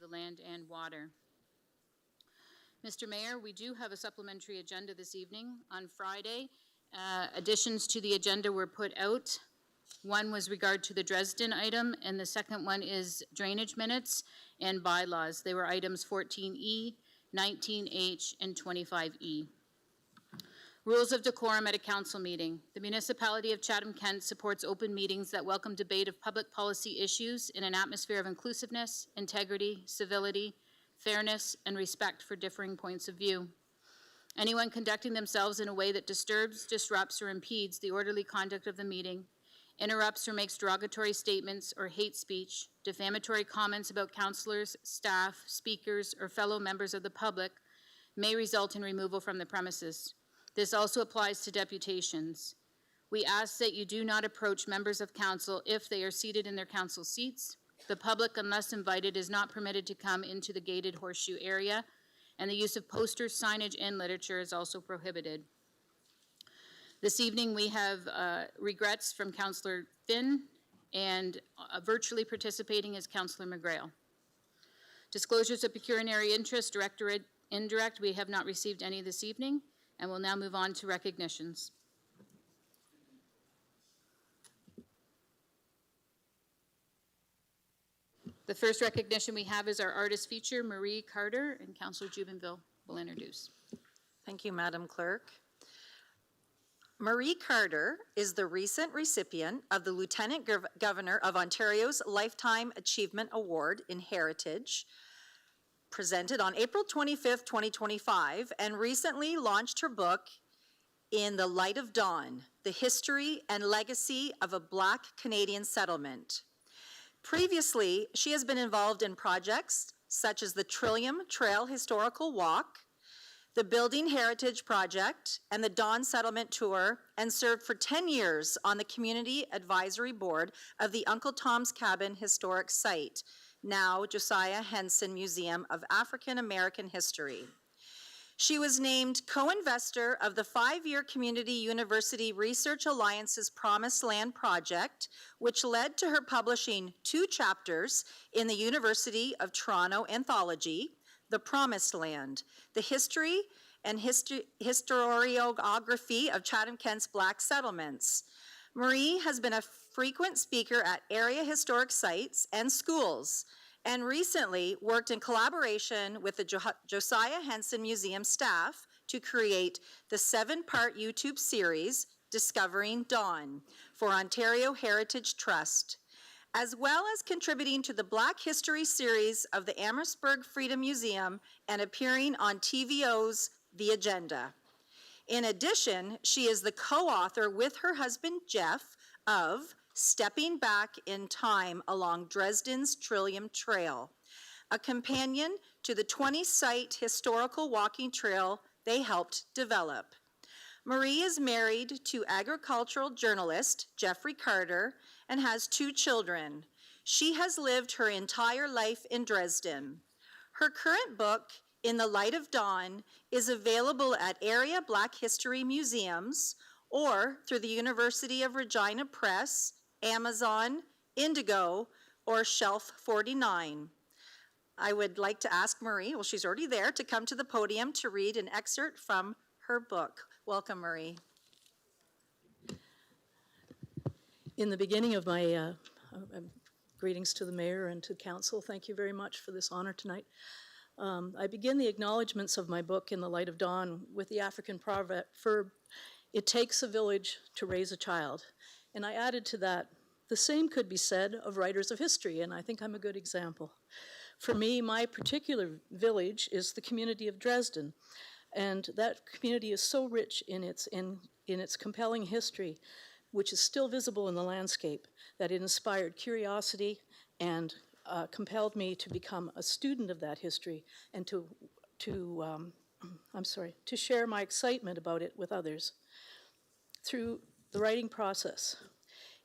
the land and water. Mr. Mayor, we do have a supplementary agenda this evening. On Friday, additions to the agenda were put out. One was regard to the Dresden item, and the second one is drainage minutes and bylaws. They were items 14E, 19H, and 25E. Rules of decorum at a council meeting. The municipality of Chatham-Kent supports open meetings that welcome debate of public policy issues in an atmosphere of inclusiveness, integrity, civility, fairness, and respect for differing points of view. Anyone conducting themselves in a way that disturbs, disrupts, or impedes the orderly conduct of the meeting, interrupts or makes derogatory statements or hate speech, defamatory comments about councillors, staff, speakers, or fellow members of the public may result in removal from the premises. This also applies to deputations. We ask that you do not approach members of council if they are seated in their council seats. The public, unless invited, is not permitted to come into the gated horseshoe area, and the use of posters, signage, and literature is also prohibited. This evening we have regrets from Councillor Finn, and virtually participating is Councillor McGrail. Disclosures of pecuniary interest, direct or indirect, we have not received any this evening, and we'll now move on to recognitions. The first recognition we have is our artist feature, Marie Carter, and Councillor Jubenville will introduce. Thank you, Madam Clerk. Marie Carter is the recent recipient of the Lieutenant Governor of Ontario's Lifetime Achievement Award in Heritage, presented on April 25th, 2025, and recently launched her book, In the Light of Dawn, The History and Legacy of a Black Canadian Settlement. Previously, she has been involved in projects such as the Trillium Trail Historical Walk, the Building Heritage Project, and the Dawn Settlement Tour, and served for 10 years on the Community Advisory Board of the Uncle Tom's Cabin Historic Site, now Josiah Henson Museum of African American History. She was named co-investor of the 5-year Community University Research Alliance's Promised Land Project, which led to her publishing 2 chapters in the University of Toronto anthology, The Promised Land, The History and Historiography of Chatham-Kent's Black Settlements. Marie has been a frequent speaker at area historic sites and schools, and recently worked in collaboration with the Josiah Henson Museum staff to create the 7-part YouTube series, Discovering Dawn, for Ontario Heritage Trust, as well as contributing to the Black History series of the Amherstburg Freedom Museum and appearing on TVO's The Agenda. In addition, she is the co-author with her husband Jeff of Stepping Back in Time Along Dresden's Trillium Trail, a companion to the 20-site historical walking trail they helped develop. Marie is married to agricultural journalist Jeffrey Carter and has 2 children. She has lived her entire life in Dresden. Her current book, In the Light of Dawn, is available at area Black History museums or through the University of Regina Press, Amazon, Indigo, or Shelf 49. I would like to ask Marie, well, she's already there, to come to the podium to read an excerpt from her book. Welcome, Marie. In the beginning of my greetings to the mayor and to council, thank you very much for this honor tonight. I begin the acknowledgements of my book, In the Light of Dawn, with the African proverb, it takes a village to raise a child. And I added to that, the same could be said of writers of history, and I think I'm a good example. For me, my particular village is the community of Dresden, and that community is so rich in its compelling history, which is still visible in the landscape, that it inspired curiosity and compelled me to become a student of that history and to share my excitement about it with others through the writing process.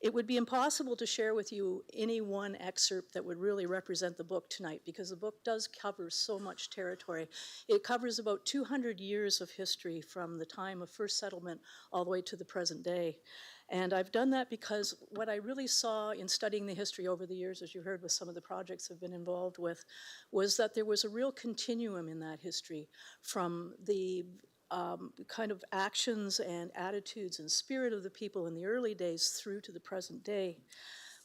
It would be impossible to share with you any one excerpt that would really represent the book tonight, because the book does cover so much territory. It covers about 200 years of history from the time of first settlement all the way to the present day. And I've done that because what I really saw in studying the history over the years, as you heard with some of the projects I've been involved with, was that there was a real continuum in that history from the kind of actions and attitudes and spirit of the people in the early days through to the present day.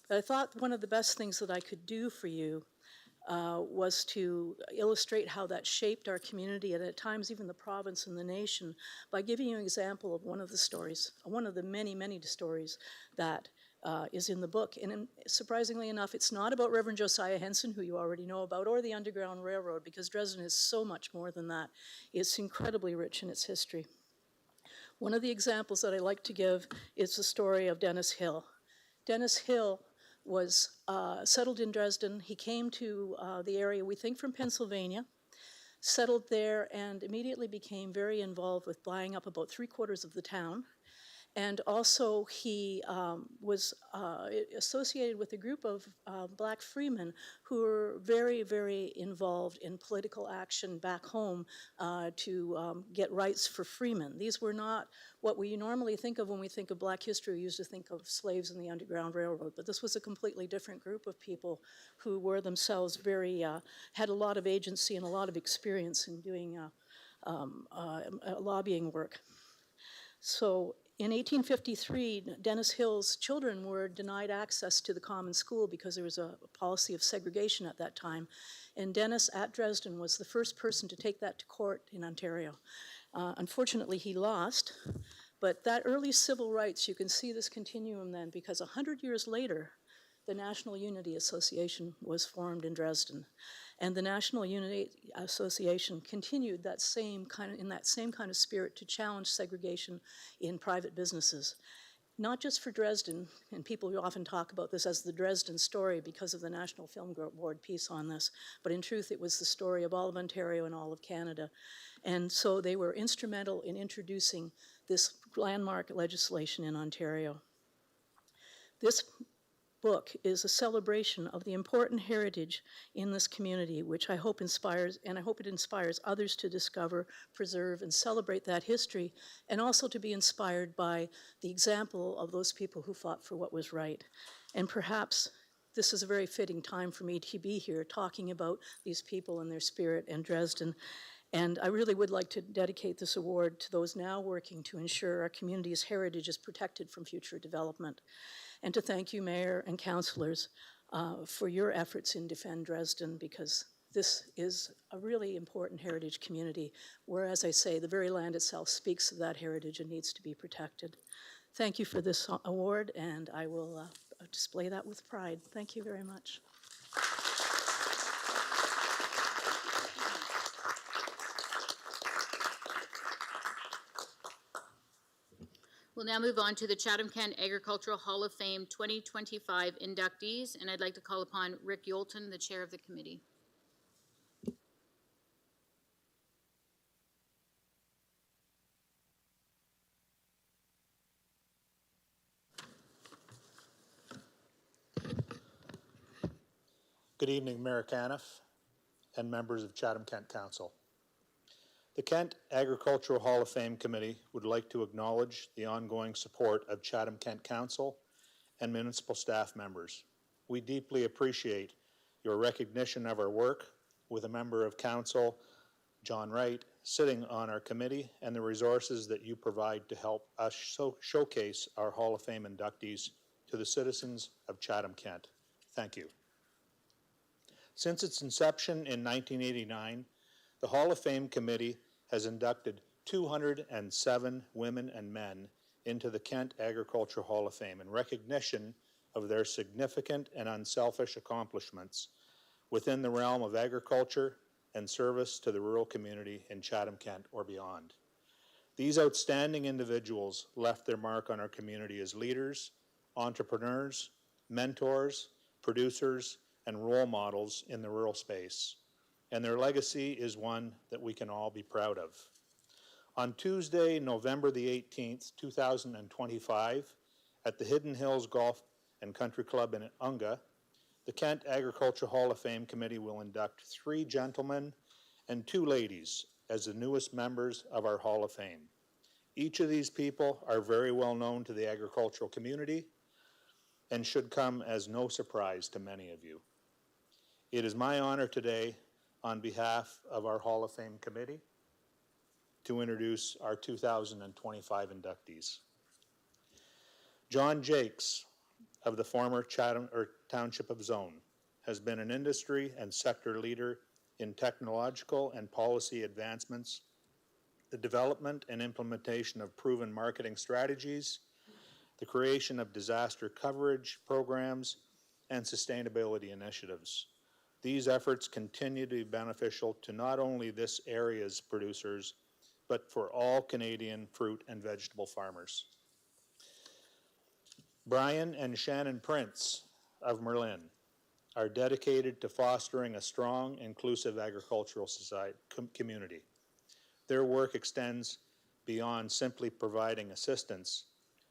But I thought one of the best things that I could do for you was to illustrate how that shaped our community and at times even the province and the nation by giving you an example of one of the stories, one of the many, many stories that is in the book. And surprisingly enough, it's not about Reverend Josiah Henson, who you already know about, or the Underground Railroad, because Dresden is so much more than that. It's incredibly rich in its history. One of the examples that I like to give is the story of Dennis Hill. Dennis Hill was settled in Dresden. He came to the area, we think, from Pennsylvania, settled there, and immediately became very involved with buying up about 3/4 of the town. And also he was associated with a group of black freemen who were very, very involved in political action back home to get rights for freemen. These were not what we normally think of when we think of black history. We used to think of slaves in the Underground Railroad, but this was a completely different group of people who were themselves very, had a lot of agency and a lot of experience in doing lobbying work. So in 1853, Dennis Hill's children were denied access to the common school because there was a policy of segregation at that time. And Dennis at Dresden was the first person to take that to court in Ontario. Unfortunately, he lost. But that early civil rights, you can see this continuum then, because 100 years later, the National Unity Association was formed in Dresden. And the National Unity Association continued that same kind of spirit to challenge segregation in private businesses. Not just for Dresden, and people often talk about this as the Dresden story because of the National Film Board piece on this, but in truth it was the story of all of Ontario and all of Canada. And so they were instrumental in introducing this landmark legislation in Ontario. This book is a celebration of the important heritage in this community, which I hope inspires, and I hope it inspires others to discover, preserve, and celebrate that history, and also to be inspired by the example of those people who fought for what was right. And perhaps this is a very fitting time for me to be here talking about these people and their spirit and Dresden. And I really would like to dedicate this award to those now working to ensure our community's heritage is protected from future development. And to thank you, Mayor and councillors, for your efforts in Defend Dresden, because this is a really important heritage community where, as I say, the very land itself speaks of that heritage and needs to be protected. Thank you for this award, and I will display that with pride. Thank you very much. We'll now move on to the Chatham-Kent Agricultural Hall of Fame 2025 inductees, and I'd like to call upon Rick Yolton, the chair of the committee. Good evening, Mayor Caniff and members of Chatham-Kent Council. The Kent Agricultural Hall of Fame Committee would like to acknowledge the ongoing support of Chatham-Kent Council and municipal staff members. We deeply appreciate your recognition of our work, with a member of council, John Wright, sitting on our committee, and the resources that you provide to help us showcase our Hall of Fame inductees to the citizens of Chatham-Kent. Thank you. Since its inception in 1989, the Hall of Fame Committee has inducted 207 women and men into the Kent Agricultural Hall of Fame in recognition of their significant and unselfish accomplishments within the realm of agriculture and service to the rural community in Chatham-Kent or beyond. These outstanding individuals left their mark on our community as leaders, entrepreneurs, mentors, producers, and role models in the rural space, and their legacy is one that we can all be proud of. On Tuesday, November the 18th, 2025, At the Hidden Hills Golf and Country Club in Unga, the Kent Agriculture Hall of Fame Committee will induct 3 gentlemen and 2 ladies as the newest members of our Hall of Fame. Each of these people are very well known to the agricultural community and should come as no surprise to many of you. It is my honor today, on behalf of our Hall of Fame Committee, to introduce our 2025 inductees. John Jakes of the former Chatham Township of Zone has been an industry and sector leader in technological and policy advancements, the development and implementation of proven marketing strategies, the creation of disaster coverage programs, and sustainability initiatives. These efforts continue to be beneficial to not only this area's producers, but for all Canadian fruit and vegetable farmers. Brian and Shannon Prince of Merlin are dedicated to fostering a strong, inclusive agricultural community. Their work extends beyond simply providing assistance.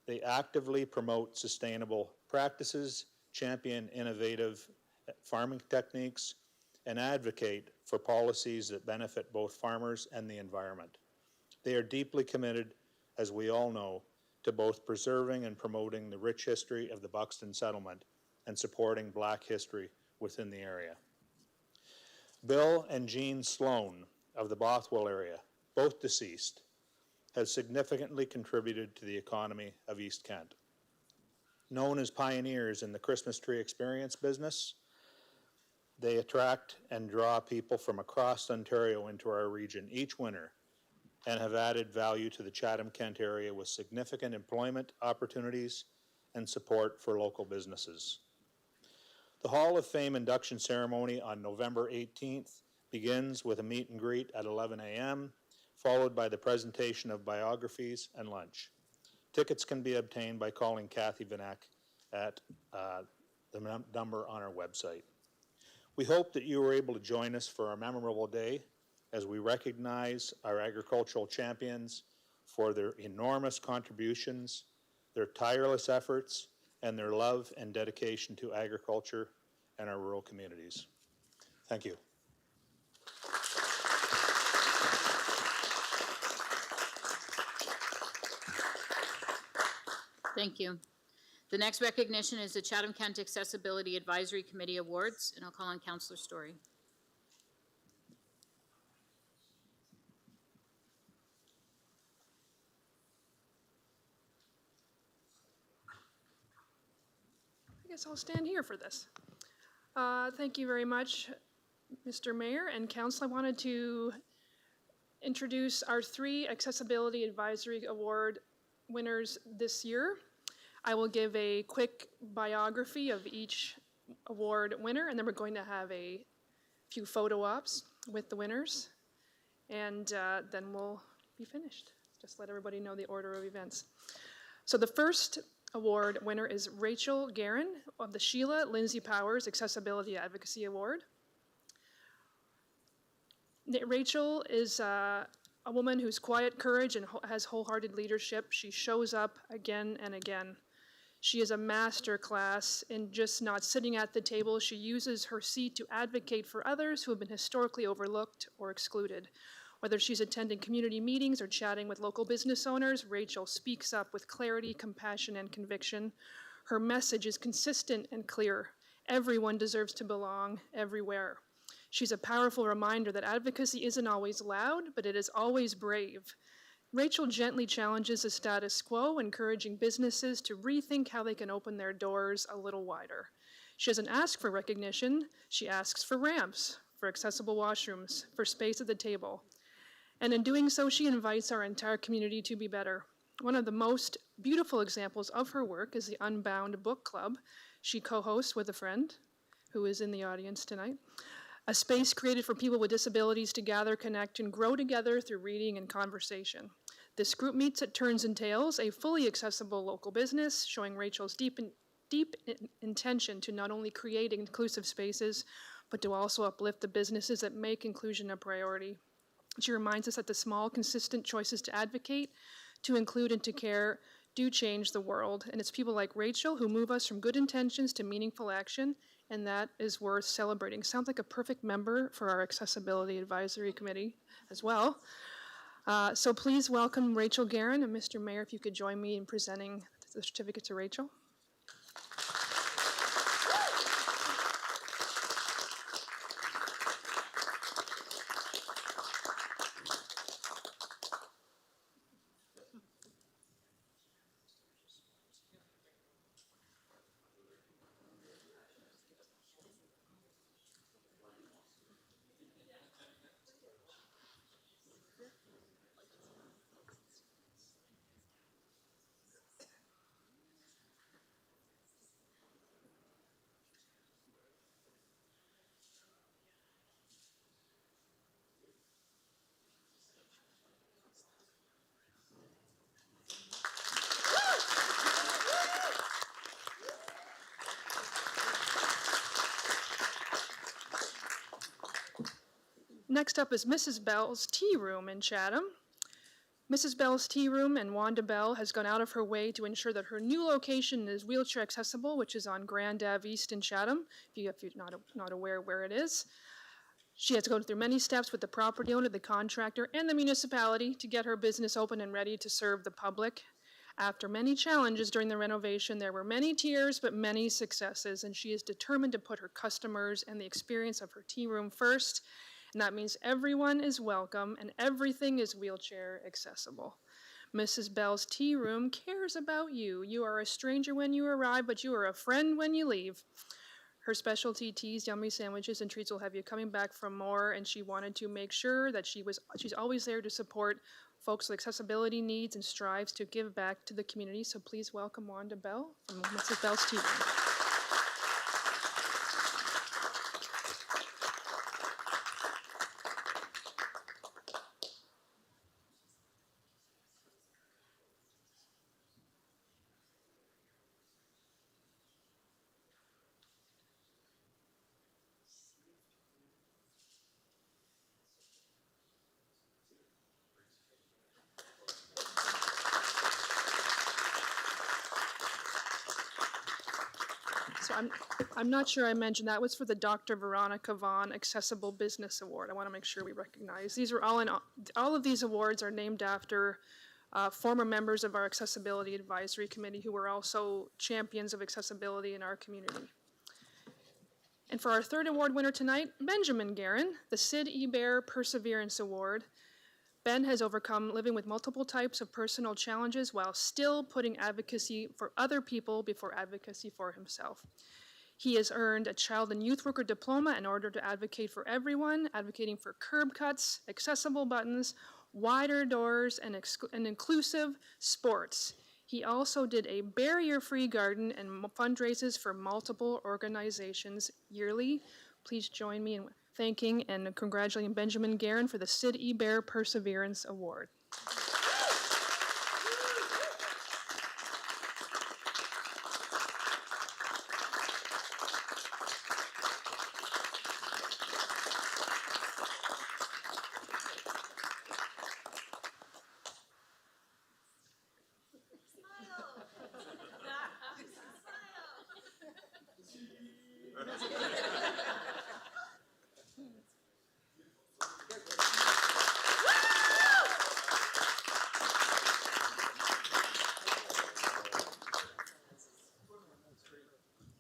They actively promote sustainable practices, champion innovative farming techniques, and advocate for policies that benefit both farmers and the environment. They are deeply committed, as we all know, to both preserving and promoting the rich history of the Buxton settlement and supporting Black history within the area. Bill and Jean Sloan of the Bothwell area, both deceased, have significantly contributed to the economy of East Kent. Known as pioneers in the Christmas tree experience business, they attract and draw people from across Ontario into our region each winter and have added value to the Chatham-Kent area with significant employment opportunities and support for local businesses. The Hall of Fame induction ceremony on November 18th begins with a meet and greet at 11 a.m., followed by the presentation of biographies and lunch. Tickets can be obtained by calling Kathy Vanek at the number on our website. We hope that you were able to join us for our memorable day as we recognize our agricultural champions for their enormous contributions, their tireless efforts, and their love and dedication to agriculture and our rural communities. Thank you. Thank you. The next recognition is the Chatham-Kent Accessibility Advisory Committee Awards, and I'll call on Councillor Story. I guess I'll stand here for this. Thank you very much, Mr. Mayor and Council. I wanted to introduce our 3 Accessibility Advisory Award winners this year. I will give a quick biography of each award winner, and then we're going to have a few photo ops with the winners, and then we'll be finished. Just let everybody know the order of events. So the first award winner is Rachel Guerin of the Sheila Lindsay Powers Accessibility Advocacy Award. Rachel is a woman who's quiet courage and has wholehearted leadership. She shows up again and again. She is a master class in just not sitting at the table. She uses her seat to advocate for others who have been historically overlooked or excluded. Whether she's attending community meetings or chatting with local business owners, Rachel speaks up with clarity, compassion, and conviction. Her message is consistent and clear. Everyone deserves to belong everywhere. She's a powerful reminder that advocacy isn't always loud, but it is always brave. Rachel gently challenges the status quo, encouraging businesses to rethink how they can open their doors a little wider. She doesn't ask for recognition, she asks for ramps, for accessible washrooms, for space at the table. And in doing so, she invites our entire community to be better. One of the most beautiful examples of her work is the Unbound Book Club she co-hosts with a friend who is in the audience tonight. A space created for people with disabilities to gather, connect, and grow together through reading and conversation. This group meets at Turns and Tails, a fully accessible local business, showing Rachel's deep intention to not only create inclusive spaces, but to also uplift the businesses that make inclusion a priority. She reminds us that the small, consistent choices to advocate, to include, and to care do change the world. And it's people like Rachel who move us from good intentions to meaningful action, and that is worth celebrating. Sounds like a perfect member for our Accessibility Advisory Committee as well. So please welcome Rachel Guerin, and Mr. Mayor, if you could join me in presenting the certificate to Rachel. Next up is Mrs. Bell's Tea Room in Chatham. Mrs. Bell's Tea Room and Wanda Bell has gone out of her way to ensure that her new location is wheelchair accessible, which is on Grand Ave East in Chatham, if you're not aware where it is. She has to go through many steps with the property owner, the contractor, and the municipality to get her business open and ready to serve the public. After many challenges during the renovation, there were many tears but many successes, and she is determined to put her customers and the experience of her tea room first. And that means everyone is welcome and everything is wheelchair accessible. Mrs. Bell's Tea Room cares about you. You are a stranger when you arrive, but you are a friend when you leave. Her specialty teas, yummy sandwiches, and treats will have you coming back for more, and she wanted to make sure that she's always there to support folks with accessibility needs and strives to give back to the community. So please welcome Wanda Bell from Mrs. Bell's Tea Room. So I'm not sure I mentioned that was for the Dr. Veronica Vaughn Accessible Business Award. I want to make sure we recognize. These are all of these awards are named after former members of our Accessibility Advisory Committee who were also champions of accessibility in our community. And for our third award winner tonight, Benjamin Guerin, the Sid E. Bear Perseverance Award. Ben has overcome living with multiple types of personal challenges while still putting advocacy for other people before advocacy for himself. He has earned a child and youth worker diploma in order to advocate for everyone, advocating for curb cuts, accessible buttons, wider doors, and inclusive sports. He also did a barrier-free garden and fundraises for multiple organizations yearly. Please join me in thanking and congratulating Benjamin Guerin for the Sid E. Bear Perseverance Award.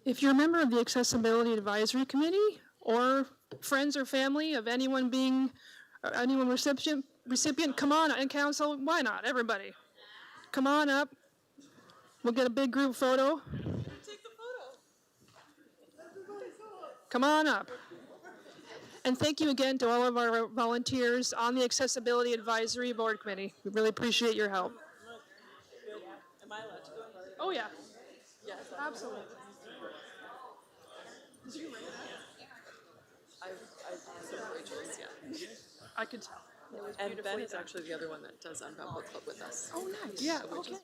If you're a member of the Accessibility Advisory Committee or friends or family of anyone recipient, come on, and council, why not, everybody? Come on up. We'll get a big group photo. Come on up. And thank you again to all of our volunteers on the Accessibility Advisory Board Committee. We really appreciate your help. Am I allowed to go? Oh, yeah. Yes, Absolutely. I so Rachel's, yeah. I could tell. And Ben is actually the other one that does Unbound Book Club with us. Oh, nice. Yeah, which okay. is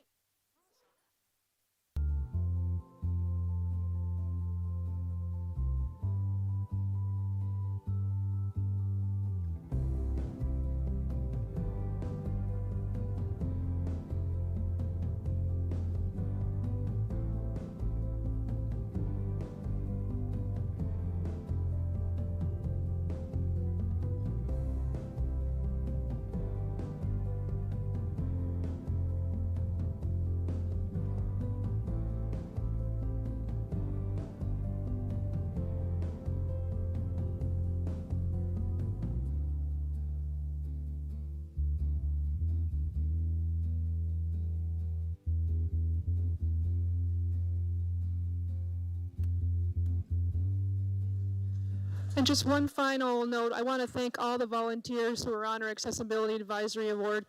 And just one final note, I want to thank all the volunteers who are on our Accessibility Advisory Award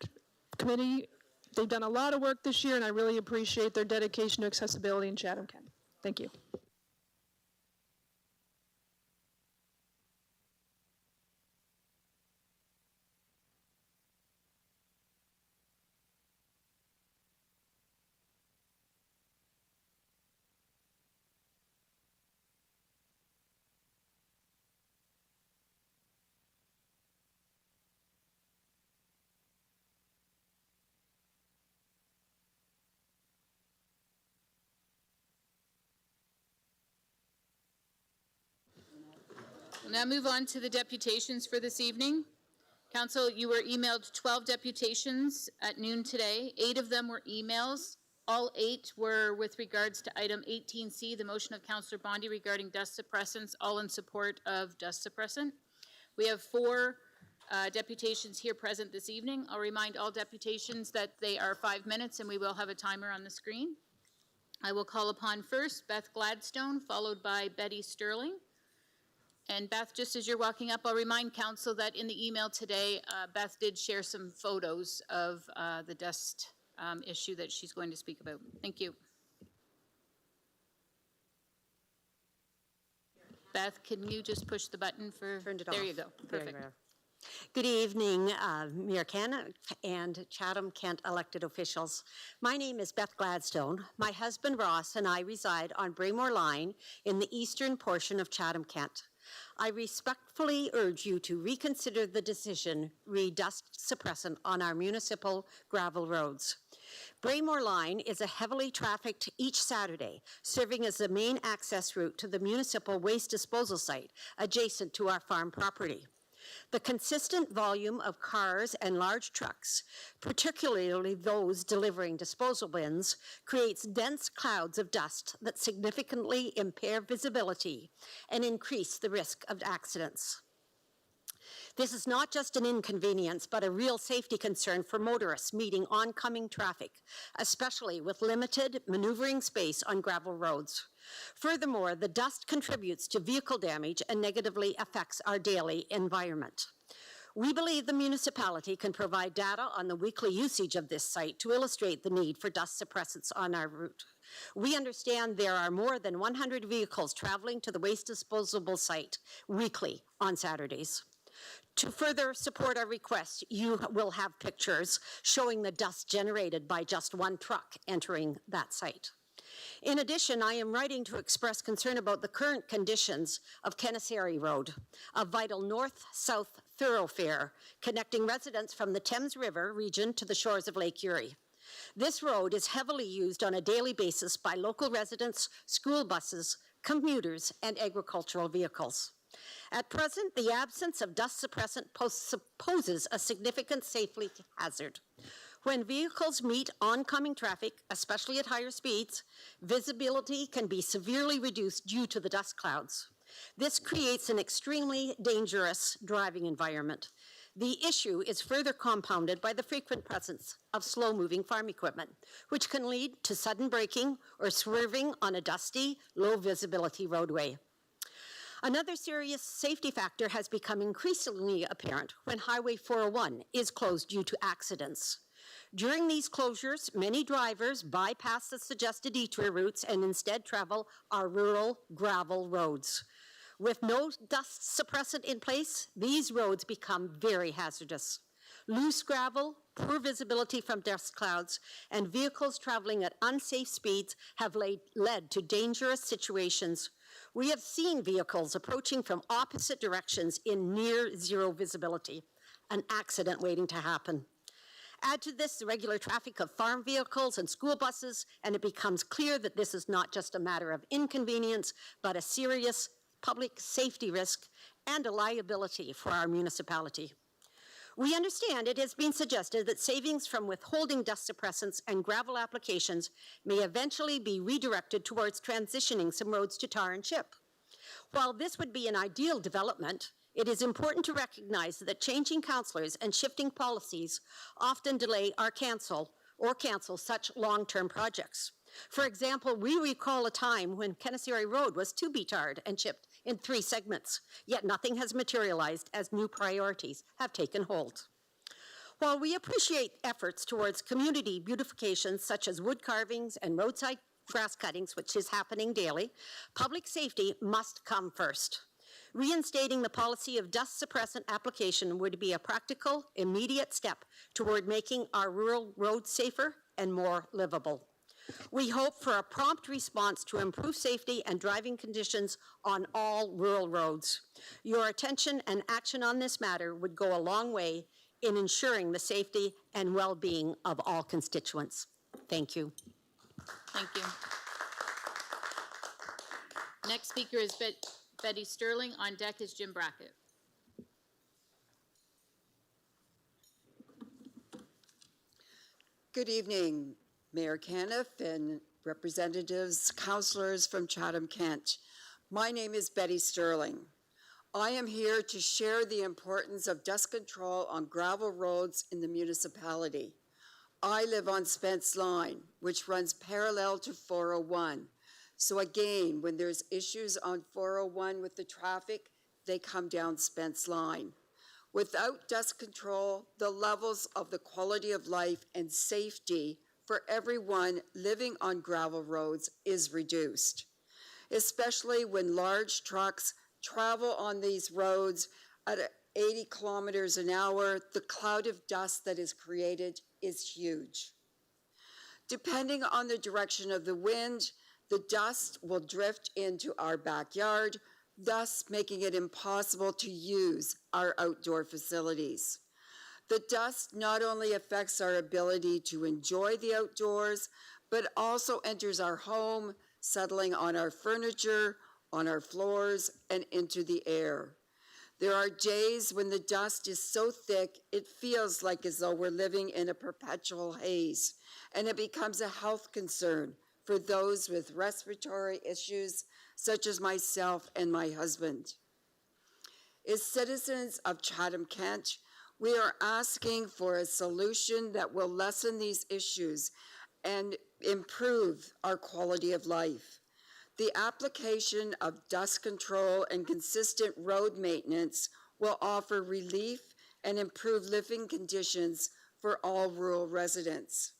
Committee. They've done a lot of work this year, and I really appreciate their dedication to accessibility in Chatham-Kent. Thank you. We'll now move on to the deputations for this evening. Council, you were emailed 12 deputations at noon today. 8 of them were emails. All 8 were with regards to item 18C, the motion of Councillor Bondi regarding dust suppressants, all in support of dust suppressant. We have 4 deputations here present this evening. I'll remind all deputations that they are 5 minutes and we will have a timer on the screen. I will call upon first Beth Gladstone, followed by Betty Sterling. And Beth, just as you're walking up, I'll remind council that in the email today, Beth did share some photos of the dust issue that she's going to speak about. Thank you. Beth, can you just push the button for, Turned it there off. you go, Very perfect. rare. Good evening, Mayor Ken and Chatham-Kent elected officials. My name is Beth Gladstone. My husband Ross and I reside on Braymore Line in the eastern portion of Chatham-Kent. I respectfully urge you to reconsider the decision re dust suppressant on our municipal gravel roads. Braymore Line is a heavily trafficked each Saturday, serving as the main access route to the municipal waste disposal site adjacent to our farm property. The consistent volume of cars and large trucks, particularly those delivering disposal bins, creates dense clouds of dust that significantly impair visibility and increase the risk of accidents. This is not just an inconvenience, but a real safety concern for motorists meeting oncoming traffic, especially with limited maneuvering space on gravel roads. Furthermore, the dust contributes to vehicle damage and negatively affects our daily environment. We believe the municipality can provide data on the weekly usage of this site to illustrate the need for dust suppressants on our route. We understand there are more than 100 vehicles traveling to the waste disposal site weekly on Saturdays. To further support our request, you will have pictures showing the dust generated by just one truck entering that site. In addition, I am writing to express concern about the current conditions of Kennesary Road, a vital north-south thoroughfare connecting residents from the Thames River region to the shores of Lake Erie. This road is heavily used on a daily basis by local residents, school buses, commuters, and agricultural vehicles. At present, the absence of dust suppressant poses a significant safety hazard. When vehicles meet oncoming traffic, especially at higher speeds, visibility can be severely reduced due to the dust clouds. This creates an extremely dangerous driving environment. The issue is further compounded by the frequent presence of slow-moving farm equipment, which can lead to sudden braking or swerving on a dusty, low-visibility roadway. Another serious safety factor has become increasingly apparent when Highway 401 is closed due to accidents. During these closures, many drivers bypass the suggested detour routes and instead travel our rural gravel roads. With no dust suppressant in place, these roads become very hazardous. Loose gravel, poor visibility from dust clouds, and vehicles traveling at unsafe speeds have led to dangerous situations. We have seen vehicles approaching from opposite directions in near zero visibility, an accident waiting to happen. Add to this the regular traffic of farm vehicles and school buses, and it becomes clear that this is not just a matter of inconvenience, but a serious public safety risk and a liability for our municipality. We understand it has been suggested that savings from withholding dust suppressants and gravel applications may eventually be redirected towards transitioning some roads to tar and chip. While this would be an ideal development, it is important to recognize that changing councillors and shifting policies often delay or cancel such long-term projects. For example, we recall a time when Kennesary Road was to be tarred and chipped in 3 segments, yet nothing has materialized as new priorities have taken hold. While we appreciate efforts towards community beautification such as wood carvings and roadside grass cuttings, which is happening daily, public safety must come first. Reinstating the policy of dust suppressant application would be a practical, immediate step toward making our rural roads safer and more livable. We hope for a prompt response to improve safety and driving conditions on all rural roads. Your attention and action on this matter would go a long way in ensuring the safety and well-being of all constituents. Thank you. Thank you. Next speaker is Betty Sterling. On deck is Jim Brackett. Good evening, Mayor Caniff and representatives, councillors from Chatham-Kent. My name is Betty Sterling. I am here to share the importance of dust control on gravel roads in the municipality. I live on Spence Line, which runs parallel to 401. So again, when there's issues on 401 with the traffic, they come down Spence Line. Without dust control, the levels of the quality of life and safety for everyone living on gravel roads is reduced, especially when large trucks travel on these roads at 80 kilometers an hour. The cloud of dust that is created is huge. Depending on the direction of the wind, the dust will drift into our backyard, thus making it impossible to use our outdoor facilities. The dust not only affects our ability to enjoy the outdoors, but also enters our home, settling on our furniture, on our floors, and into the air. There are days when the dust is so thick, it feels like as though we're living in a perpetual haze, and it becomes a health concern for those with respiratory issues, such as myself and my husband. As citizens of Chatham-Kent, we are asking for a solution that will lessen these issues and improve our quality of life. The application of dust control and consistent road maintenance will offer relief and improve living conditions for all rural residents.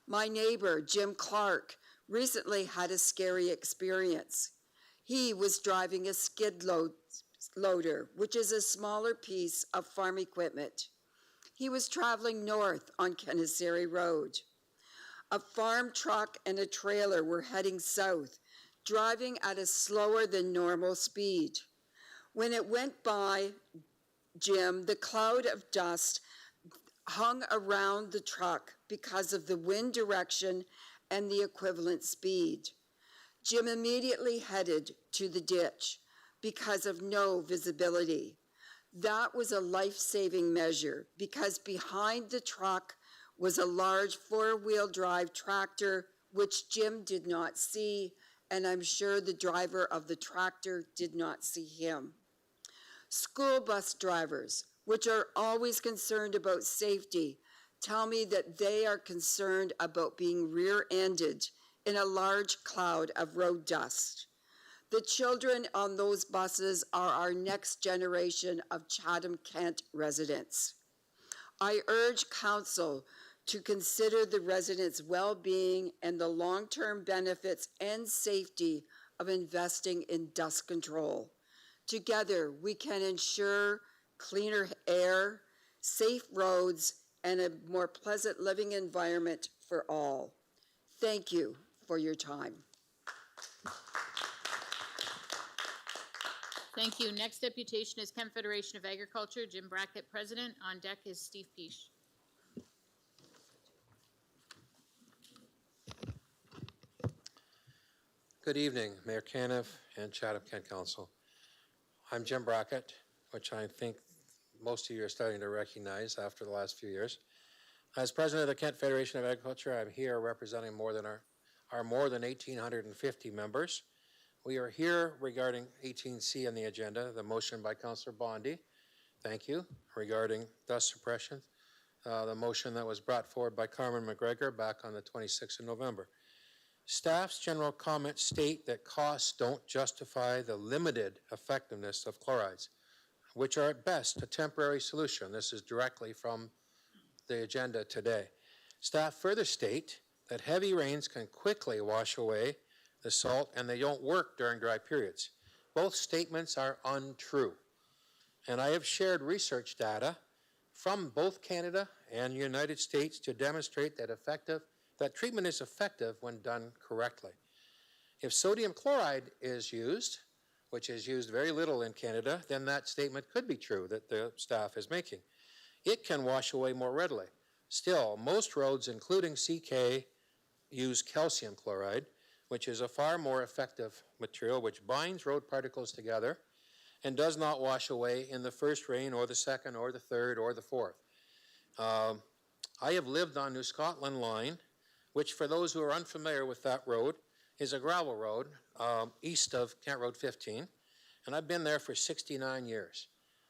My neighbor, Jim Clark, recently had a scary experience. He was driving a skid loader, which is a smaller piece of farm equipment. He was traveling north on Kennesary Road. A farm truck and a trailer were heading south, driving at a slower than normal speed. When it went by Jim, the cloud of dust hung around the truck because of the wind direction and the equivalent speed. Jim immediately headed to the ditch because of no visibility. That was a life-saving measure because behind the truck was a large four-wheel drive tractor, which Jim did not see, and I'm sure the driver of the tractor did not see him. School bus drivers, which are always concerned about safety, tell me that they are concerned about being rear-ended in a large cloud of road dust. The children on those buses are our next generation of Chatham-Kent residents. I urge council to consider the residents' well-being and the long-term benefits and safety of investing in dust control. Together, we can ensure cleaner air, safe roads, and a more pleasant living environment for all. Thank you for your time. Thank you. Next deputation is Kent Federation of Agriculture, Jim Brackett, President. On deck is Steve Peach. Good evening, Mayor Caniff and Chatham-Kent Council. I'm Jim Brackett, which I think most of you are starting to recognize after the last few years. As President of the Kent Federation of Agriculture, I'm here representing more than our more than 1,850 members. We are here regarding 18C on the agenda, the motion by Councillor Bondi, thank you, regarding dust suppression, the motion that was brought forward by Carmen McGregor back on the 26th of November. Staff's general comments state that costs don't justify the limited effectiveness of chlorides, which are at best a temporary solution. This is directly from the agenda today. Staff further state that heavy rains can quickly wash away the salt and they don't work during dry periods. Both statements are untrue. And I have shared research data from both Canada and the United States to demonstrate that treatment is effective when done correctly. If sodium chloride is used, which is used very little in Canada, then that statement could be true that the staff is making. It can wash away more readily. Still, most roads, including CK, use calcium chloride, which is a far more effective material which binds road particles together and does not wash away in the first rain or the second or the third or the fourth. I have lived on New Scotland Line, which for those who are unfamiliar with that road is a gravel road east of Kent Road 15, and I've been there for 69 years.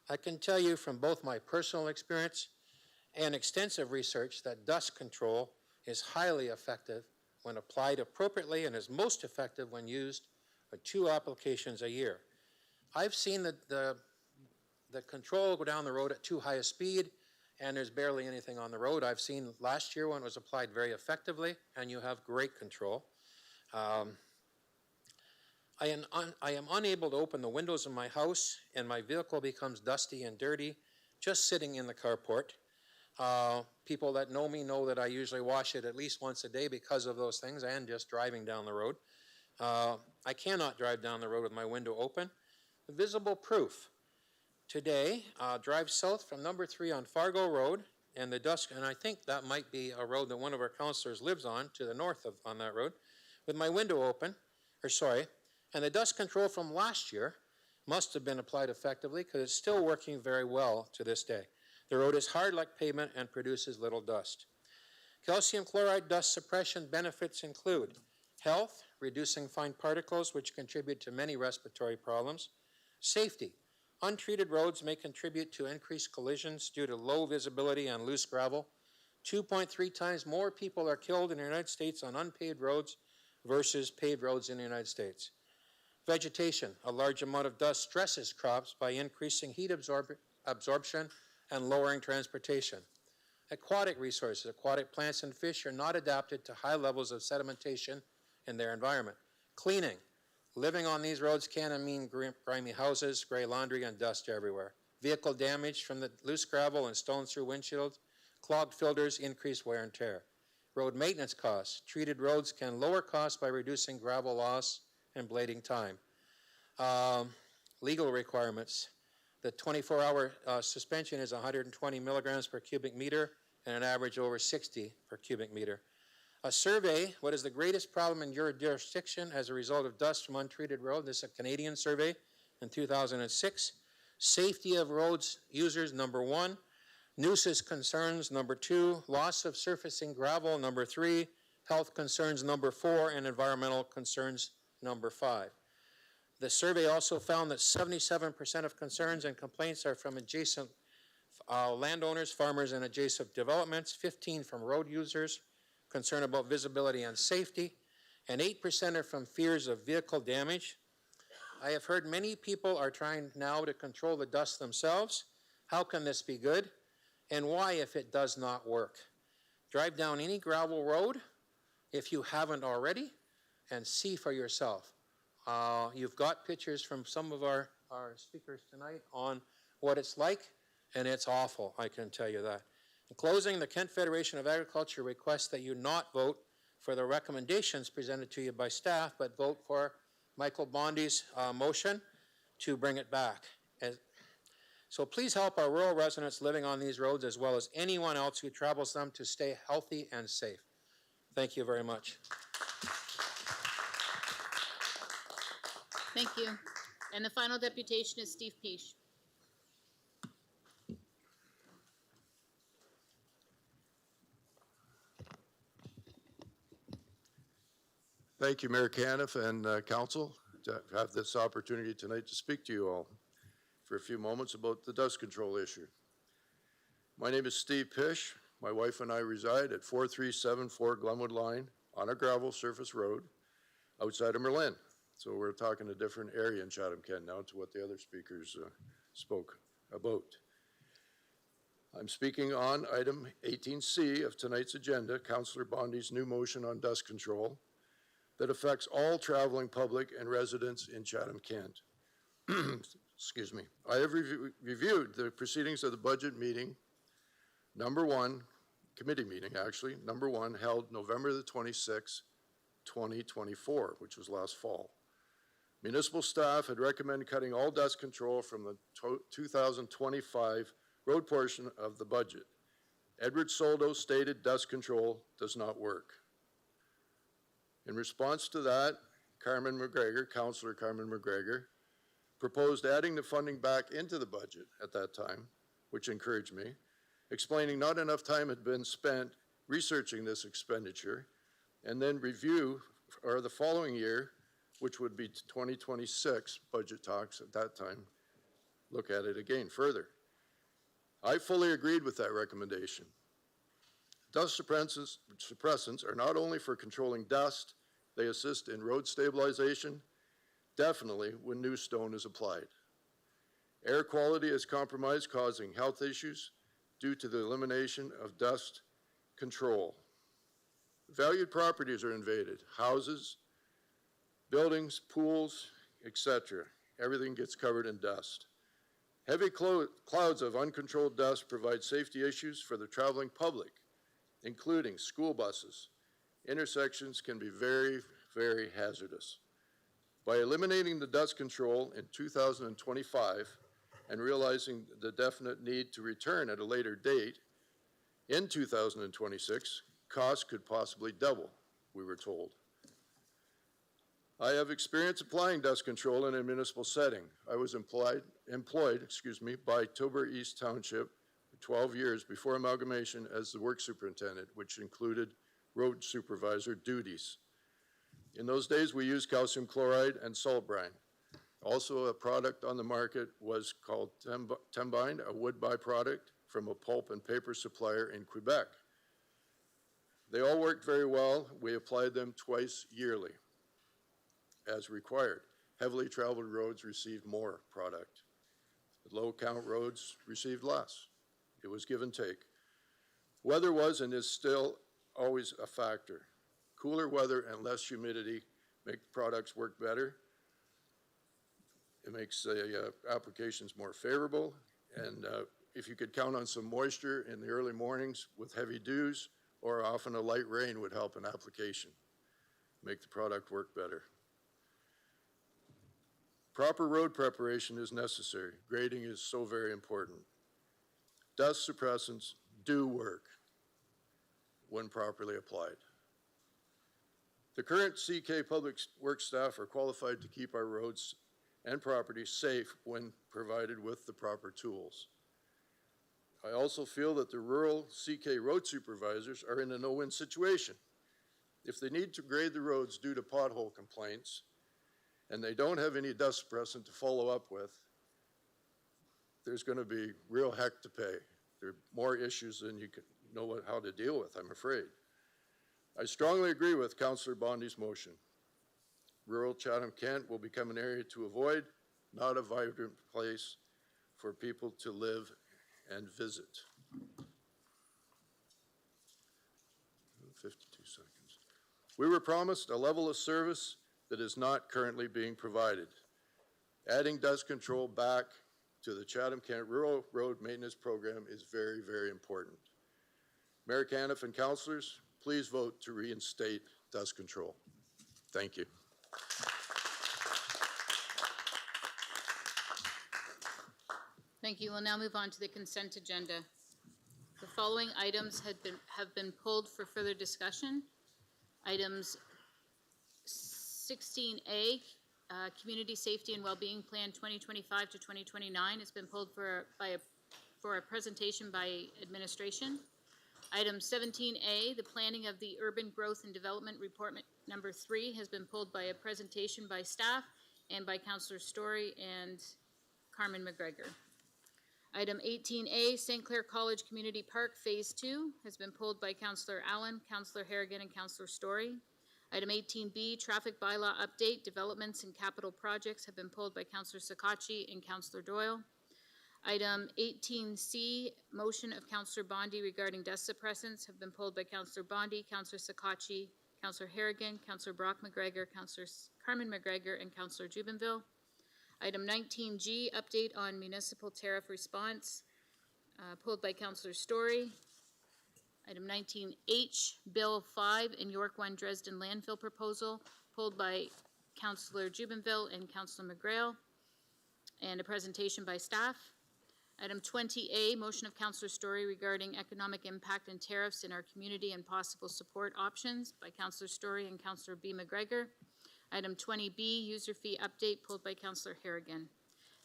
I can tell you from both my personal experience and extensive research that dust control is highly effective when applied appropriately and is most effective when used for 2 applications a year. I've seen the control go down the road at too high a speed and there's barely anything on the road. I've seen last year when it was applied very effectively and you have great control. I am unable to open the windows of my house and my vehicle becomes dusty and dirty just sitting in the carport. People that know me know that I usually wash it at least once a day because of those things and just driving down the road. I cannot drive down the road with my window open. Visible proof. Today, drive south from number 3 on Fargo Road and the dust, and I think that might be a road that one of our councillors lives on to the north of on that road, with my window open, and the dust control from last year must have been applied effectively because it's still working very well to this day. The road is hard like pavement and produces little dust. Calcium chloride dust suppression benefits include health, reducing fine particles which contribute to many respiratory problems, safety. Untreated roads may contribute to increased collisions due to low visibility and loose gravel. 2.3 times more people are killed in the United States on unpaved roads versus paved roads in the United States. Vegetation. A large amount of dust stresses crops by increasing heat absorption and lowering transportation. Aquatic resources. Aquatic plants and fish are not adapted to high levels of sedimentation in their environment. Cleaning. Living on these roads can mean grimy houses, gray laundry, and dust everywhere. Vehicle damage from the loose gravel and stones through windshields. Clogged filters increase wear and tear. Road maintenance costs. Treated roads can lower costs by reducing gravel loss and blading time. Legal requirements. The 24-hour suspension is 120 milligrams per cubic meter and an average over 60 per cubic meter. A survey, what is the greatest problem in your jurisdiction as a result of dust from untreated road? This is a Canadian survey in 2006. Safety of roads users, number 1. Nuisance concerns, number 2. Loss of surfacing gravel, number 3. Health concerns, number 4. And environmental concerns, number 5. The survey also found that 77% of concerns and complaints are from adjacent landowners, farmers, and adjacent developments, 15 from road users, concern about visibility and safety, and 8% are from fears of vehicle damage. I have heard many people are trying now to control the dust themselves. How can this be good? And why if it does not work? Drive down any gravel road, if you haven't already, and see for yourself. You've got pictures from some of our speakers tonight on what it's like, and it's awful, I can tell you that. In closing, the Kent Federation of Agriculture requests that you not vote for the recommendations presented to you by staff, but vote for Michael Bondi's motion to bring it back. So please help our rural residents living on these roads as well as anyone else who travels them to stay healthy and safe. Thank you very much. Thank you. And the final deputation is Steve Peach. Thank you, Mayor Caniff and Council, to have this opportunity tonight to speak to you all for a few moments about the dust control issue. My name is Steve Pish. My wife and I reside at 4374 Glenwood Line on a gravel surface road outside of Merlin. So we're talking a different area in Chatham-Kent now to what the other speakers spoke about. I'm speaking on item 18C of tonight's agenda, Councillor Bondi's new motion on dust control that affects all traveling public and residents in Chatham-Kent. Excuse me. I have reviewed the proceedings of the budget meeting, committee meeting actually, number one, held November the 26th, 2024, which was last fall. Municipal staff had recommended cutting all dust control from the 2025 road portion of the budget. Edward Soldo stated dust control does not work. In response to that, Councillor Carmen McGregor, proposed adding the funding back into the budget at that time, which encouraged me, explaining not enough time had been spent researching this expenditure, and then review, or the following year, which would be 2026 budget talks at that time, look at it again further. I fully agreed with that recommendation. Dust suppressants are not only for controlling dust, they assist in road stabilization, definitely when new stone is applied. Air quality is compromised, causing health issues due to the elimination of dust control. Valued properties are invaded, houses, buildings, pools, etc. Everything gets covered in dust. Heavy clouds of uncontrolled dust provide safety issues for the traveling public, including school buses. Intersections can be very, very hazardous. By eliminating the dust control in 2025 and realizing the definite need to return at a later date, in 2026, costs could possibly double, we were told. I have experience applying dust control in a municipal setting. I was employed by Tober East Township for 12 years before amalgamation as the work superintendent, which included road supervisor duties. In those days, we used calcium chloride and salt brine. Also, a product on the market was called Tembine, a wood byproduct from a pulp and paper supplier in Quebec. They all worked very well. We applied them twice yearly, as required. Heavily traveled roads received more product. Low count roads received less. It was give and take. Weather was and is still always a factor. Cooler weather and less humidity make products work better. It makes the applications more favorable. And if you could count on some moisture in the early mornings with heavy dews, or often a light rain would help an application, make the product work better. Proper road preparation is necessary. Grading is so very important. Dust suppressants do work when properly applied. The current CK Public Works staff are qualified to keep our roads and properties safe when provided with the proper tools. I also feel that the rural CK road supervisors are in a no-win situation. If they need to grade the roads due to pothole complaints, and they don't have any dust suppressant to follow up with, there's going to be real heck to pay. There are more issues than you can know how to deal with, I'm afraid. I strongly agree with Councillor Bondi's motion. Rural Chatham-Kent will become an area to avoid, not a vibrant place for people to live and visit. 52 seconds. We were promised a level of service that is not currently being provided. Adding dust control back to the Chatham-Kent Rural Road Maintenance Program is very, very important. Mayor Caniff and councillors, please vote to reinstate dust control. Thank you. Thank you. We'll now move on to the consent agenda. The following items have been pulled for further discussion. Items 16A, Community Safety and Wellbeing Plan 2025 to 2029 has been pulled for a presentation by administration. Item 17A, the Planning of the Urban Growth and Development Report number 3 has been pulled by a presentation by staff and by Councillor Story and Carmen McGregor. Item 18A, St. Clair College Community Park Phase 2 has been pulled by Councillor Allen, Councillor Harrigan, and Councillor Story. Item 18B, Traffic Bylaw Update, Developments and Capital Projects have been pulled by Councillor Sakachi and Councillor Doyle. Item 18C, Motion of Councillor Bondi regarding dust suppressants have been pulled by Councillor Bondi, Councillor Sakachi, Councillor Harrigan, Councillor Brock McGregor, Councillor Carmen McGregor, and Councillor Jubinville. Item 19G, Update on Municipal Tariff Response, pulled by Councillor Story. Item 19H, Bill 5 and York 1 Dresden Landfill Proposal, pulled by Councillor Jubinville and Councillor McGrail, and a presentation by staff. Item 20A, Motion of Councillor Story regarding economic impact and tariffs in our community and possible support options by Councillor Story and Councillor B. McGregor. Item 20B, User Fee Update, pulled by Councillor Harrigan.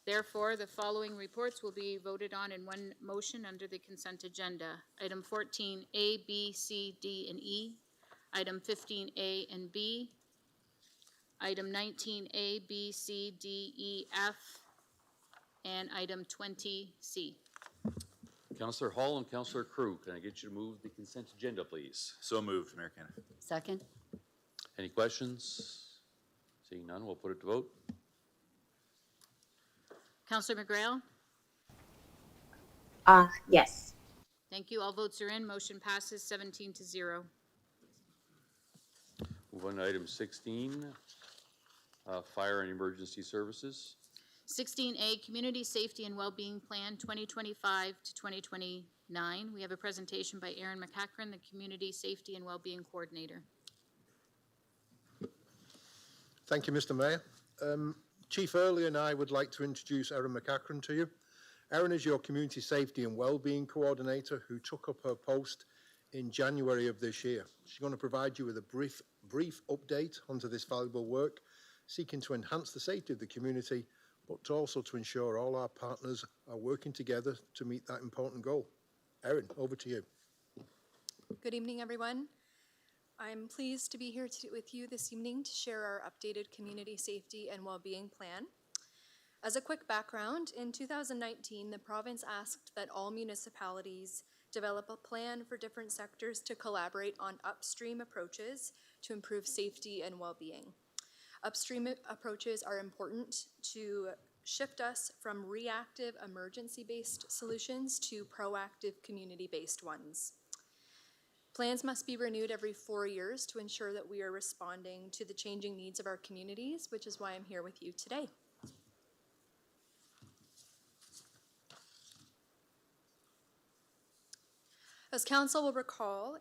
Therefore, the following reports will be voted on in one motion under the consent agenda. Item 14A, B, C, D, and E. Item 15A and B. Item 19A, B, C, D, E, F. And item 20C. Councillor Hall and Councillor Crew, can I get you to move the consent agenda, please? So moved, Mayor Canada. Second. Any questions? Seeing none, we'll put it to vote. Councillor McGrail? Yes. Thank you. All votes are in. Motion passes 17-0. Move on to item 16, Fire and Emergency Services. 16A, Community Safety and Wellbeing Plan 2025 to 2029. We have a presentation by Aaron McCachran, the Community Safety and Wellbeing Coordinator. Thank you, Mr. Mayor. Chief Early and I would like to introduce Erin McCachran to you. Erin is your Community Safety and Wellbeing Coordinator who took up her post in January of this year. She's going to provide you with a brief update onto this valuable work, seeking to enhance the safety of the community, but also to ensure all our partners are working together to meet that important goal. Erin, over to you. Good evening, everyone. I'm pleased to be here with you this evening to share our updated Community Safety and Wellbeing Plan. As a quick background, in 2019, the province asked that all municipalities develop a plan for different sectors to collaborate on upstream approaches to improve safety and well-being. Upstream approaches are important to shift us from reactive emergency-based solutions to proactive community-based ones. Plans must be renewed every 4 years to ensure that we are responding to the changing needs of our communities, which is why I'm here with you today. As Council will recall,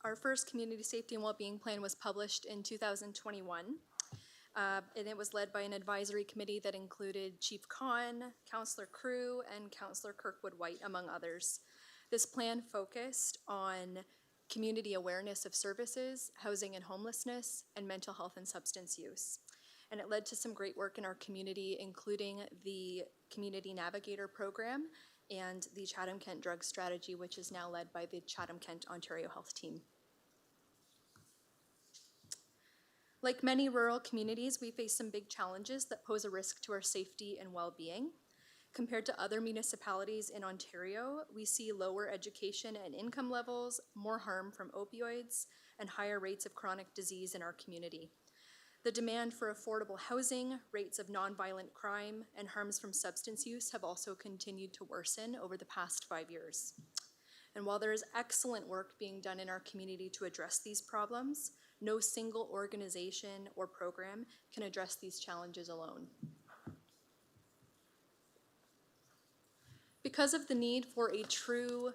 our first Community Safety and Wellbeing Plan was published in 2021, and it was led by an advisory committee that included Chief Khan, Councillor Crew, and Councillor Kirkwood-White, among others. This plan focused on community awareness of services, housing and homelessness, and mental health and substance use. And it led to some great work in our community, including the Community Navigator Program and the Chatham-Kent Drug Strategy, which is now led by the Chatham-Kent Ontario Health Team. Like many rural communities, we face some big challenges that pose a risk to our safety and well-being. Compared to other municipalities in Ontario, we see lower education and income levels, more harm from opioids, and higher rates of chronic disease in our community. The demand for affordable housing, rates of nonviolent crime, and harms from substance use have also continued to worsen over the past 5 years. And while there is excellent work being done in our community to address these problems, no single organization or program can address these challenges alone. Because of the need for a true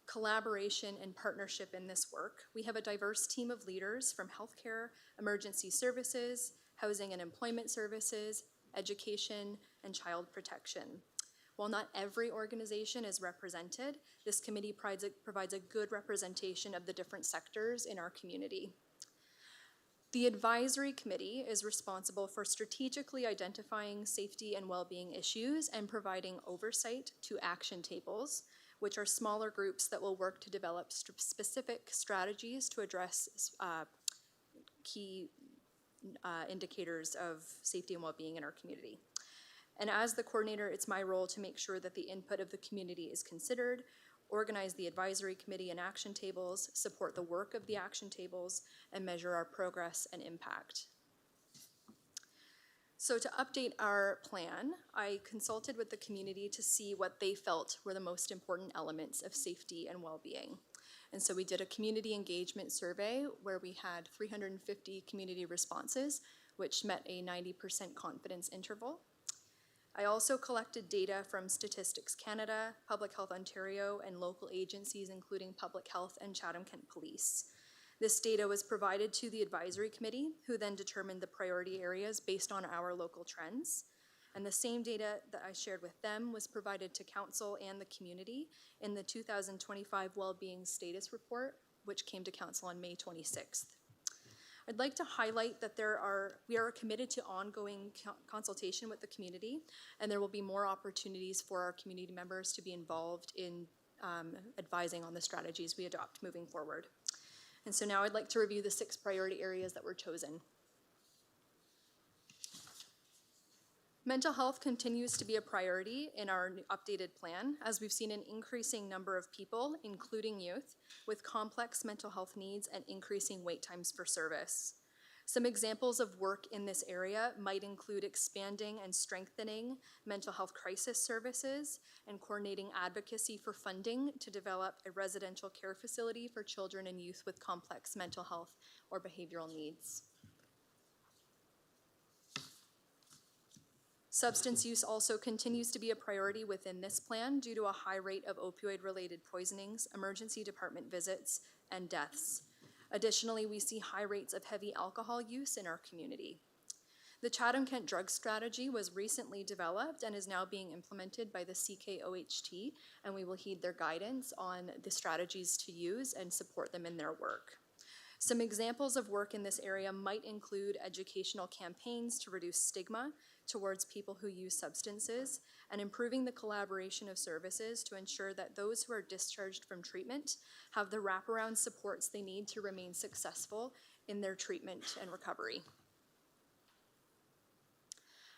collaboration and partnership in this work, we have a diverse team of leaders from healthcare, emergency services, housing and employment services, education, and child protection. While not every organization is represented, this committee provides a good representation of the different sectors in our community. The advisory committee is responsible for strategically identifying safety and well-being issues and providing oversight to action tables, which are smaller groups that will work to develop specific strategies to address key indicators of safety and well-being in our community. And as the coordinator, it's my role to make sure that the input of the community is considered, organize the advisory committee and action tables, support the work of the action tables, and measure our progress and impact. So to update our plan, I consulted with the community to see what they felt were the most important elements of safety and well-being. And so we did a community engagement survey where we had 350 community responses, which met a 90% confidence interval. I also collected data from Statistics Canada, Public Health Ontario, and local agencies, including Public Health and Chatham-Kent Police. This data was provided to the advisory committee, who then determined the priority areas based on our local trends. And the same data that I shared with them was provided to council and the community in the 2025 Wellbeing Status Report, which came to council on May 26th. I'd like to highlight that we are committed to ongoing consultation with the community, and there will be more opportunities for our community members to be involved in advising on the strategies we adopt moving forward. And so now I'd like to review the 6 priority areas that were chosen. Mental health continues to be a priority in our updated plan, as we've seen an increasing number of people, including youth, with complex mental health needs and increasing wait times for service. Some examples of work in this area might include expanding and strengthening mental health crisis services and coordinating advocacy for funding to develop a residential care facility for children and youth with complex mental health or behavioral needs. Substance use also continues to be a priority within this plan due to a high rate of opioid-related poisonings, emergency department visits, and deaths. Additionally, we see high rates of heavy alcohol use in our community. The Chatham-Kent drug strategy was recently developed and is now being implemented by the CKOHT, and we will heed their guidance on the strategies to use and support them in their work. Some examples of work in this area might include educational campaigns to reduce stigma towards people who use substances, and improving the collaboration of services to ensure that those who are discharged from treatment have the wraparound supports they need to remain successful in their treatment and recovery.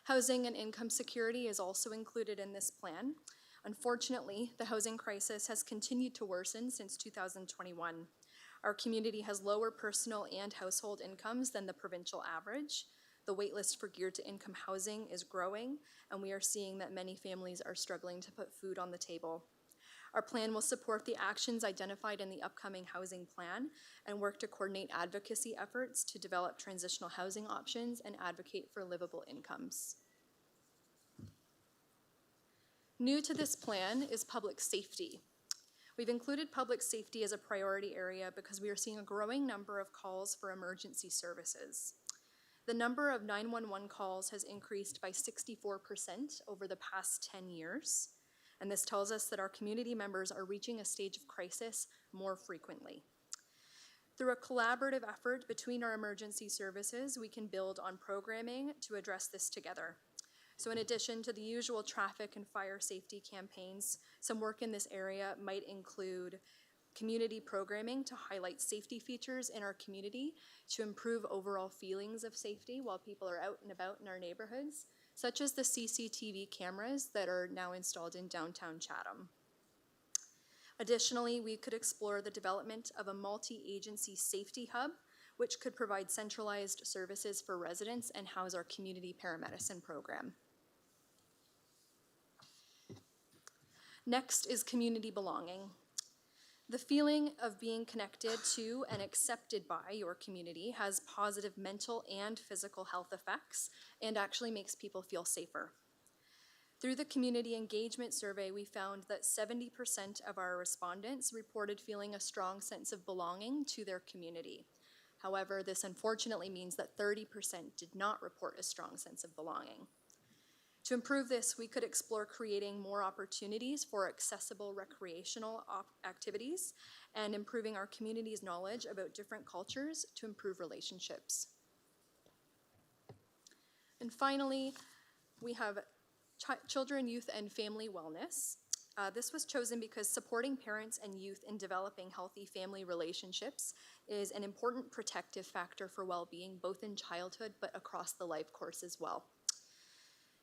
Housing and income security is also included in this plan. Unfortunately, the housing crisis has continued to worsen since 2021. Our community has lower personal and household incomes than the provincial average. The waitlist for geared-to-income housing is growing, and we are seeing that many families are struggling to put food on the table. Our plan will support the actions identified in the upcoming housing plan and work to coordinate advocacy efforts to develop transitional housing options and advocate for livable incomes. New to this plan is public safety. We've included public safety as a priority area because we are seeing a growing number of calls for emergency services. The number of 911 calls has increased by 64% over the past 10 years, and this tells us that our community members are reaching a stage of crisis more frequently. Through a collaborative effort between our emergency services, we can build on programming to address this together. So in addition to the usual traffic and fire safety campaigns, some work in this area might include community programming to highlight safety features in our community to improve overall feelings of safety while people are out and about in our neighborhoods, such as the CCTV cameras that are now installed in downtown Chatham. Additionally, we could explore the development of a multi-agency safety hub, which could provide centralized services for residents and house our community paramedicine program. Next is community belonging. The feeling of being connected to and accepted by your community has positive mental and physical health effects and actually makes people feel safer. Through the community engagement survey, we found that 70% of our respondents reported feeling a strong sense of belonging to their community. However, this unfortunately means that 30% did not report a strong sense of belonging. To improve this, we could explore creating more opportunities for accessible recreational activities and improving our community's knowledge about different cultures to improve relationships. And finally, we have children, youth, and family wellness. This was chosen because supporting parents and youth in developing healthy family relationships is an important protective factor for well-being, both in childhood but across the life course as well.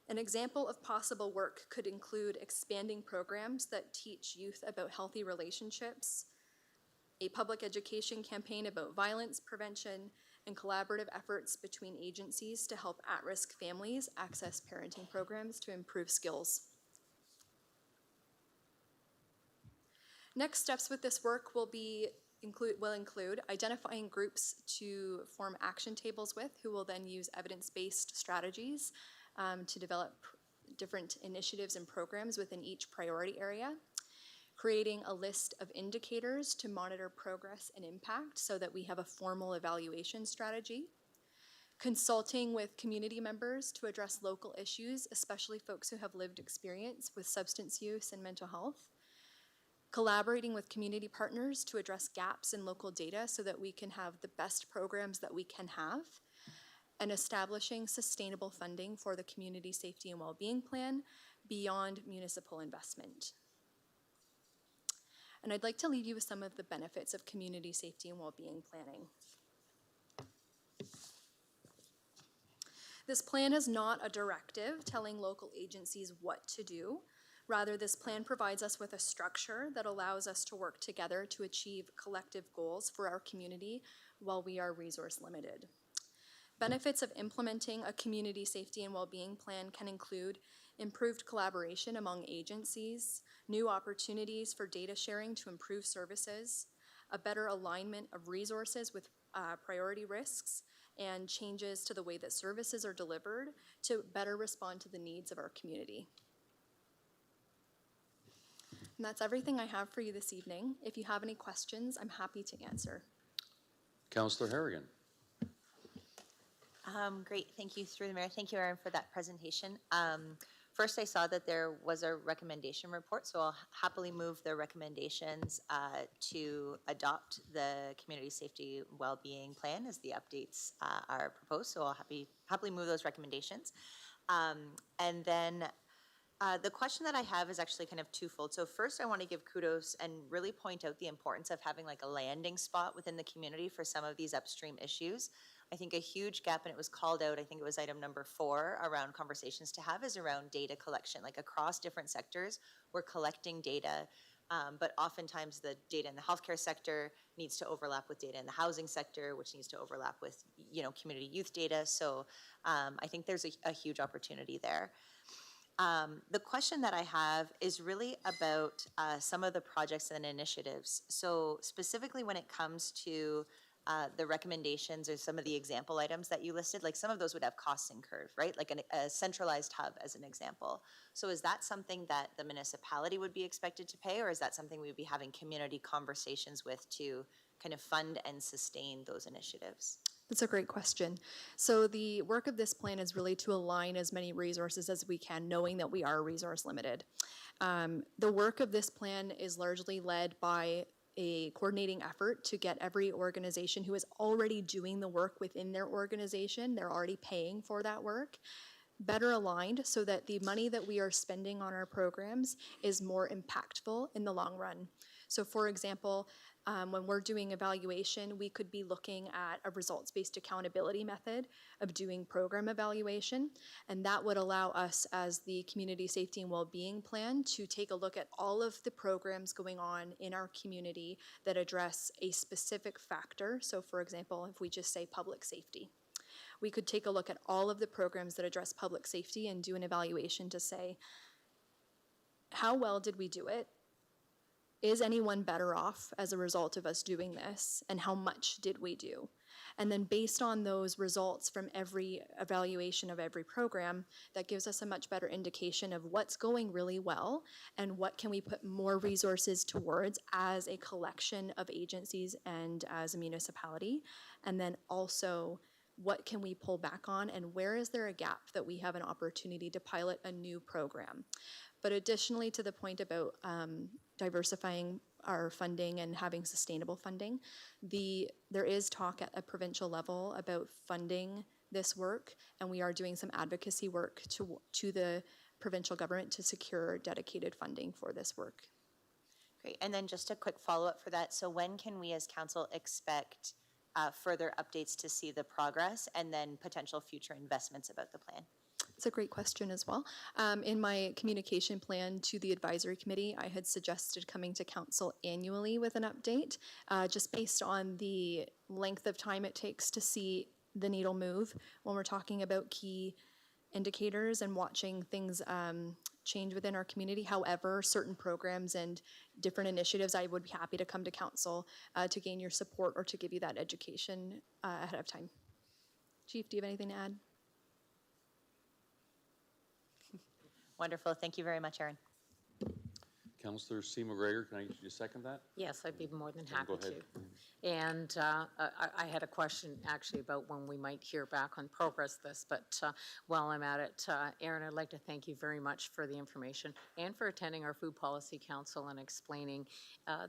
An example of possible work could include expanding programs that teach youth about healthy relationships, a public education campaign about violence prevention, and collaborative efforts between agencies to help at-risk families access parenting programs to improve skills. Next steps with this work will include identifying groups to form action tables with, who will then use evidence-based strategies to develop different initiatives and programs within each priority area, creating a list of indicators to monitor progress and impact so that we have a formal evaluation strategy, consulting with community members to address local issues, especially folks who have lived experience with substance use and mental health, collaborating with community partners to address gaps in local data so that we can have the best programs that we can have, and establishing sustainable funding for the Community Safety and Wellbeing Plan beyond municipal investment. And I'd like to leave you with some of the benefits of community safety and wellbeing planning. This plan is not a directive telling local agencies what to do. Rather, this plan provides us with a structure that allows us to work together to achieve collective goals for our community while we are resource limited. Benefits of implementing a community safety and wellbeing plan can include improved collaboration among agencies, new opportunities for data sharing to improve services, a better alignment of resources with priority risks, and changes to the way that services are delivered to better respond to the needs of our community. And that's everything I have for you this evening. If you have any questions, I'm happy to answer. Councillor Harrigan. Great, thank you through the mayor. Thank you, Erin, for that presentation. First, I saw that there was a recommendation report, so I'll happily move the recommendations to adopt the Community Safety Wellbeing Plan as the updates are proposed. So I'll happily move those recommendations. And then the question that I have is actually kind of twofold. So first, I want to give kudos and really point out the importance of having like a landing spot within the community for some of these upstream issues. I think a huge gap, and it was called out, I think it was item number 4 around conversations to have, is around data collection. Like across different sectors, we're collecting data, but oftentimes the data in the healthcare sector needs to overlap with data in the housing sector, which needs to overlap with, you know, community youth data. So I think there's a huge opportunity there. The question that I have is really about some of the projects and initiatives. So specifically when it comes to the recommendations or some of the example items that you listed, like some of those would have costs incurred, right? Like a centralized hub as an example. So is that something that the municipality would be expected to pay, or is that something we'd be having community conversations with to kind of fund and sustain those initiatives? That's a great question. So the work of this plan is really to align as many resources as we can, knowing that we are resource limited. The work of this plan is largely led by a coordinating effort to get every organization who is already doing the work within their organization, they're already paying for that work, better aligned so that the money that we are spending on our programs is more impactful in the long run. So for example, when we're doing evaluation, we could be looking at a results-based accountability method of doing program evaluation, and that would allow us as the Community Safety and Wellbeing Plan to take a look at all of the programs going on in our community that address a specific factor. So for example, if we just say public safety, we could take a look at all of the programs that address public safety and do an evaluation to say, how well did we do it? Is anyone better off as a result of us doing this? And how much did we do? And then based on those results from every evaluation of every program, that gives us a much better indication of what's going really well and what can we put more resources towards as a collection of agencies and as a municipality. And then also, what can we pull back on and where is there a gap that we have an opportunity to pilot a new program? But additionally to the point about diversifying our funding and having sustainable funding, there is talk at a provincial level about funding this work, and we are doing some advocacy work to the provincial government to secure dedicated funding for this work. Great, and then just a quick follow-up for that. So when can we as council expect further updates to see the progress and then potential future investments about the plan? It's a great question as well. In my communication plan to the advisory committee, I had suggested coming to council annually with an update, just based on the length of time it takes to see the needle move when we're talking about key indicators and watching things change within our community. However, certain programs and different initiatives, I would be happy to come to council to gain your support or to give you that education ahead of time. Chief, do you have anything to add? Wonderful. Thank you very much, Erin. Councillor C. McGregor, can I get you to second that? Yes, I'd be more than Go happy ahead. to. And I had a question actually about when we might hear back on progress this, but while I'm at it, Erin, I'd like to thank you very much for the information and for attending our Food Policy Council and explaining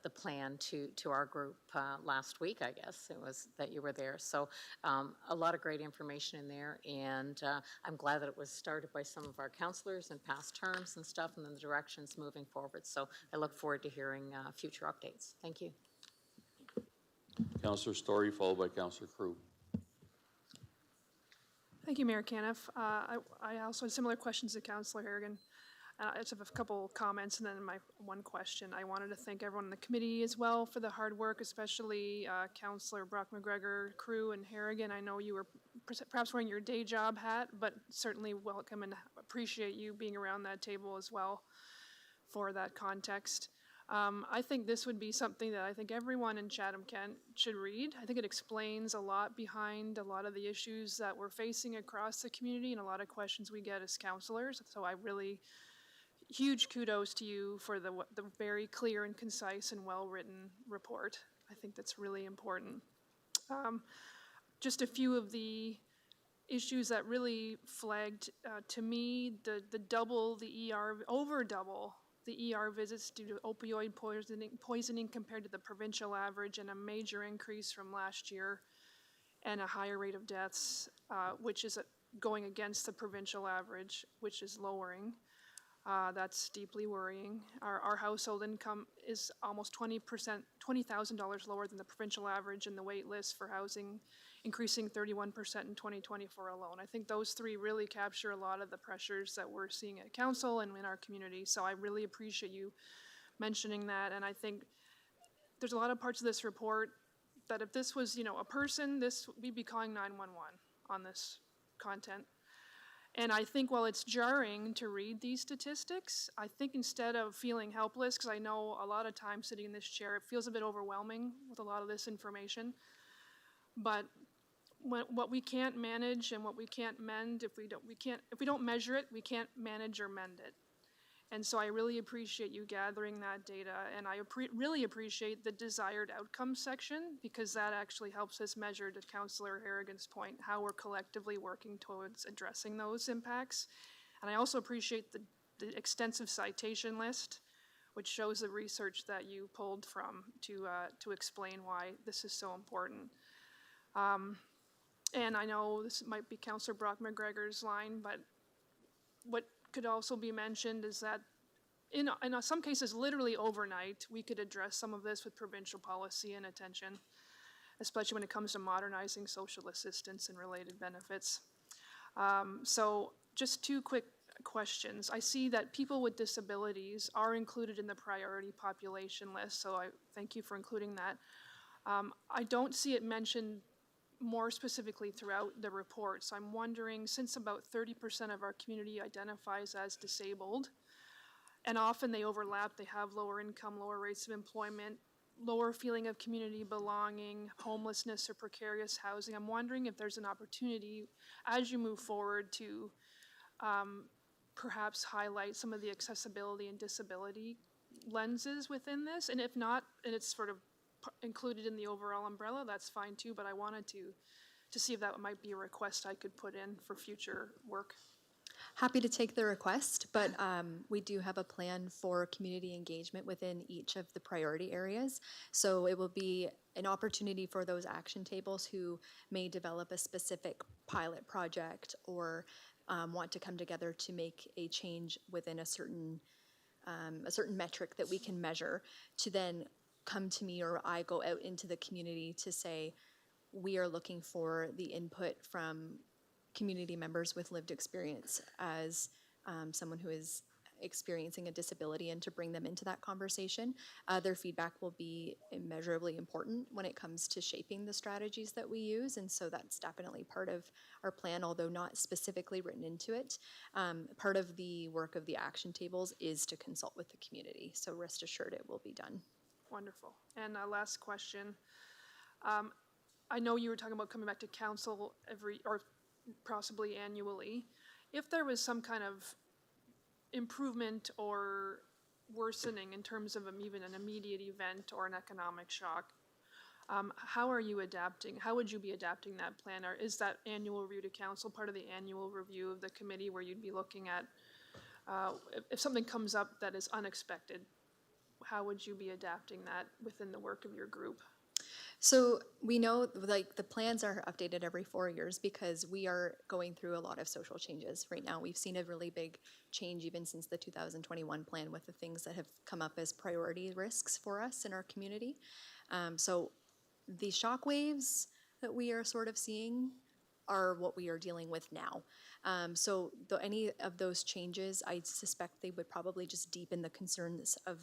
the plan to our group last week, I guess it was that you were there. So a lot of great information in there, and I'm glad that it was started by some of our councillors in past terms and stuff, and then the directions moving forward. So I look forward to hearing future updates. Thank you. Councillor Story, followed by Councillor Crew. Thank you, Mayor Caniff. I also had similar questions to Councillor Harrigan. I just have a couple comments and then my one question. I wanted to thank everyone in the committee as well for the hard work, especially Councillor Brock McGregor, Crew, and Harrigan. I know you were perhaps wearing your day job hat, but certainly welcome and appreciate you being around that table as well for that context. I think this would be something that I think everyone in Chatham-Kent should read. I think it explains a lot behind a lot of the issues that we're facing across the community and a lot of questions we get as councillors. So I really, huge kudos to you for the very clear and concise and well-written report. I think that's really important. Just a few of the issues that really flagged to me, the over double the ER visits due to opioid poisoning compared to the provincial average, and a major increase from last year, and a higher rate of deaths, which is going against the provincial average, which is lowering. That's deeply worrying. Our household income is almost $20,000 lower than the provincial average, and the wait list for housing increasing 31% in 2024 alone. I think those three really capture a lot of the pressures that we're seeing at council and in our community. So I really appreciate you mentioning that. And I think there's a lot of parts of this report that if this was, a person, we'd be calling 911 on this content. And I think while it's jarring to read these statistics, I think instead of feeling helpless, because I know a lot of times sitting in this chair, it feels a bit overwhelming with a lot of this information. But what we can't manage and what we can't mend, if we don't measure it, we can't manage or mend it. And so I really appreciate you gathering that data, and I really appreciate the desired outcome section, because that actually helps us measure, to Councillor Harrigan's point, how we're collectively working towards addressing those impacts. And I also appreciate the extensive citation list, which shows the research that you pulled from to explain why this is so important. And I know this might be Councillor Brock McGregor's line, but what could also be mentioned is that in some cases, literally overnight, we could address some of this with provincial policy and attention, especially when it comes to modernizing social assistance and related benefits. So just two quick questions. I see that people with disabilities are included in the priority population list, so I thank you for including that. I don't see it mentioned more specifically throughout the report. So I'm wondering, since about 30% of our community identifies as disabled, and often they overlap, they have lower income, lower rates of employment, lower feeling of community belonging, homelessness or precarious housing, I'm wondering if there's an opportunity as you move forward to perhaps highlight some of the accessibility and disability lenses within this, and if not, and it's sort of included in the overall umbrella, that's fine too, but I wanted to see if that might be a request I could put in for future work. Happy to take the request, but we do have a plan for community engagement within each of the priority areas. So it will be an opportunity for those action tables who may develop a specific pilot project or want to come together to make a change within a certain metric that we can measure, to then come to me or I go out into the community to say, we are looking for the input from community members with lived experience as someone who is experiencing a disability and to bring them into that conversation. Their feedback will be immeasurably important when it comes to shaping the strategies that we use, and so that's definitely part of our plan, although not specifically written into it. Part of the work of the action tables is to consult with the community, so rest assured it will be done. Wonderful. And last question. I know you were talking about coming back to council or possibly annually. If there was some kind of improvement or worsening in terms of even an immediate event or an economic shock, how are you adapting? How would you be adapting that plan? Or is that annual review to council part of the annual review of the committee where you'd be looking at if something comes up that is unexpected, how would you be adapting that within the work of your group? So we know like the plans are updated every 4 years because we are going through a lot of social changes right now. We've seen a really big change even since the 2021 plan with the things that have come up as priority risks for us in our community. So the shock waves that we are sort of seeing are what we are dealing with now. So any of those changes, I suspect they would probably just deepen the concerns of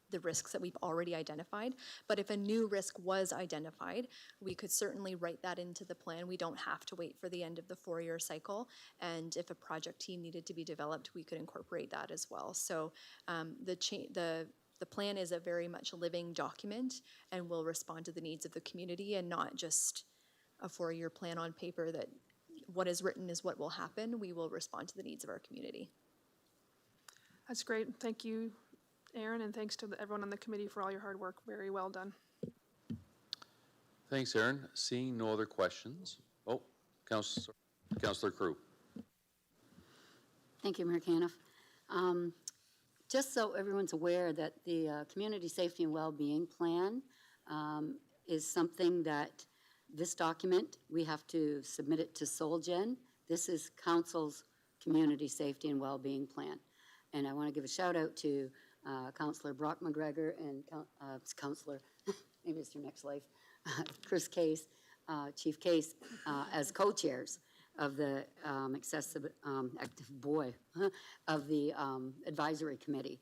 the risks that we've already identified. But if a new risk was identified, we could certainly write that into the plan. We don't have to wait for the end of the 4-year cycle. And if a project team needed to be developed, we could incorporate that as well. So the plan is a very much living document and will respond to the needs of the community and not just a 4-year plan on paper that what is written is what will happen. We will respond to the needs of our community. That's great. Thank you, Aaron, and thanks to everyone on the committee for all your hard work. Very well done. Thanks, Aaron. Seeing no other questions. Oh, Councillor Crew. Thank you, Mayor Caniff. Just so everyone's aware that the Community Safety and Wellbeing Plan is something that this document, we have to submit it to SolGen. This is Council's Community Safety and Wellbeing Plan. And I want to give a shout out to Councillor Brock McGregor and Councillor, maybe it's your next life, Chris Case, Chief Case, as co-chairs of the of the advisory committee.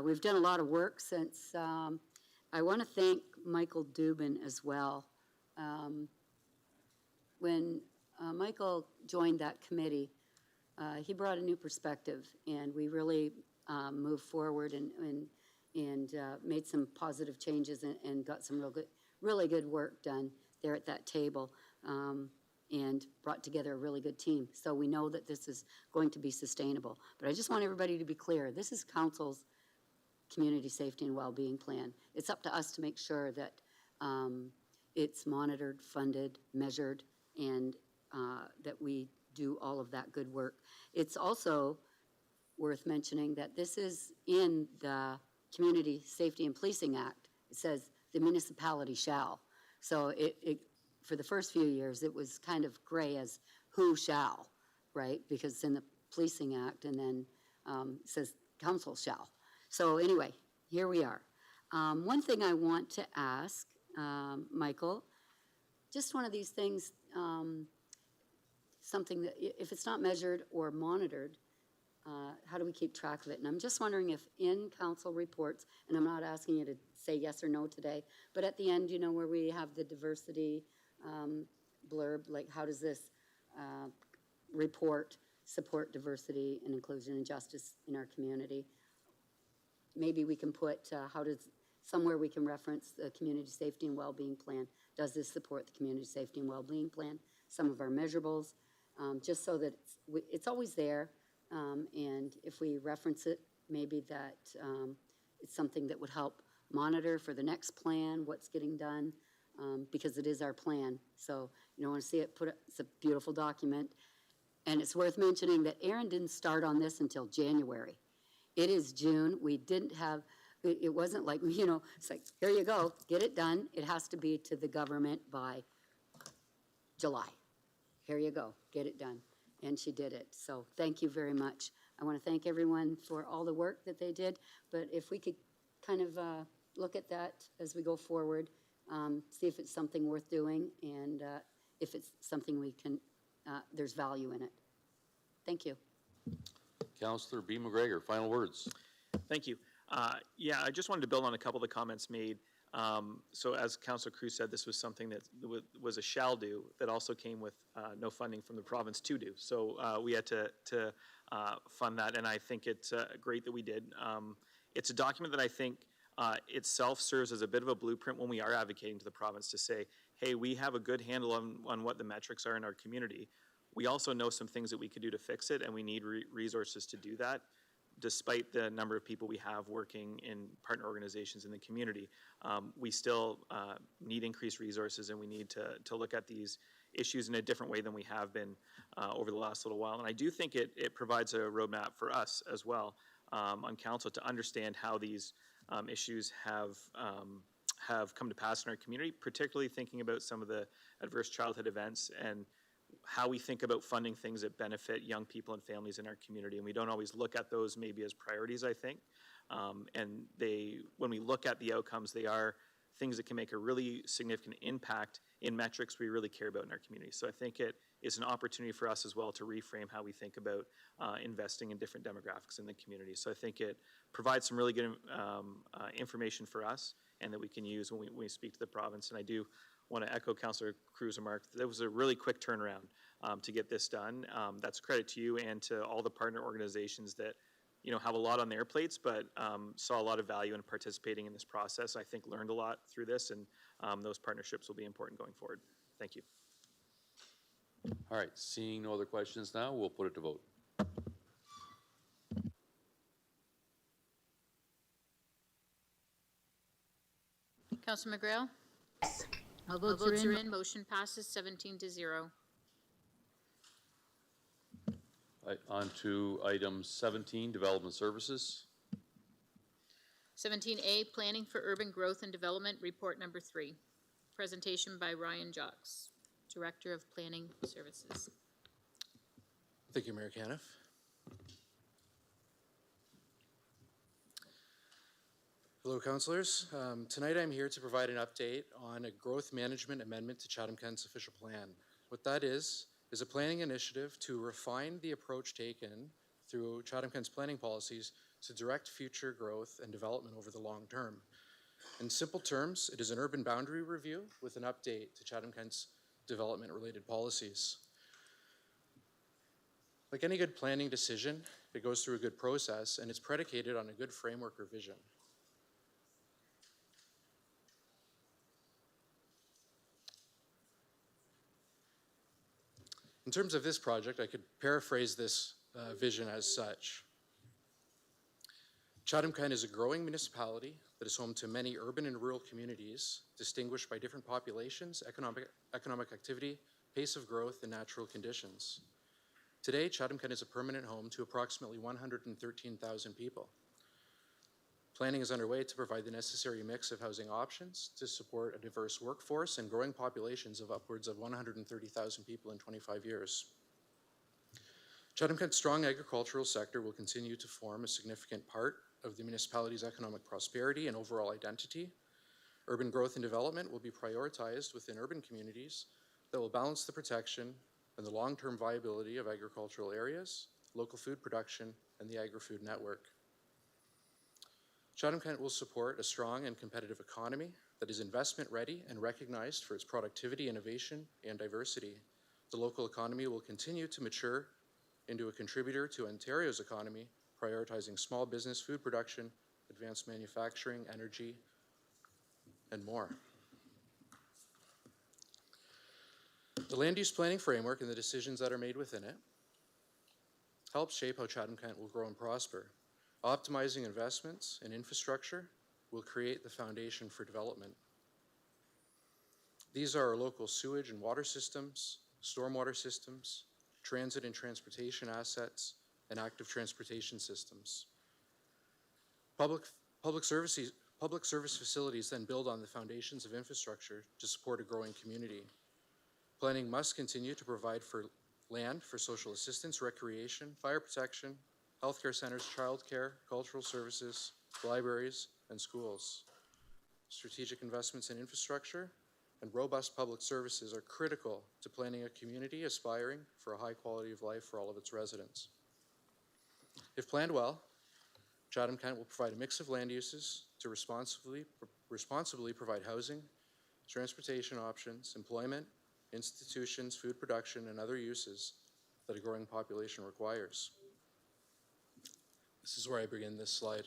We've done a lot of work since, I want to thank Michael Dubin as well. When Michael joined that committee, he brought a new perspective, and we really moved forward and made some positive changes and got some really good work done there at that table, and brought together a really good team. So we know that this is going to be sustainable. But I just want everybody to be clear, this is Council's Community Safety and Wellbeing Plan. It's up to us to make sure that it's monitored, funded, measured, and that we do all of that good work. It's also worth mentioning that this is in the Community Safety and Policing Act. It says the municipality shall. So for the first few years, it was kind of gray as who shall, right? Because it's in the Policing Act, and then it says council shall. So anyway, here we are. One thing I want to ask, Michael, just one of these things, something that if it's not measured or monitored, how do we keep track of it? And I'm just wondering if in council reports, and I'm not asking you to say yes or no today, but at the end, you know, where we have the diversity blurb, like how does this report support diversity and inclusion and justice in our community? Maybe we can put somewhere we can reference the Community Safety and Wellbeing Plan. Does this support the Community Safety and Wellbeing Plan? Some of our measurables, just so that it's always there. And if we reference it, maybe that it's something that would help monitor for the next plan, what's getting done, because it is our plan. So you don't want to see it it's a beautiful document. And it's worth mentioning that Aaron didn't start on this until January. It is June. We didn't have, it wasn't like, you know, it's like, here you go, get it done. It has to be to the government by July. Here you go, get it done. And she did it. So thank you very much. I want to thank everyone for all the work that they did. But if we could kind of look at that as we go forward, see if it's something worth doing, and if it's something we can there's value in it. Thank you. Councillor B. McGregor, final words. Thank you. Yeah, I just wanted to build on a couple of the comments made. So as Councillor Cruz said, this was something that was a shall do that also came with no funding from the province to do. So we had to fund that, and I think it's great that we did. It's a document that I think itself serves as a bit of a blueprint when we are advocating to the province to say, hey, we have a good handle on what the metrics are in our community. We also know some things that we could do to fix it, and we need resources to do that, despite the number of people we have working in partner organizations in the community. We still need increased resources, and we need to look at these issues in a different way than we have been over the last little while. And I do think it provides a roadmap for us as well on council to understand how these issues have come to pass in our community, particularly thinking about some of the adverse childhood events and how we think about funding things that benefit young people and families in our community. And we don't always look at those maybe as priorities, I think. And when we look at the outcomes, they are things that can make a really significant impact in metrics we really care about in our community. So I think it is an opportunity for us as well to reframe how we think about investing in different demographics in the community. So I think it provides some really good information for us and that we can use when we speak to the province. And I do want to echo Councillor Cruz' remark. That was a really quick turnaround to get this done. That's a credit to you and to all the partner organizations that have a lot on their plates, but saw a lot of value in participating in this process. I think learned a lot through this, and those partnerships will be important going forward. Thank you. All right, seeing no other questions now, we'll put it to vote. Councillor McGrail? All votes are in. Motion passes 17-0. On to item 17, development services. 17A, Planning for Urban Growth and Development, Report Number 3. Presentation by Ryan Jocks, Director of Planning Services. Thank you, Mayor Caniff. Hello, councillors. Tonight I'm here to provide an update on a growth management amendment to Chatham-Kent's official plan. What that is a planning initiative to refine the approach taken through Chatham-Kent's planning policies to direct future growth and development over the long term. In simple terms, it is an urban boundary review with an update to Chatham-Kent's development-related policies. Like any good planning decision, it goes through a good process and it's predicated on a good framework or vision. In terms of this project, I could paraphrase this vision as such. Chatham-Kent is a growing municipality that is home to many urban and rural communities distinguished by different populations, economic activity, pace of growth, and natural conditions. Today, Chatham-Kent is a permanent home to approximately 113,000 people. Planning is underway to provide the necessary mix of housing options to support a diverse workforce and growing populations of upwards of 130,000 people in 25 years. Chatham-Kent's strong agricultural sector will continue to form a significant part of the municipality's economic prosperity and overall identity. Urban growth and development will be prioritized within urban communities that will balance the protection and the long-term viability of agricultural areas, local food production, and the agri-food network. Chatham-Kent will support a strong and competitive economy that is investment ready and recognized for its productivity, innovation, and diversity. The local economy will continue to mature into a contributor to Ontario's economy, prioritizing small business, food production, advanced manufacturing, energy, and more. The land use planning framework and the decisions that are made within it help shape how Chatham-Kent will grow and prosper. Optimizing investments in infrastructure will create the foundation for development. These are our local sewage and water systems, stormwater systems, transit and transportation assets, and active transportation systems. Public service facilities then build on the foundations of infrastructure to support a growing community. Planning must continue to provide for land for social assistance, recreation, fire protection, healthcare centers, childcare, cultural services, libraries, and schools. Strategic investments in infrastructure and robust public services are critical to planning a community aspiring for a high quality of life for all of its residents. If planned well, Chatham-Kent will provide a mix of land uses to responsibly provide housing, transportation options, employment, institutions, food production, and other uses that a growing population requires. This is where I begin this slide.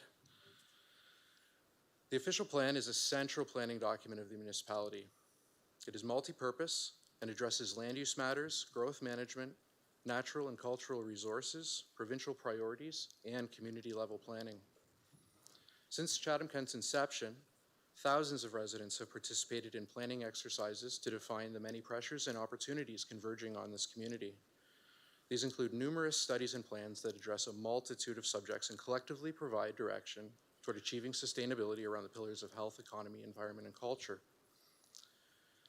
The official plan is a central planning document of the municipality. It is multi-purpose and addresses land use matters, growth management, natural and cultural resources, provincial priorities, and community-level planning. Since Chatham-Kent's inception, thousands of residents have participated in planning exercises to define the many pressures and opportunities converging on this community. These include numerous studies and plans that address a multitude of subjects and collectively provide direction toward achieving sustainability around the pillars of health, economy, environment, and culture.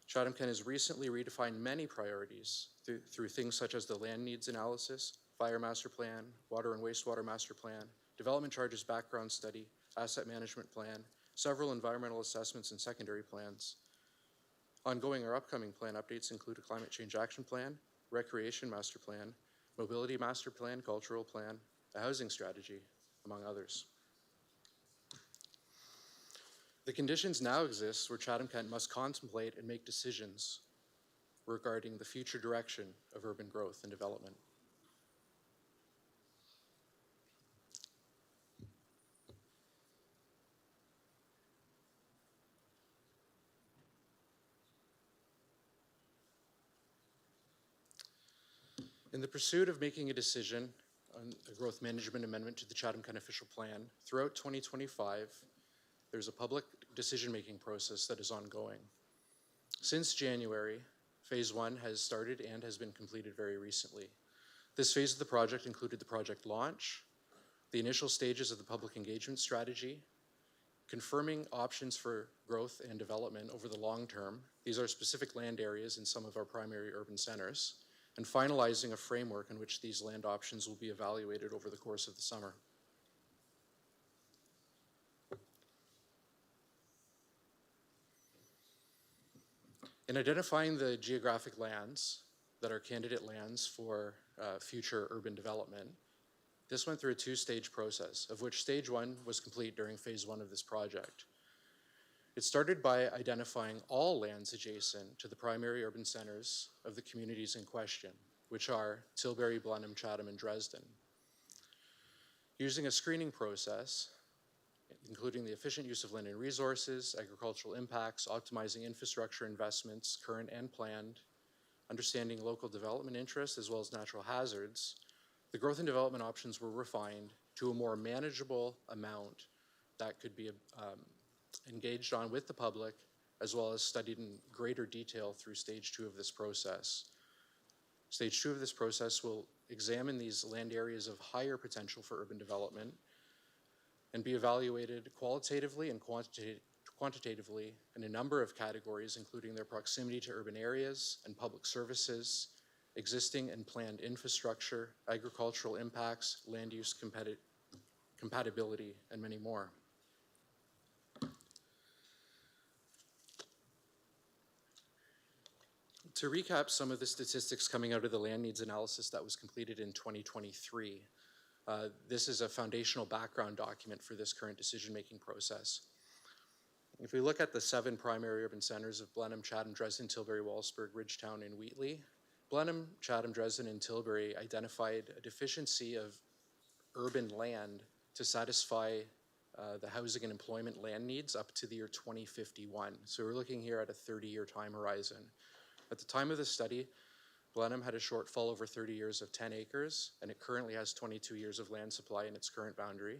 Chatham-Kent has recently redefined many priorities through things such as the land needs analysis, fire master plan, water and wastewater master plan, development charges background study, asset management plan, several environmental assessments and secondary plans. Ongoing or upcoming plan updates include a climate change action plan, recreation master plan, mobility master plan, cultural plan, a housing strategy, among others. The conditions now exist where Chatham-Kent must contemplate and make decisions regarding the future direction of urban growth and development. In the pursuit of making a decision on a growth management amendment to the Chatham-Kent official plan, throughout 2025, there's a public decision-making process that is ongoing. Since January, phase 1 has started and has been completed very recently. This phase of the project included the project launch, the initial stages of the public engagement strategy, confirming options for growth and development over the long term. These are specific land areas in some of our primary urban centers, and finalizing a framework in which these land options will be evaluated over the course of the summer. In identifying the geographic lands that are candidate lands for future urban development, this went through a two-stage process, of which stage 1 was complete during phase 1 of this project. It started by identifying all lands adjacent to the primary urban centers of the communities in question, which are Tilbury, Blenheim, Chatham, and Dresden. Using a screening process, including the efficient use of land and resources, agricultural impacts, optimizing infrastructure investments, current and planned, understanding local development interests as well as natural hazards, the growth and development options were refined to a more manageable amount that could be engaged on with the public, as well as studied in greater detail through stage 2 of this process. Stage 2 of this process will examine these land areas of higher potential for urban development and be evaluated qualitatively and quantitatively in a number of categories, including their proximity to urban areas and public services, existing and planned infrastructure, agricultural impacts, land use compatibility, and many more. To recap some of the statistics coming out of the land needs analysis that was completed in 2023, this is a foundational background document for this current decision-making process. If we look at the 7 primary urban centers of Blenheim, Chatham, Dresden, Tilbury, Wallaceburg, Ridgetown, and Wheatley, Blenheim, Chatham, Dresden, and Tilbury identified a deficiency of urban land to satisfy the housing and employment land needs up to the year 2051. So we're looking here at a 30-year time horizon. At the time of the study, Blenheim had a shortfall over 30 years of 10 acres, and it currently has 22 years of land supply in its current boundary.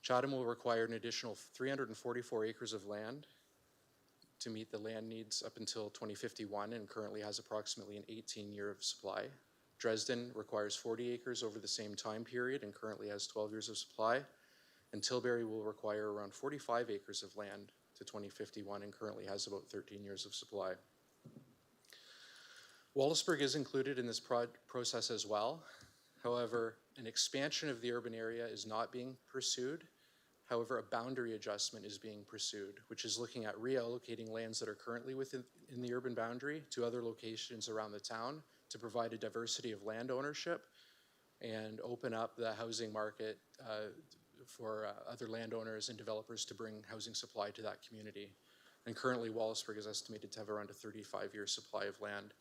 Chatham will require an additional 344 acres of land to meet the land needs up until 2051 and currently has approximately an 18-year of supply. Dresden requires 40 acres over the same time period and currently has 12 years of supply. And Tilbury will require around 45 acres of land to 2051 and currently has about 13 years of supply. Wallaceburg is included in this process as well. However, an expansion of the urban area is not being pursued. However, a boundary adjustment is being pursued, which is looking at reallocating lands that are currently within the urban boundary to other locations around the town to provide a diversity of land ownership and open up the housing market for other landowners and developers to bring housing supply to that community. And currently, Wallaceburg is estimated to have around a 35-year supply of land.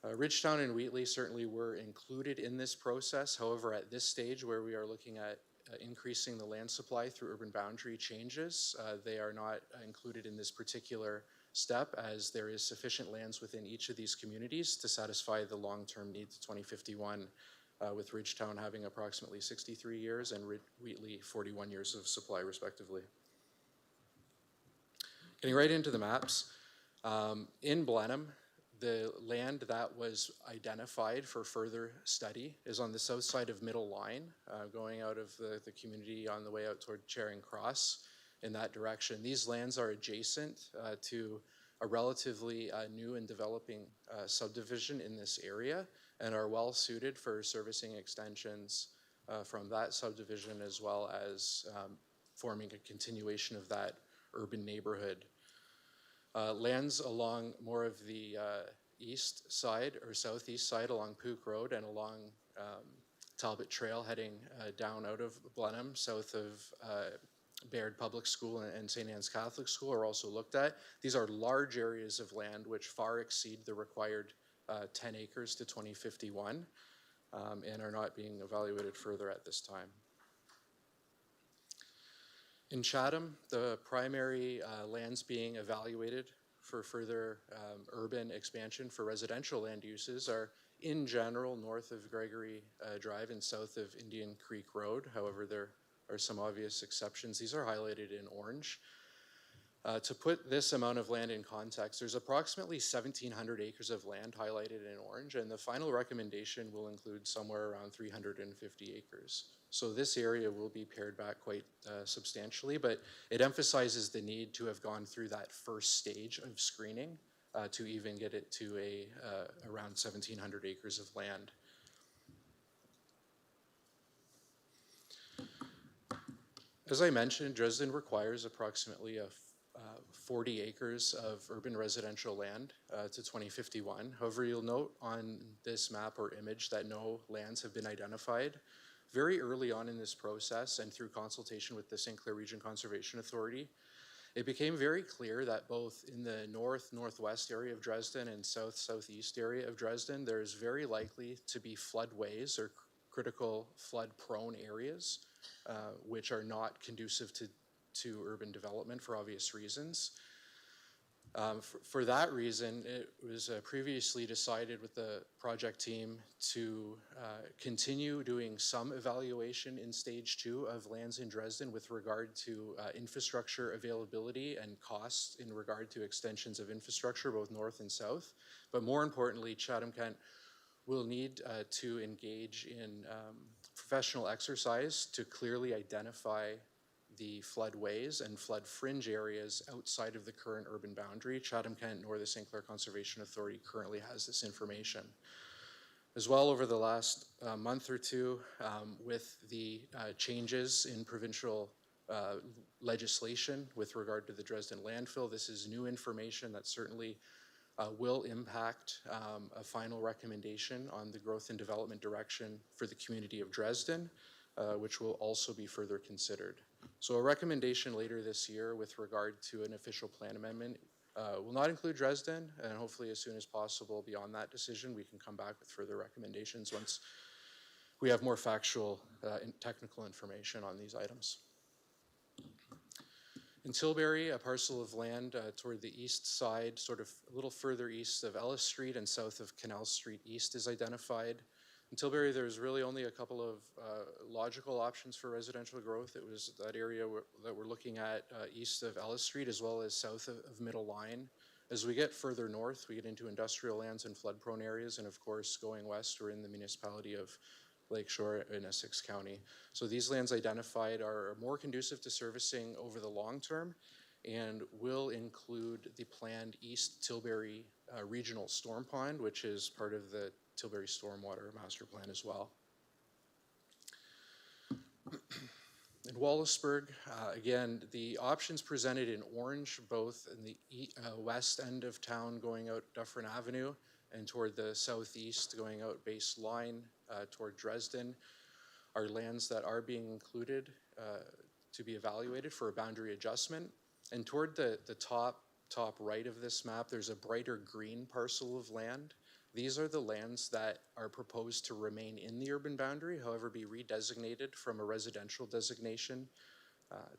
Ridgetown and Wheatley certainly were included in this process. However, at this stage where we are looking at increasing the land supply through urban boundary changes, they are not included in this particular step, as there is sufficient lands within each of these communities to satisfy the long-term need to 2051, with Ridgetown having approximately 63 years and Wheatley 41 years of supply respectively. Getting right into the maps, in Blenheim, the land that was identified for further study is on the south side of Middle Line, going out of the community on the way out toward Charing Cross in that direction. These lands are adjacent to a relatively new and developing subdivision in this area and are well suited for servicing extensions from that subdivision, as well as forming a continuation of that urban neighborhood. Lands along more of the east side or southeast side along Pook Road and along Talbot Trail heading down out of Blenheim, south of Baird Public School and St. Anne's Catholic School are also looked at. These are large areas of land which far exceed the required 10 acres to 2051 and are not being evaluated further at this time. In Chatham, the primary lands being evaluated for further urban expansion for residential land uses are in general north of Gregory Drive and south of Indian Creek Road. However, there are some obvious exceptions. These are highlighted in orange. To put this amount of land in context, there's approximately 1,700 acres of land highlighted in orange, and the final recommendation will include somewhere around 350 acres. So this area will be pared back quite substantially, but it emphasizes the need to have gone through that first stage of screening to even get it to around 1,700 acres of land. As I mentioned, Dresden requires approximately 40 acres of urban residential land to 2051. However, you'll note on this map or image that no lands have been identified. Very early on in this process and through consultation with the St. Clair Region Conservation Authority, it became very clear that both in the northwest area of Dresden and southeast area of Dresden, there is very likely to be floodways or critical flood-prone areas, which are not conducive to urban development for obvious reasons. For that reason, it was previously decided with the project team to continue doing some evaluation in stage 2 of lands in Dresden with regard to infrastructure availability and costs in regard to extensions of infrastructure, both north and south. But more importantly, Chatham-Kent will need to engage in professional exercise to clearly identify the floodways and flood fringe areas outside of the current urban boundary. Chatham-Kent nor the St. Clair Conservation Authority currently has this information. As well, over the last month or two, with the changes in provincial legislation with regard to the Dresden landfill, this is new information that certainly will impact a final recommendation on the growth and development direction for the community of Dresden, which will also be further considered. So a recommendation later this year with regard to an official plan amendment will not include Dresden, and hopefully as soon as possible beyond that decision, we can come back with further recommendations once we have more factual and technical information on these items. In Tilbury, a parcel of land toward the east side, sort of a little further east of Ellis Street and south of Canal Street East is identified. In Tilbury, there's really only a couple of logical options for residential growth. It was that area that we're looking at east of Ellis Street as well as south of Middle Line. As we get further north, we get into industrial lands and flood-prone areas, and of course, going west, we're in the municipality of Lakeshore in Essex County. So these lands identified are more conducive to servicing over the long term and will include the planned East Tilbury Regional Storm Pond, which is part of the Tilbury Stormwater Master Plan as well. In Wallaceburg, again, the options presented in orange, both in the west end of town going out Dufferin Avenue and toward the southeast going out Base Line toward Dresden, are lands that are being included to be evaluated for a boundary adjustment. And toward the top right of this map, there's a brighter green parcel of land. These are the lands that are proposed to remain in the urban boundary, however, be redesignated from a residential designation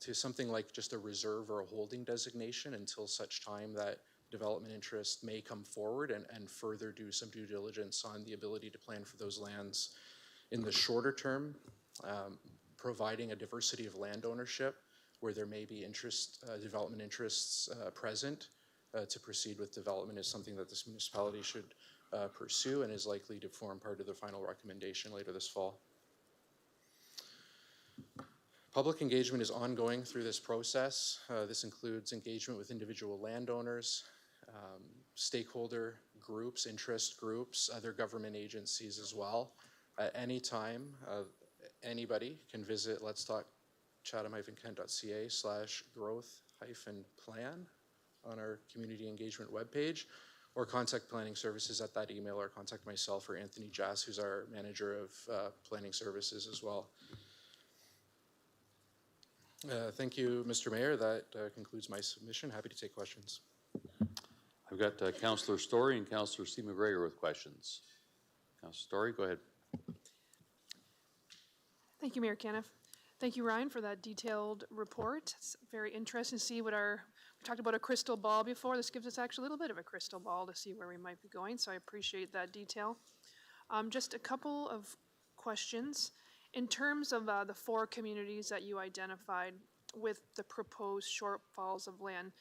to something like just a reserve or a holding designation until such time that development interest may come forward and further do some due diligence on the ability to plan for those lands in the shorter term, providing a diversity of land ownership where there may be development interests present to proceed with development is something that this municipality should pursue and is likely to form part of the final recommendation later this fall. Public engagement is ongoing through this process. This includes engagement with individual landowners, stakeholder groups, interest groups, other government agencies as well. At any time, anybody can visit letstalk-chatham-kent.ca/growth-plan on our community engagement webpage, or contact planning services at that email, or contact myself or Anthony Jass, who's our manager of planning services as well. Thank you, Mr. Mayor. That concludes my submission. Happy to take questions. I've got Councillor Story and Councillor C. McGregor with questions. Councillor Story, go ahead. Thank you, Mayor Caniff. Thank you, Ryan, for that detailed report. It's very interesting to see we talked about a crystal ball before. This gives us actually a little bit of a crystal ball to see where we might be going, so I appreciate that detail. Just a couple of questions. In terms of the 4 communities that you identified with the proposed shortfalls of land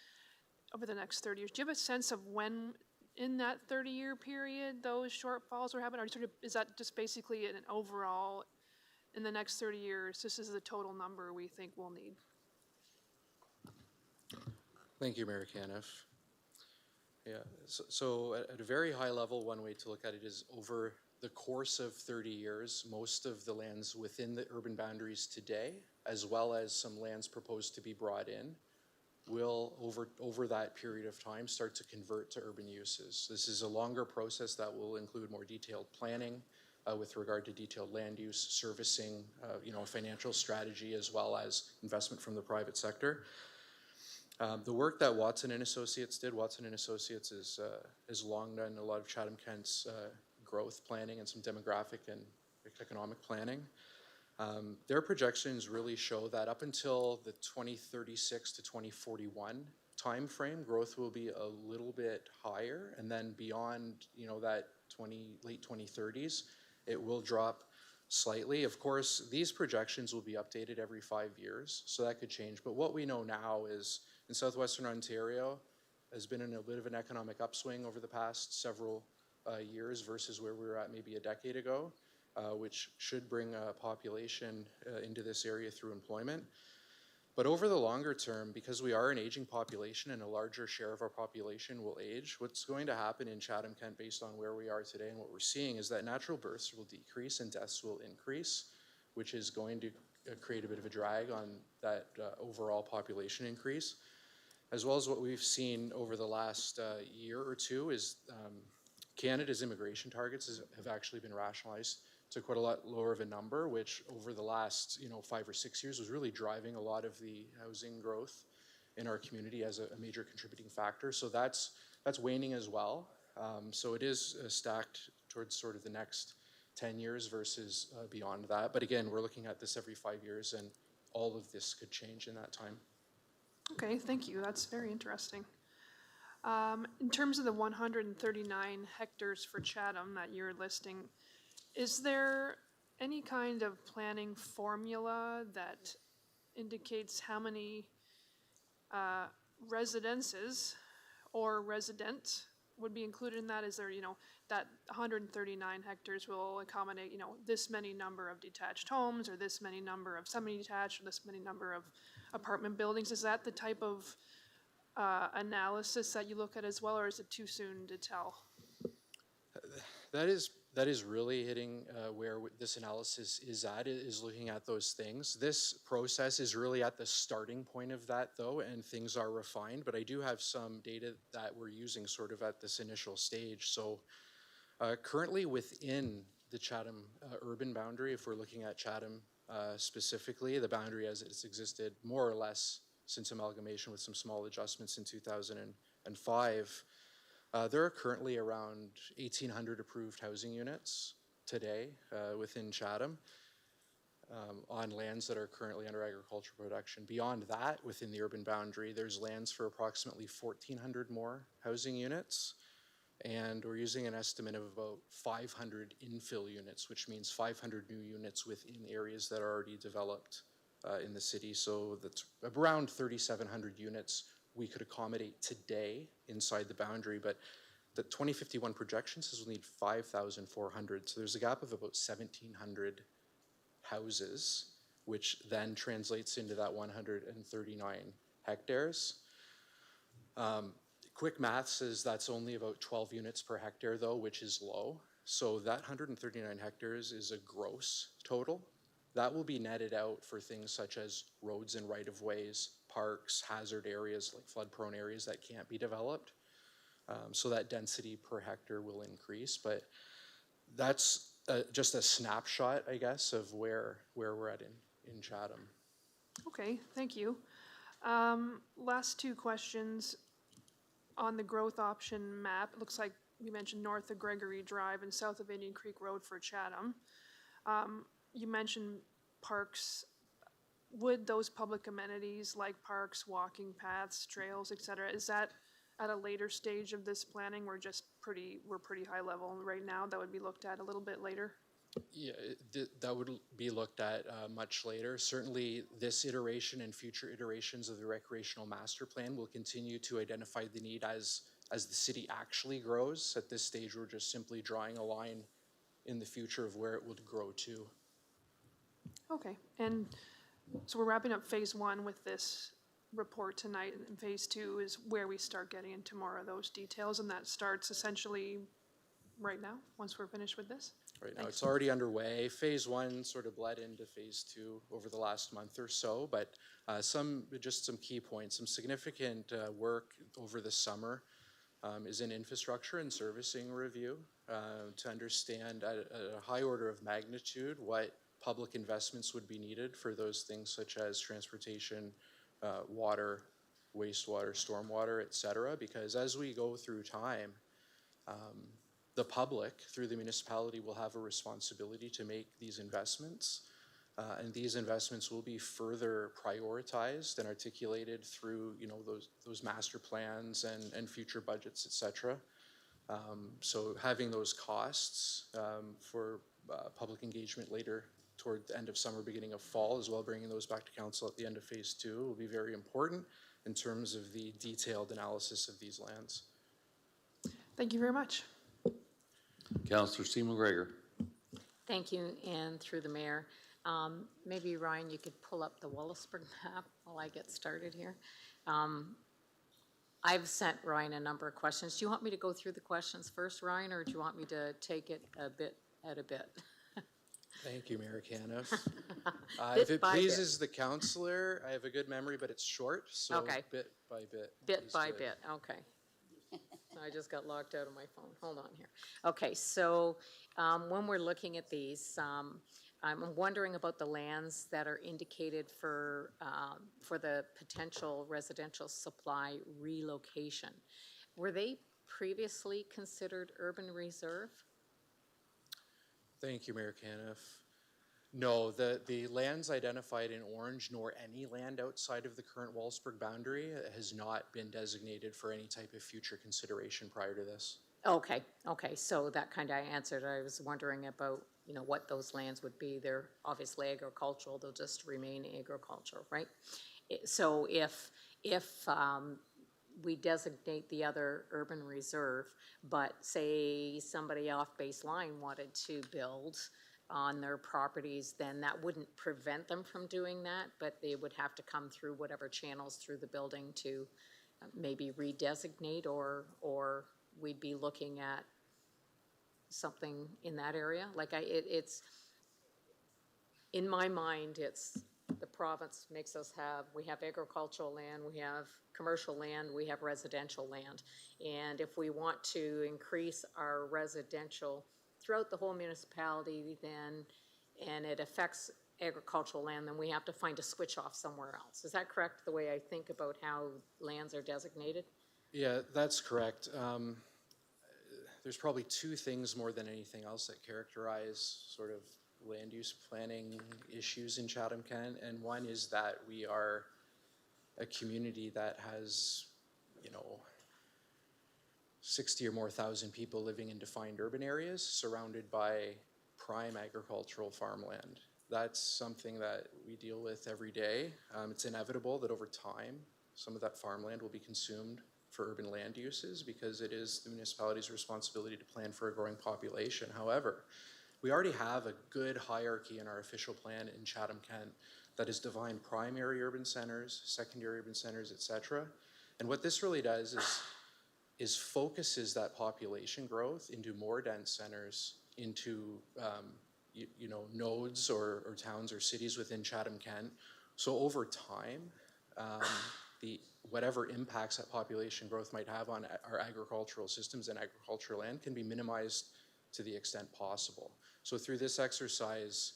over the next 30 years, do you have a sense of when in that 30-year period those shortfalls will happen? Or is that just basically an overall, in the next 30 years, this is the total number we think we'll need? Thank you, Mayor Caniff. Yeah, so at a very high level, one way to look at it is over the course of 30 years, most of the lands within the urban boundaries today, as well as some lands proposed to be brought in, will over that period of time start to convert to urban uses. This is a longer process that will include more detailed planning with regard to detailed land use, servicing, a financial strategy, as well as investment from the private sector. The work that Watson and Associates did, Watson and Associates has long done a lot of Chatham-Kent's growth planning and some demographic and economic planning. Their projections really show that up until the 2036 to 2041 timeframe, growth will be a little bit higher, and then beyond, that late 2030s, it will drop slightly. Of course, these projections will be updated every 5 years, so that could change. But what we know now is in southwestern Ontario has been in a bit of an economic upswing over the past several years versus where we were at maybe a decade ago, which should bring a population into this area through employment. But over the longer term, because we are an aging population and a larger share of our population will age, what's going to happen in Chatham-Kent based on where we are today and what we're seeing is that natural births will decrease and deaths will increase, which is going to create a bit of a drag on that overall population increase. As well as what we've seen over the last year or two is Canada's immigration targets have actually been rationalized to quite a lot lower of a number, which over the last 5 or 6 years was really driving a lot of the housing growth in our community as a major contributing factor. So that's waning as well. So it is stacked towards sort of the next 10 years versus beyond that. But again, we're looking at this every 5 years, and all of this could change in that time. Okay, thank you. That's very interesting. In terms of the 139 hectares for Chatham that you're listing, is there any kind of planning formula that indicates how many residences or resident would be included in that? Is there, that 139 hectares will accommodate, this many number of detached homes, or this many number of semi-detached, or this many number of apartment buildings? Is that the type of analysis that you look at as well, or is it too soon to tell? That is That is really hitting where this analysis is at, is looking at those things. This process is really at the starting point of that, though, and things are refined. But I do have some data that we're using sort of at this initial stage. So currently within the Chatham urban boundary, if we're looking at Chatham specifically, the boundary as it's existed more or less since amalgamation with some small adjustments in 2005, there are currently around 1,800 approved housing units today within Chatham on lands that are currently under agricultural production. Beyond that, within the urban boundary, there's lands for approximately 1,400 more housing units. And we're using an estimate of about 500 infill units, which means 500 new units within areas that are already developed in the city. So that's around 3,700 units we could accommodate today inside the boundary, but the 2051 projection says we'll need 5,400. So there's a gap of about 1,700 houses, which then translates into that 139 hectares. Quick math says that's only about 12 units per hectare though, which is low. So that 139 hectares is a gross total. That will be netted out for things such as roads and right-of-ways, parks, hazard areas like flood-prone areas that can't be developed. So that density per hectare will increase, but that's just a snapshot, I guess, of where we're at in Chatham. Okay, thank you. Last two questions. On the growth option map, it looks like you mentioned north of Gregory Drive and south of Indian Creek Road for Chatham. You mentioned parks. Would those public amenities like parks, walking paths, trails, et cetera, is that at a later stage of this planning? We're pretty high level right now. That would be looked at a little bit later. Yeah, that would be looked at much later. Certainly this iteration and future iterations of the recreational master plan will continue to identify the need as the city actually grows. At this stage, we're just simply drawing a line in the future of where it would grow to. Okay, and so we're wrapping up phase one with this report tonight, and phase two is where we start getting into more of those details, and that starts essentially right now, once we're finished with this? Right now, it's already underway. Phase one sort of bled into phase two over the last month or so, but some key points, some significant work over the summer is in infrastructure and servicing review to understand at a high order of magnitude what public investments would be needed for those things such as transportation, water, wastewater, stormwater, et cetera, because as we go through time, the public, through the municipality, will have a responsibility to make these investments, and these investments will be further prioritized and articulated through, those master plans and future budgets, et cetera. So having those costs for public engagement later toward the end of summer, beginning of fall, as well, bringing those back to council at the end of phase two will be very important in terms of the detailed analysis of these lands. Thank you very much. Councillor C. McGregor. Thank you, and through the mayor. Maybe Ryan, you could pull up the Wallaceburg map while I get started here. I've sent Ryan a number of questions. Do you want me to go through the questions first, Ryan, or do you want me to take it a bit at a bit? Thank you, Mayor Caniff. If it pleases the councillor, I have a good memory, but it's short, so okay. Bit by bit. Bit by bit, okay. I just got locked out of my phone. Hold on here. Okay, so when we're looking at these, I'm wondering about the lands that are indicated for the potential residential supply relocation. Were they previously considered urban reserve? Thank you, Mayor Caniff. No, the lands identified in orange, nor any land outside of the current Wallaceburg boundary, has not been designated for any type of future consideration prior to this. Okay, so that kind of answered. I was wondering about, what those lands would be. They're obviously agricultural, they'll just remain agricultural, right? So if we designate the other urban reserve, but say somebody off baseline wanted to build on their properties, then that wouldn't prevent them from doing that, but they would have to come through whatever channels through the building to maybe redesignate, or we'd be looking at something in that area? Like it's, in my mind, it's, the province makes us have, we have agricultural land, we have commercial land, we have residential land. And if we want to increase our residential throughout the whole municipality, then, and it affects agricultural land, then we have to find a switch off somewhere else. Is that correct, the way I think about how lands are designated? Yeah, that's correct. There's probably two things more than anything else that characterize sort of land use planning issues in Chatham-Kent, and one is that we are a community that has, 60 or more thousand people living in defined urban areas surrounded by prime agricultural farmland. That's something that we deal with every day. It's inevitable that over time, some of that farmland will be consumed for urban land uses because it is the municipality's responsibility to plan for a growing population. However, we already have a good hierarchy in our official plan in Chatham-Kent that has defined primary urban centers, secondary urban centers, et cetera. And what this really does is focuses that population growth into more dense centers, into nodes or towns or cities within Chatham-Kent. So over time, whatever impacts that population growth might have on our agricultural systems and agricultural land can be minimized to the extent possible. So through this exercise,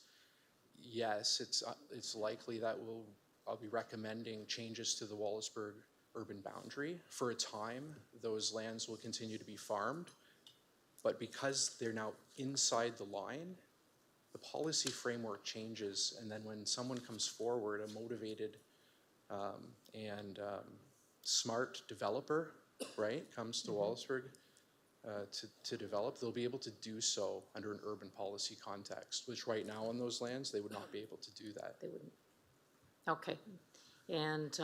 yes, it's likely that I'll be recommending changes to the Wallaceburg urban boundary. For a time, those lands will continue to be farmed, but because they're now inside the line, the policy framework changes, and then when someone comes forward, a motivated and smart developer, right, comes to Wallaceburg to develop, they'll be able to do so under an urban policy context, which right now on those lands, they would not be able to do that. They wouldn't. Okay. And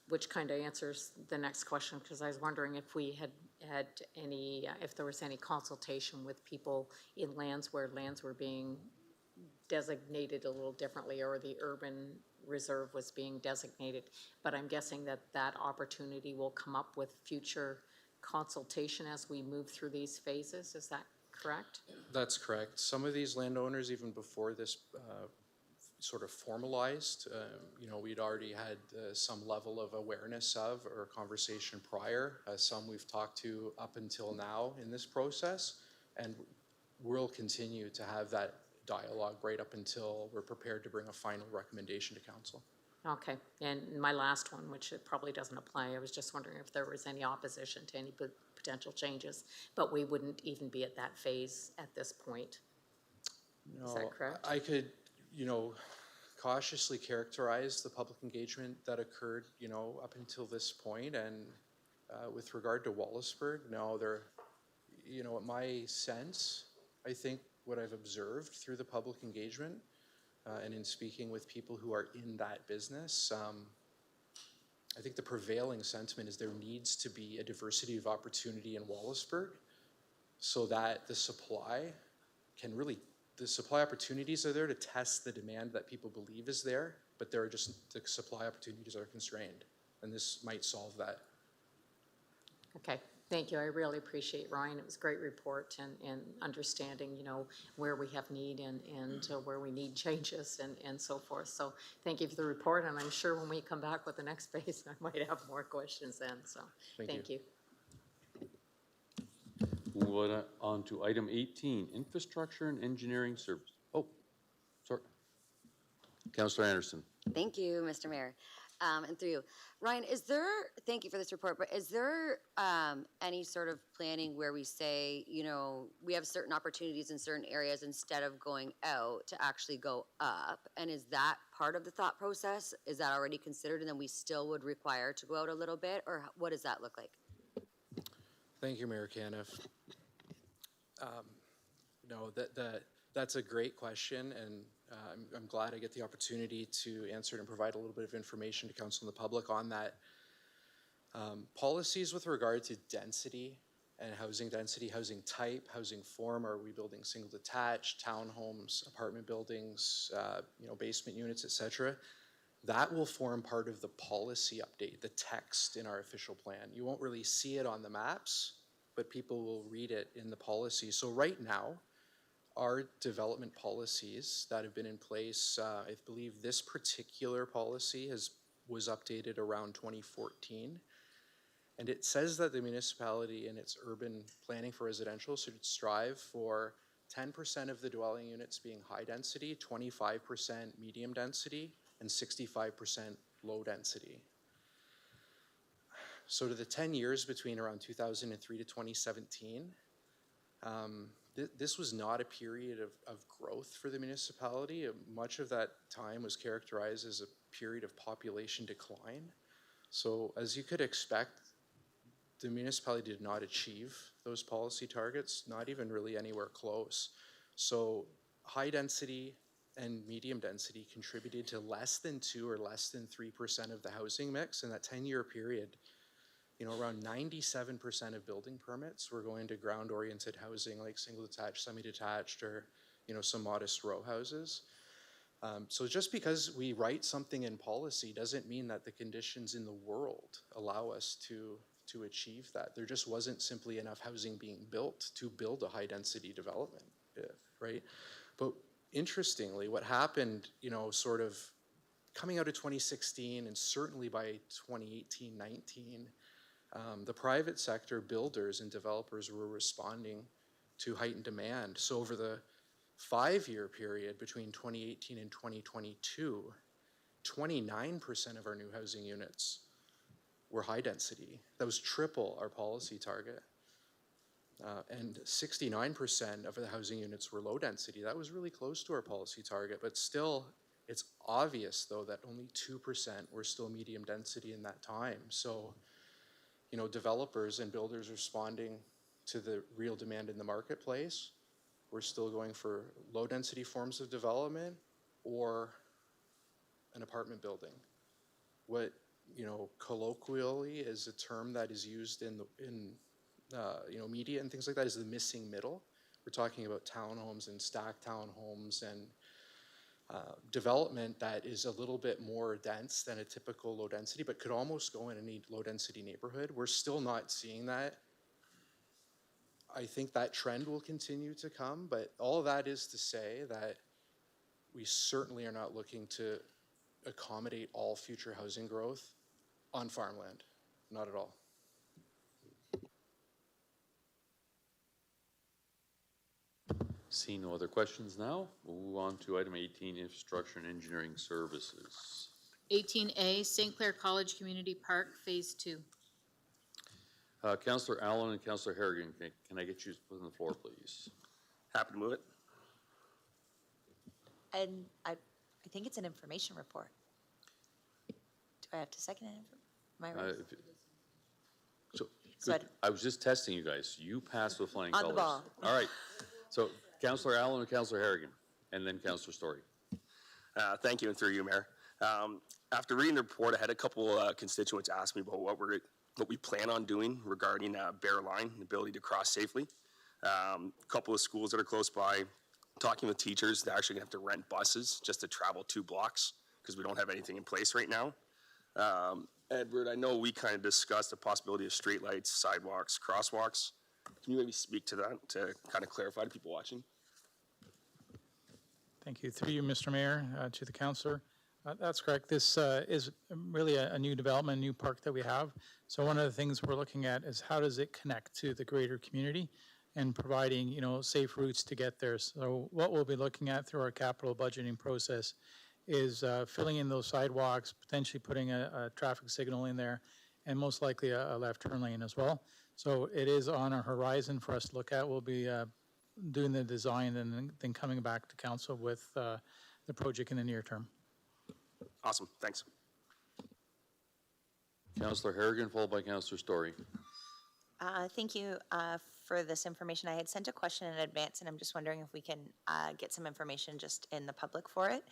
which kind of answers the next question, because I was wondering if we had any, if there was any consultation with people in lands where lands were being designated a little differently, or the urban reserve was being designated. But I'm guessing that that opportunity will come up with future consultation as we move through these phases. Is that correct? That's correct. Some of these landowners, even before this sort of formalized, we'd already had some level of awareness of or conversation prior. Some we've talked to up until now in this process, and we'll continue to have that dialogue right up until we're prepared to bring a final recommendation to council. Okay, and my last one, which it probably doesn't apply, I was just wondering if there was any opposition to any potential changes, but we wouldn't even be at that phase at this point. No, is that correct? I could, cautiously characterize the public engagement that occurred, up until this point, and with regard to Wallaceburg, no, my sense, I think what I've observed through the public engagement and in speaking with people who are in that business, I think the prevailing sentiment is there needs to be a diversity of opportunity in Wallaceburg so that the supply opportunities are there to test the demand that people believe is there, but the supply opportunities are constrained, and this might solve that. Okay, thank you. I really appreciate, Ryan. It was a great report and understanding, where we have need and where we need changes and so forth. So thank you for the report, and I'm sure when we come back with the next phase, I might have more questions then. So thank you. Move on to item 18, infrastructure and engineering service. Oh, sorry. Councillor Anderson. Thank you, Mr. Mayor. And through you. Ryan, thank you for this report, but is there any sort of planning where we say, we have certain opportunities in certain areas instead of going out to actually go up? And is that part of the thought process? Is that already considered, and then we still would require to go out a little bit, or what does that look like? Thank you, Mayor Caniff. That's a great question, and I'm glad I get the opportunity to answer it and provide a little bit of information to council and the public on that. Policies with regard to density and housing density, housing type, housing form, are we building single detached, townhomes, apartment buildings, basement units, et cetera, that will form part of the policy update, the text in our official plan. You won't really see it on the maps, but people will read it in the policy. So right now, our development policies that have been in place, I believe this particular policy was updated around 2014. And it says that the municipality in its urban planning for residential should strive for 10% of the dwelling units being high density, 25% medium density, and 65% low density. So to the 10 years between around 2003 to 2017, this was not a period of growth for the municipality. Much of that time was characterized as a period of population decline. So as you could expect, the municipality did not achieve those policy targets, not even really anywhere close. So high density and medium density contributed to less than 2 or less than 3% of the housing mix in that 10-year period. Around 97% of building permits were going to ground-oriented housing like single-detached, semi-detached, or, some modest row houses. So just because we write something in policy doesn't mean that the conditions in the world allow us to achieve that. There just wasn't simply enough housing being built to build a high-density development, right? But interestingly, what happened, sort of coming out of 2016 and certainly by 2018-19, the private sector builders and developers were responding to heightened demand. So over the 5-year period between 2018 and 2022, 29% of our new housing units were high density. That was triple our policy target. And 69% of the housing units were low density. That was really close to our policy target, but still, it's obvious though that only 2% were still medium density in that time. So, developers and builders responding to the real demand in the marketplace, we're still going for low density forms of development or an apartment building. What, colloquially is a term that is used in media and things like that is the missing middle. We're talking about townhomes and stacked townhomes and development that is a little bit more dense than a typical low density, but could almost go in any low density neighborhood. We're still not seeing that. I think that trend will continue to come, but all of that is to say that we certainly are not looking to accommodate all future housing growth on farmland, not at all. Seeing no other questions now, we'll move on to item 18, infrastructure and engineering services. 18A, St. Clair College Community Park, Phase 2. Councillor Allen and Councillor Harrigan, can I get you to put on the floor, please? Happy to move it. And I think it's an information report. Do I have to second it? Am I right? I was just testing you guys. You passed with flying colors. On the ball. All right. So Councillor Allen and Councillor Harrigan, and then Councillor Story. Thank you, and through you, Mayor. After reading the report, I had a couple constituents ask me about what we plan on doing regarding Bear Line, the ability to cross safely. A couple of schools that are close by, talking with teachers, they're actually going to have to rent buses just to travel 2 blocks because we don't have anything in place right now. Edward, I know we kind of discussed the possibility of streetlights, sidewalks, crosswalks. Can you maybe speak to that to kind of clarify to people watching? Thank you. Through you, Mr. Mayor, to the councillor. That's correct. This is really a new development, a new park that we have. So one of the things we're looking at is how does it connect to the greater community and providing, safe routes to get there. So what we'll be looking at through our capital budgeting process is filling in those sidewalks, potentially putting a traffic signal in there, and most likely a left turn lane as well. So it is on our horizon for us to look at. We'll be doing the design and then coming back to council with the project in the near term. Awesome, thanks. Councillor Harrigan, followed by Councillor Story. Thank you for this information. I had sent a question in advance, and I'm just wondering if we can get some information just in the public for it.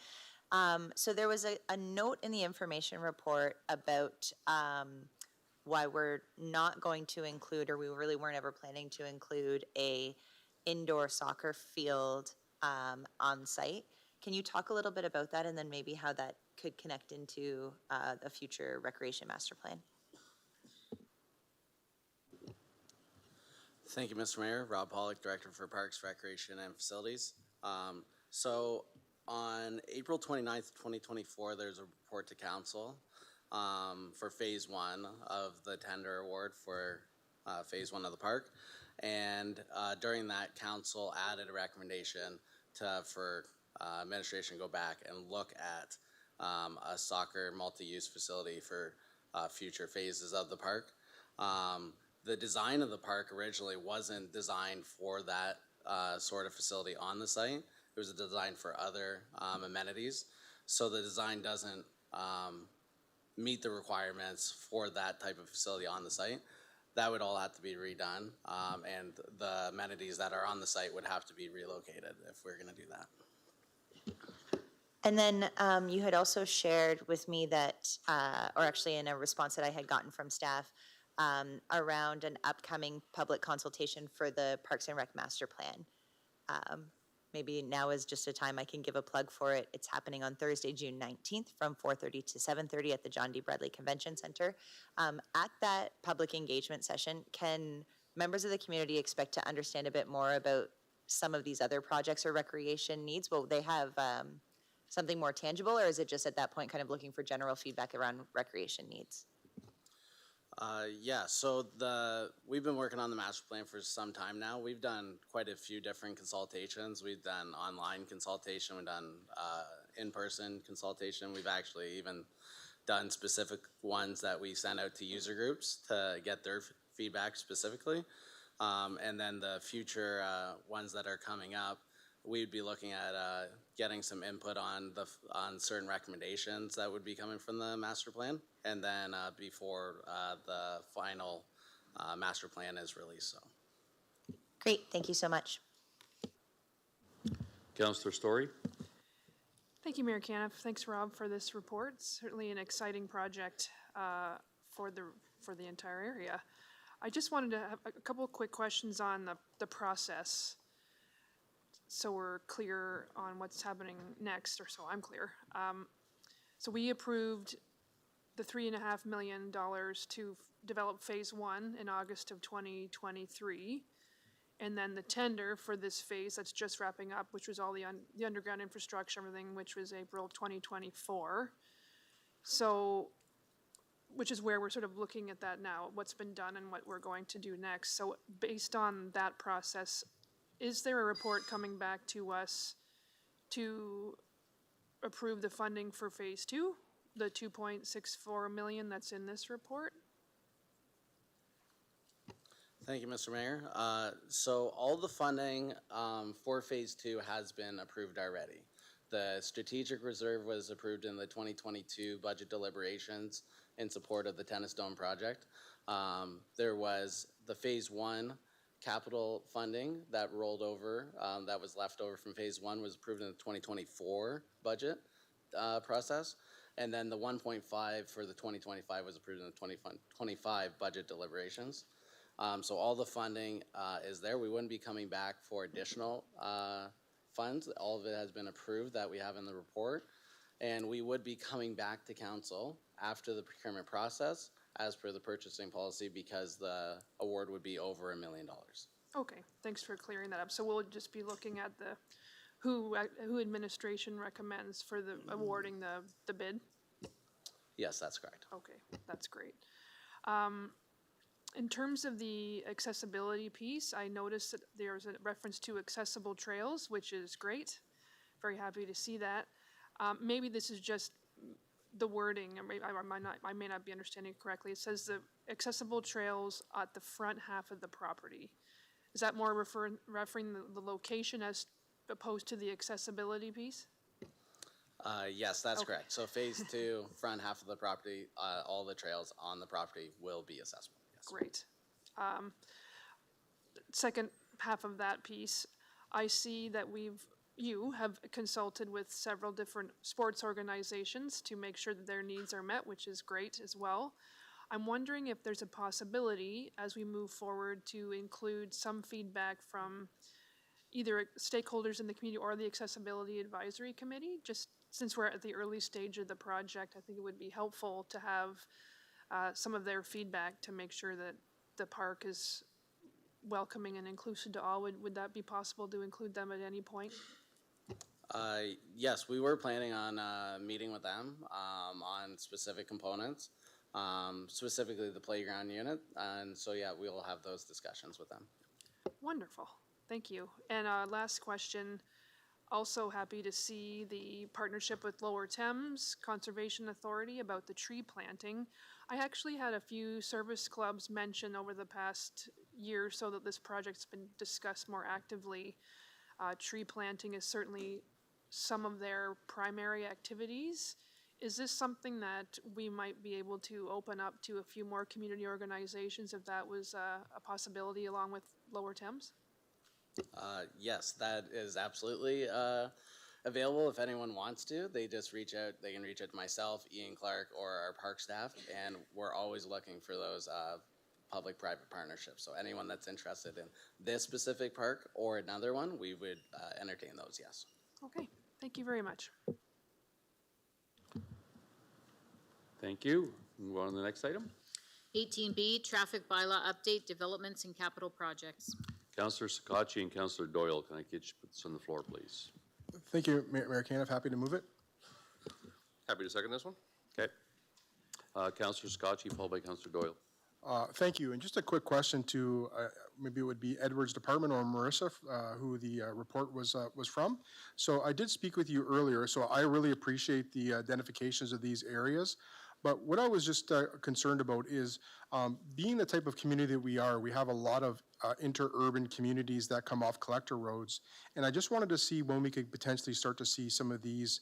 So there was a note in the information report about why we're not going to include, or we really weren't ever planning to include, a indoor soccer field on site. Can you talk a little bit about that, and then maybe how that could connect into the future recreation master plan? Thank you, Mr. Mayor. Rob Pollock, Director for Parks, Recreation, and Facilities. So on April 29th, 2024, there's a report to council for phase one of the tender award for phase one of the park. And during that, council added a recommendation for administration to go back and look at a soccer multi-use facility for future phases of the park. The design of the park originally wasn't designed for that sort of facility on the site. It was designed for other amenities. So the design doesn't meet the requirements for that type of facility on the site. That would all have to be redone, and the amenities that are on the site would have to be relocated if we're going to do that. And then you had also shared with me that, or actually in a response that I had gotten from staff, around an upcoming public consultation for the Parks and Rec Master Plan. Maybe now is just a time I can give a plug for it. It's happening on Thursday, June 19th from 4:30 to 7:30 at the John D. Bradley Convention Center. At that public engagement session, can members of the community expect to understand a bit more about some of these other projects or recreation needs? Will they have something more tangible, or is it just at that point kind of looking for general feedback around recreation needs? Yeah, so we've been working on the master plan for some time now. We've done quite a few different consultations. We've done online consultation, we've done in-person consultation. We've actually even done specific ones that we send out to user groups to get their feedback specifically. And then the future ones that are coming up, we'd be looking at getting some input on certain recommendations that would be coming from the master plan, and then before the final master plan is released. So, great, thank you so much. Councillor Story. Thank you, Mayor Caniff. Thanks, Rob, for this report. Certainly an exciting project for the entire area. I just wanted to have a couple of quick questions on the process, so we're clear on what's happening next, or so I'm clear. So we approved the $3.5 million to develop phase one in August of 2023. And then the tender for this phase that's just wrapping up, which was all the underground infrastructure, everything, which was April 2024. So, which is where we're sort of looking at that now, what's been done and what we're going to do next. So based on that process, is there a report coming back to us to approve the funding for phase two, the $2.64 million that's in this report? thank you, Mr. Mayor. So all the funding for phase two has been approved already. The strategic reserve was approved in the 2022 budget deliberations in support of the Tennis Dome project. There was the phase one capital funding that rolled over, that was left over from phase one, was approved in the 2024 budget process. And then the 1.5 for the 2025 was approved in the 2025 budget deliberations. So all the funding is there. We wouldn't be coming back for additional funds. All of it has been approved that we have in the report. And we would be coming back to council after the procurement process as per the purchasing policy, because the award would be over $1 million. Okay, thanks for clearing that up. So we'll just be looking at the who administration recommends for the awarding the bid? Yes, that's correct. Okay, that's great. In terms of the accessibility piece, I noticed that there's a reference to accessible trails, which is great. Very happy to see that. Maybe this is just the wording, I may not be understanding it correctly. It says the accessible trails at the front half of the property. Is that more referring the location as opposed to the accessibility piece? Yes, that's correct. So phase two, front half of the property, all the trails on the property will be accessible. Yes. Great. Second half of that piece, I see that you have consulted with several different sports organizations to make sure that their needs are met, which is great as well. I'm wondering if there's a possibility as we move forward to include some feedback from either stakeholders in the community or the Accessibility Advisory Committee. Just since we're at the early stage of the project, I think it would be helpful to have some of their feedback to make sure that the park is welcoming and inclusive to all. Would that be possible to include them at any point? Yes, we were planning on meeting with them on specific components, specifically the playground unit. And so, yeah, we will have those discussions with them. Wonderful. Thank you. And last question. Also happy to see the partnership with Lower Thames Conservation Authority about the tree planting. I actually had a few service clubs mention over the past year or so that this project's been discussed more actively. Tree planting is certainly some of their primary activities. Is this something that we might be able to open up to a few more community organizations if that was a possibility along with Lower Thames? Yes, that is absolutely available if anyone wants to. They just reach out. They can reach out to myself, Ian Clark, or our park staff, and we're always looking for those public-private partnerships. So anyone that's interested in this specific park or another one, we would entertain those, yes. Okay, thank you very much. Thank you. Move on to the next item. 18B, traffic bylaw update, developments and capital projects. Councillor Sakatchi and Councillor Doyle, can I get you put this on the floor, please? Thank you, Mayor Caniff. Happy to move it. Happy to second this one. Okay. Councillor Sakatchi, followed by Councillor Doyle. Thank you. And just a quick question to maybe it would be Edward's department or Marissa, who the report was from. So I did speak with you earlier, so I really appreciate the identifications of these areas. But what I was just concerned about is being the type of community that we are, we have a lot of interurban communities that come off collector roads. And I just wanted to see when we could potentially start to see some of these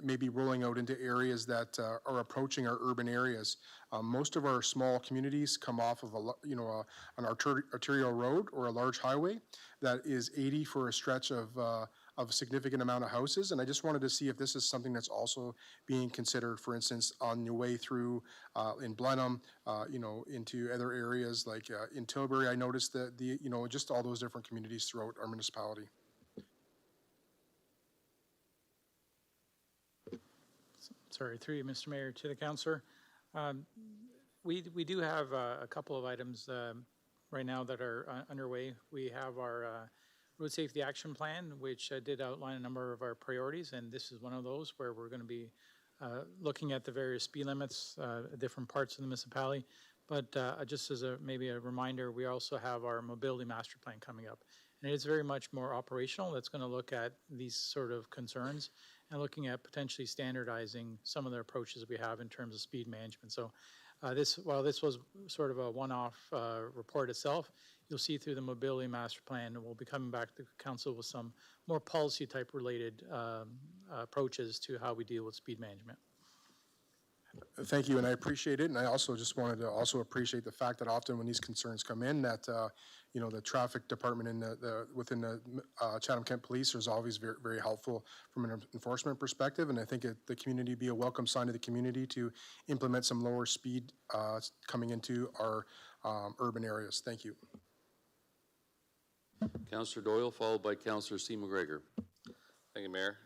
maybe rolling out into areas that are approaching our urban areas. Most of our small communities come off of an arterial road or a large highway that is 80 for a stretch of a significant amount of houses. And I just wanted to see if this is something that's also being considered, for instance, on your way through in Blenheim, into other areas like in Tilbury. I noticed that just all those different communities throughout our municipality. Sorry, through you, Mr. Mayor, to the councillor. We do have a couple of items right now that are underway. We have our Road Safety Action Plan, which did outline a number of our priorities, and this is one of those where we're going to be looking at the various speed limits, different parts of the municipality. But just as maybe a reminder, we also have our Mobility Master Plan coming up. And it is very much more operational. That's going to look at these sort of concerns and looking at potentially standardizing some of the approaches we have in terms of speed management. So while this was sort of a one-off report itself, you'll see through the Mobility Master Plan, we'll be coming back to council with some more policy type related approaches to how we deal with speed management. Thank you, and I appreciate it. And I also just wanted to also appreciate the fact that often when these concerns come in, that the traffic department in within the Chatham-Kent Police is always very, very helpful from an enforcement perspective. And I think the community be a welcome sign to the community to implement some lower speed coming into our urban areas. Thank you. Councillor Doyle, followed by Councillor C. McGregor. Thank you, Mayor.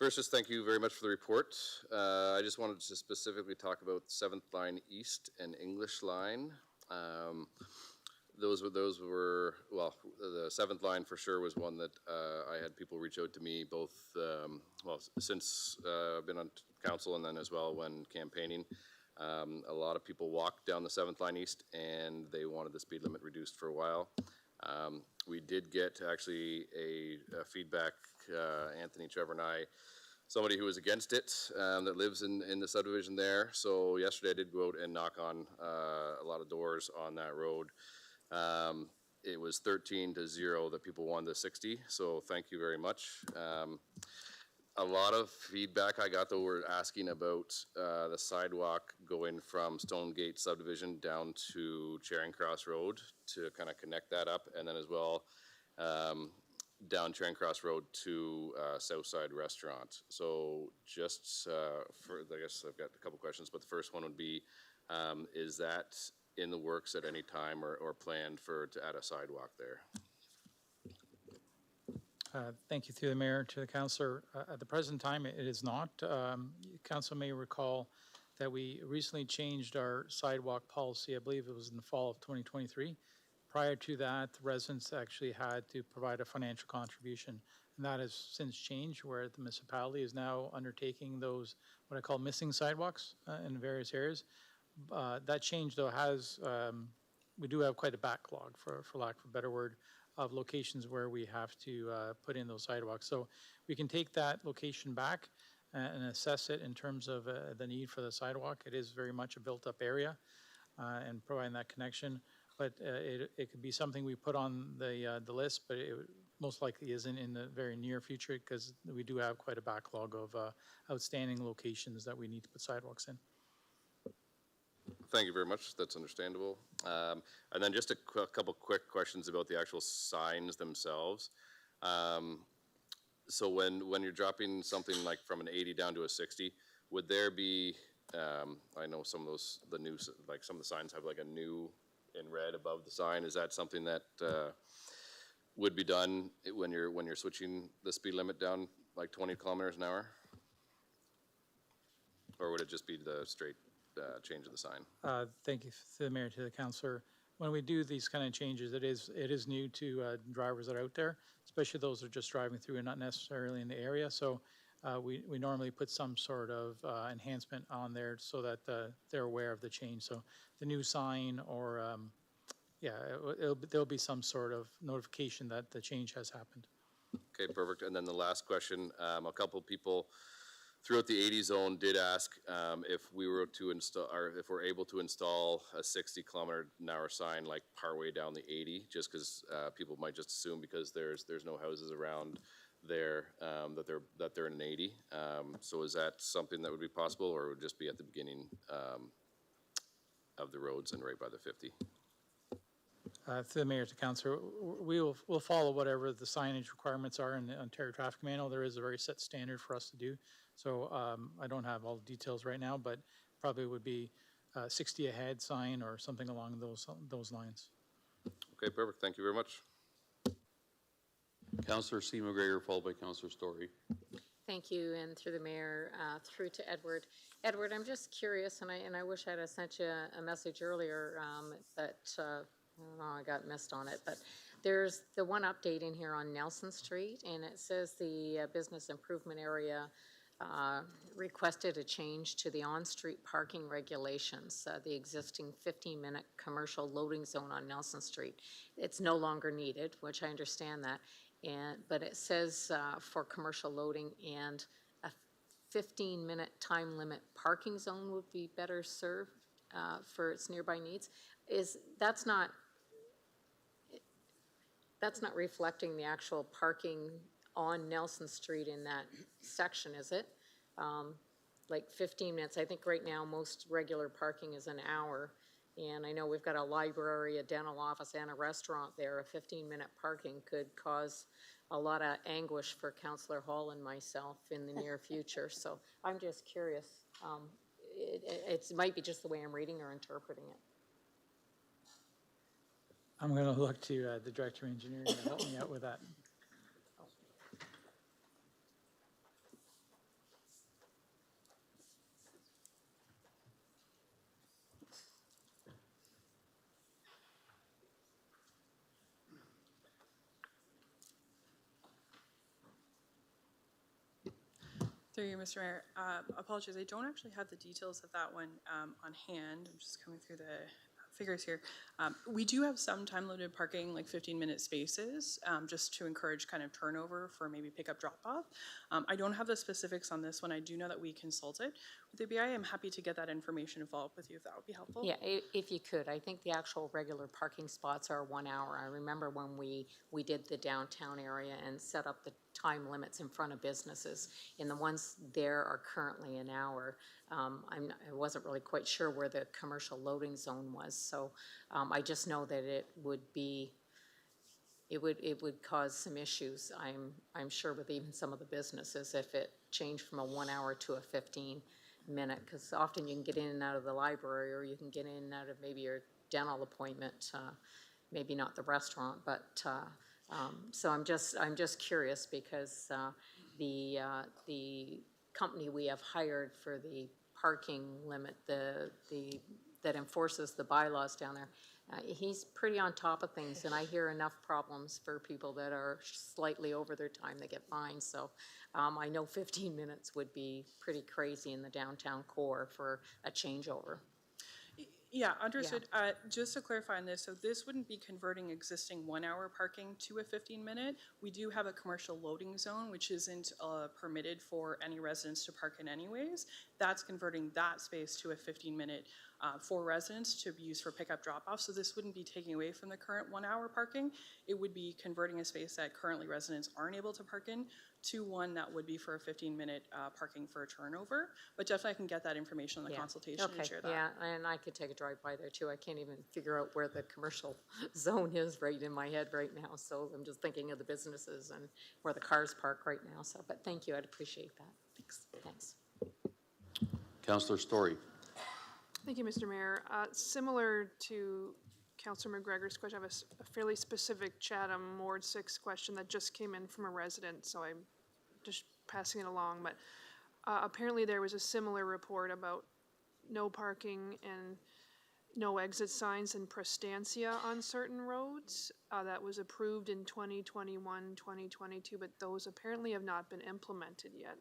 First, just thank you very much for the report. I just wanted to specifically talk about 7th Line East and English Line. Those were, well, the 7th Line for sure was one that I had people reach out to me both, since I've been on council and then as well when campaigning. A lot of people walked down the 7th Line East and they wanted the speed limit reduced for a while. We did get actually a feedback, Anthony, Trevor, and I, somebody who was against it that lives in the subdivision there. So yesterday I did go out and knock on a lot of doors on that road. It was 13-0 that people wanted the 60. So thank you very much. A lot of feedback I got, though, were asking about the sidewalk going from Stonegate subdivision down to Charing Cross Road to kind of connect that up, and then as well down Charing Cross Road to Southside Restaurant. So just I guess I've got a couple questions, but the first one would be, is that in the works at any time or planned to add a sidewalk there? Thank you through the mayor to the councillor. At the present time, it is not. Council may recall that we recently changed our sidewalk policy. I believe it was in the fall of 2023. Prior to that, the residents actually had to provide a financial contribution. And that has since changed, where the municipality is now undertaking those, what I call missing sidewalks in various areas. That change, though, has, we do have quite a backlog, for lack of a better word, of locations where we have to put in those sidewalks. So we can take that location back and assess it in terms of the need for the sidewalk. It is very much a built-up area and providing that connection. But it could be something we put on the list, but it most likely isn't in the very near future, because we do have quite a backlog of outstanding locations that we need to put sidewalks in. Thank you very much. That's understandable. And then just a couple quick questions about the actual signs themselves. So when you're dropping something like from an 80 down to a 60, would there be, I know some of those, the new, like some of the signs have like a new in red above the sign. Is that something that would be done when you're switching the speed limit down like 20 kilometers an hour? Or would it just be the straight change of the sign? Thank you to the mayor, to the councillor. When we do these kind of changes, it is new to drivers that are out there, especially those that are just driving through and not necessarily in the area. So we normally put some sort of enhancement on there so that they're aware of the change. So the new sign, or there'll be some sort of notification that the change has happened. Okay, perfect. And then the last question, a couple of people throughout the 80 zone did ask if we were to install, or if we're able to install a 60-kilometer-an-hour sign like partway down the 80, just because people might just assume because there's no houses around there that they're in an 80. So is that something that would be possible, or would it just be at the beginning of the roads and right by the 50? To the mayor, to councillor, we'll follow whatever the signage requirements are in the Ontario Traffic Manual. There is a very set standard for us to do. So I don't have all the details right now, but probably would be 60 ahead sign or something along those lines. Okay, perfect. Thank you very much. Councillor C. McGregor, followed by Councillor Story. Thank you, and through the mayor, through to Edward. Edward, I'm just curious, and I wish I'd have sent you a message earlier, but I don't know, I got missed on it. But there's the one update in here on Nelson Street, and it says the business improvement area requested a change to the on-street parking regulations. The existing 15-minute commercial loading zone on Nelson Street, it's no longer needed, which I understand that. But it says for commercial loading, and a 15-minute time limit parking zone would be better served for its nearby needs. That's not reflecting the actual parking on Nelson Street in that section, is it? Like 15 minutes. I think right now most regular parking is an hour. And I know we've got a library, a dental office, and a restaurant there. A 15-minute parking could cause a lot of anguish for Councillor Hall and myself in the near future. So I'm just curious. It might be just the way I'm reading or interpreting it. I'm going to look to the Director of Engineering to help me out with that. Through you, Mr. Mayor. Apologies, I don't actually have the details of that one on hand. I'm just coming through the figures here. We do have some time-limited parking, like 15-minute spaces, just to encourage kind of turnover for maybe pickup drop-off. I don't have the specifics on this one. I do know that we consulted with the BI. I'm happy to get that information and follow up with you if that would be helpful. Yeah, if you could. I think the actual regular parking spots are 1 hour. I remember when we did the downtown area and set up the time limits in front of businesses, and the ones there are currently an hour. I wasn't really quite sure where the commercial loading zone was, so I just know that it would cause some issues. I'm sure with even some of the businesses if it changed from a 1 hour to a 15-minute, because often you can get in and out of the library, or you can get in and out of maybe your dental appointment, maybe not the restaurant, but so I'm just curious because the company we have hired for the parking limit, that enforces the bylaws down there. He's pretty on top of things, and I hear enough problems for people that are slightly over their time, they get fined. So I know 15 minutes would be pretty crazy in the downtown core for a changeover. Yeah, understood. Just to clarify on this, so this wouldn't be converting existing 1 hour parking to a 15-minute. We do have a commercial loading zone, which isn't permitted for any residents to park in anyways. That's converting that space to a 15-minute for residents to be used for pickup drop-off. So this wouldn't be taking away from the current 1 hour parking. It would be converting a space that currently residents aren't able to park in to one that would be for a 15-minute parking for a turnover. But definitely I can get that information on the consultation and share that. Yeah, and I could take a drive by there too. I can't even figure out where the commercial zone is right in my head right now. So I'm just thinking of the businesses and where the cars park right now. So, but thank you, I'd appreciate that. Thanks. Councillor Story. Thank you, Mr. Mayor. Similar to Councillor McGregor's question, I have a fairly specific Chatham Ward 6 question that just came in from a resident, so I'm just passing it along. But apparently there was a similar report about no parking and no exit signs in Prestantia on certain roads that was approved in 2021, 2022, but those apparently have not been implemented yet.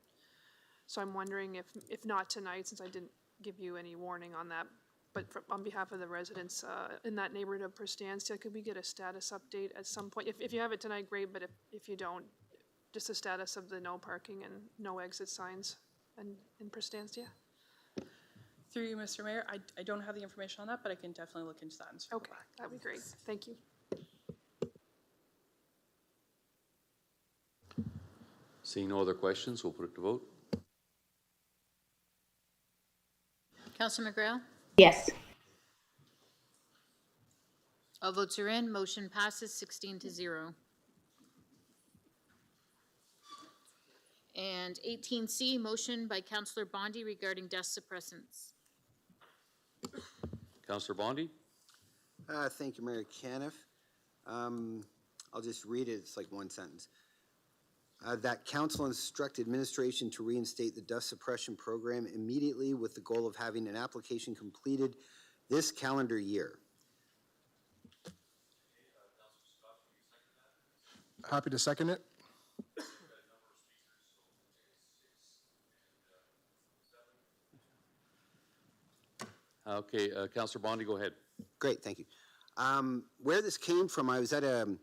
So I'm wondering if not tonight, since I didn't give you any warning on that, but on behalf of the residents in that neighborhood of Prestantia, could we get a status update at some point? If you have it tonight, great, but if you don't, just the status of the no parking and no exit signs in Prestantia? Through you, Mr. Mayor, I don't have the information on that, but I can definitely look into that and circle back. That'd be great. Thank you. Seeing no other questions, we'll put it to vote. Councillor McGrail? Yes. All votes are in. Motion passes 16-0. And 18C, motion by Councillor Bondi regarding dust suppressants. Councillor Bondi. Thank you, Mayor Caniff. I'll just read it. It's like one sentence. That council instruct administration to reinstate the dust suppression program immediately with the goal of having an application completed this calendar year. Happy to second it. Okay, Councillor Bondi, go ahead. Great, thank you. Where this came from, I was at a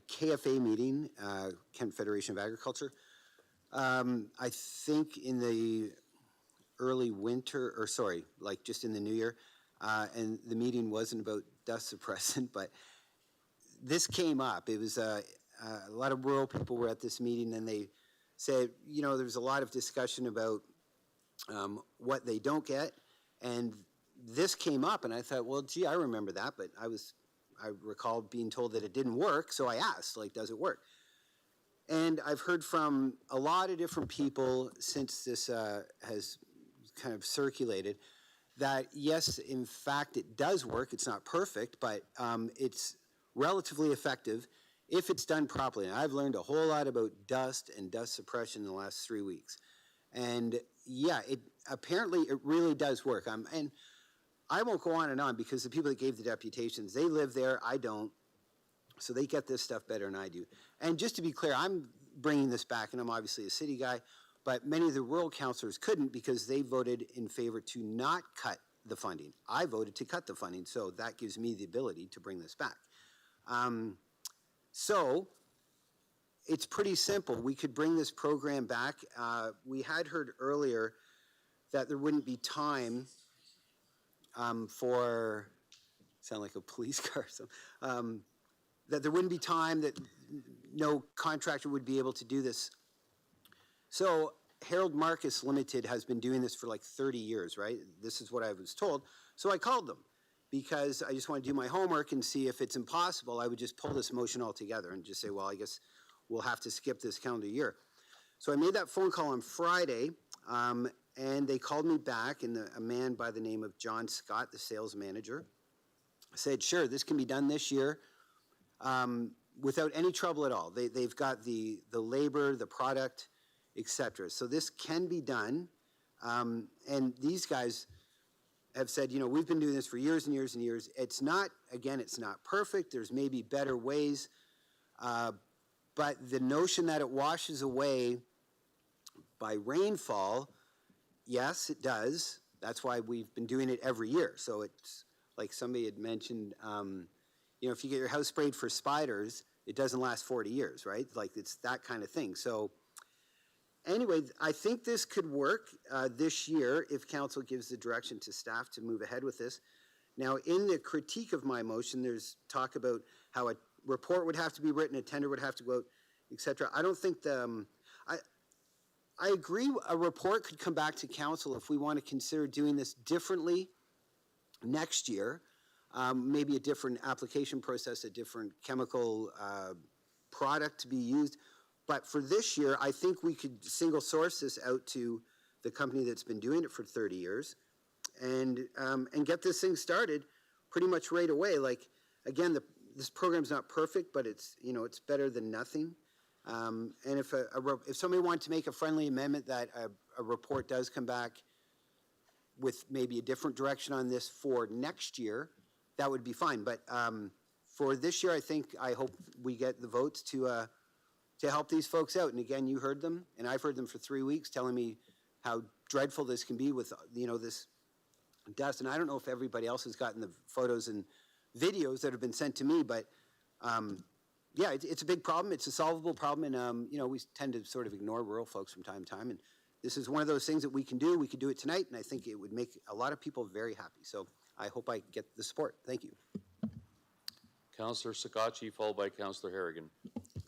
KFA meeting, Kent Federation of Agriculture. I think in the early winter, or sorry, like just in the new year, and the meeting wasn't about dust suppressant, but this came up. It was a lot of rural people were at this meeting, and they said, you know, there's a lot of discussion about what they don't get, and this came up, and I thought, well, gee, I remember that, but I recalled being told that it didn't work, so I asked, like, does it work? And I've heard from a lot of different people since this has kind of circulated that, yes, in fact, it does work. It's not perfect, but it's relatively effective if it's done properly. And I've learned a whole lot about dust and dust suppression in the last 3 weeks. And, yeah, apparently it really does work. And I won't go on and on because the people that gave the deputations, they live there, I don't, so they get this stuff better than I do. And just to be clear, I'm bringing this back, and I'm obviously a city guy, but many of the rural councillors couldn't because they voted in favor to not cut the funding. I voted to cut the funding, so that gives me the ability to bring this back. So it's pretty simple. We could bring this program back. We had heard earlier that there wouldn't be time for, sound like a police car, so, that there wouldn't be time, that no contractor would be able to do this. So Harold Marcus Limited has been doing this for like 30 years, right? This is what I was told. So I called them because I just want to do my homework and see if it's impossible. I would just pull this motion altogether and just say, well, I guess we'll have to skip this calendar year. So I made that phone call on Friday, and they called me back, and a man by the name of John Scott, the sales manager, said, sure, this can be done this year without any trouble at all. They've got the labor, the product, etc. So this can be done. And these guys have said, you know, we've been doing this for years and years and years. It's not, again, it's not perfect. There's maybe better ways. But the notion that it washes away by rainfall, yes, it does. That's why we've been doing it every year. So it's like somebody had mentioned, you know, if you get your house sprayed for spiders, it doesn't last 40 years, right? Like it's that kind of thing. So anyway, I think this could work this year if council gives the direction to staff to move ahead with this. Now, in the critique of my motion, there's talk about how a report would have to be written, a tender would have to go out, et cetera. I don't think I agree a report could come back to council if we want to consider doing this differently next year. Maybe a different application process, a different chemical product to be used. But for this year, I think we could single source this out to the company that's been doing it for 30 years and get this thing started pretty much right away. Like, again, this program's not perfect, but it's, you know, it's better than nothing. And if somebody wanted to make a friendly amendment that a report does come back with maybe a different direction on this for next year, that would be fine. But for this year, I hope we get the votes to help these folks out. And again, you heard them, and I've heard them for 3 weeks telling me how dreadful this can be with, you know, this dust. And I don't know if everybody else has gotten the photos and videos that have been sent to me, but yeah, it's a big problem. It's a solvable problem, and you know, we tend to sort of ignore rural folks from time to time. And this is one of those things that we can do. We could do it tonight, and I think it would make a lot of people very happy. So I hope I get the support. Thank you. Councillor Sakachi, followed by Councillor Harrigan.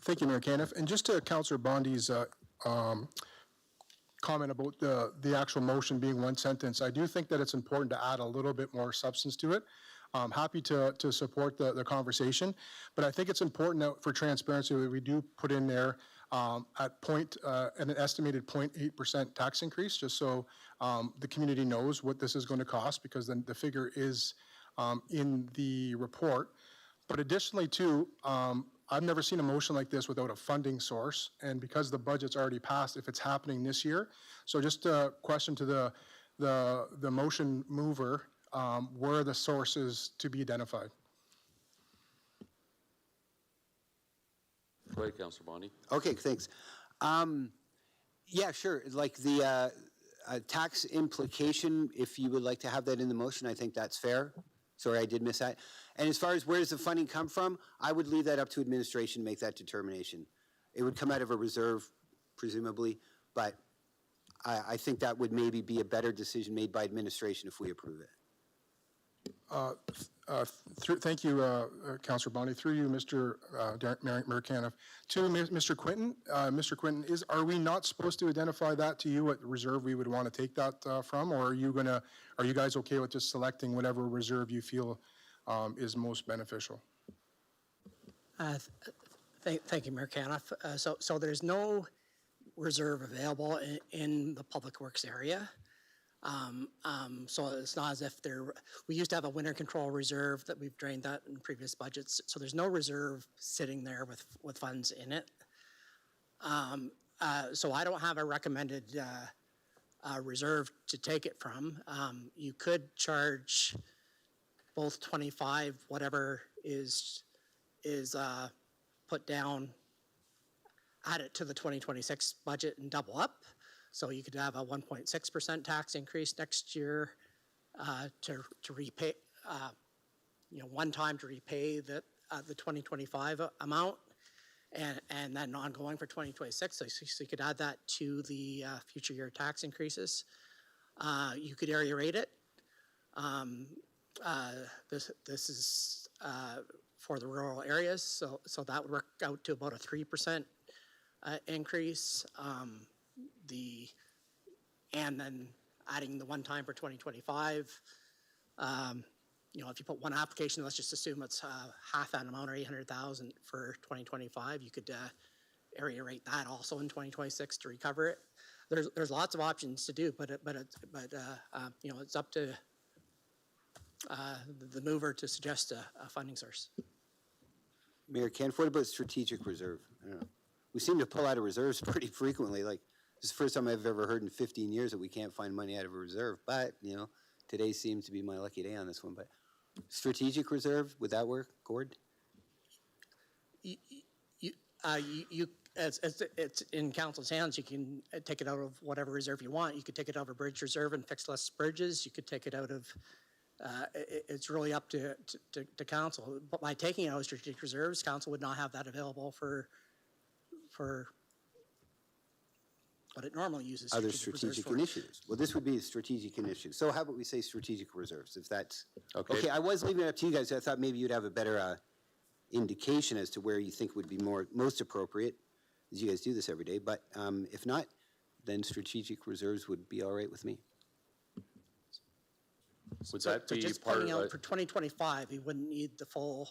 Thank you, Mayor Caniff. And just to Councillor Bondi's comment about the actual motion being one sentence, I do think that it's important to add a little bit more substance to it. I'm happy to support the conversation, but I think it's important that for transparency that we do put in there at an estimated 0.8% tax increase, just so the community knows what this is going to cost, because then the figure is in the report. But additionally, too, I've never seen a motion like this without a funding source, and because the budget's already passed, if it's happening this year. So just a question to the motion mover, where are the sources to be identified? Go ahead, Councillor Bondi. Okay, thanks. Yeah, sure. Like the tax implication, if you would like to have that in the motion, I think that's fair. Sorry, I did miss that. And as far as where does the funding come from, I would leave that up to administration to make that determination. It would come out of a reserve, presumably, but I think that would maybe be a better decision made by administration if we approve it. Thank you, Councillor Bondi. Through you, Mr. Mayor Caniff. To Mr. Quinton. Mr. Quinton, are we not supposed to identify that to you what reserve we would want to take that from, or are you guys okay with just selecting whatever reserve you feel is most beneficial? Thank you, Mayor Caniff. So there's no reserve available in the public works area. So it's not as if we used to have a winter control reserve that we've drained that in previous budgets. So there's no reserve sitting there with funds in it. So I don't have a recommended reserve to take it from. You could charge both 25, whatever is put down, add it to the 2026 budget and double up. So you could have a 1.6% tax increase next year to repay, one time to repay the 2025 amount, and then ongoing for 2026. So you could add that to the future year tax increases. You could area rate it. This is for the rural areas, so that would work out to about a 3% increase. And then adding the one time for 2025, if you put one application, let's just assume it's half that amount or 800,000 for 2025, you could area rate that also in 2026 to recover it. There's lots of options to do, but it's up to the mover to suggest a funding source. Mayor Caniff, what about strategic reserve? I don't know. We seem to pull out of reserves pretty frequently. Like, It's the first time I've ever heard in 15 years that we can't find money out of a reserve, but, you know, today seems to be my lucky day on this one, but strategic reserve, would that work, Gord? As it's in council's hands, you can take it out of whatever reserve you want. You could take it out of bridge reserve and fix less bridges. You could take it out of, it's really up to council. But by taking it out of strategic reserves, council would not have that available for what it normally uses. Other strategic initiatives. Well, this would be a strategic initiative. So how about we say strategic reserves, if that's, okay, I was leaving it up to you guys. I thought maybe you'd have a better indication as to where you think would be most appropriate, as you guys do this every day. But if not, then strategic reserves would be all right with me. Would that be just part of pointing out for 2025, you wouldn't need the full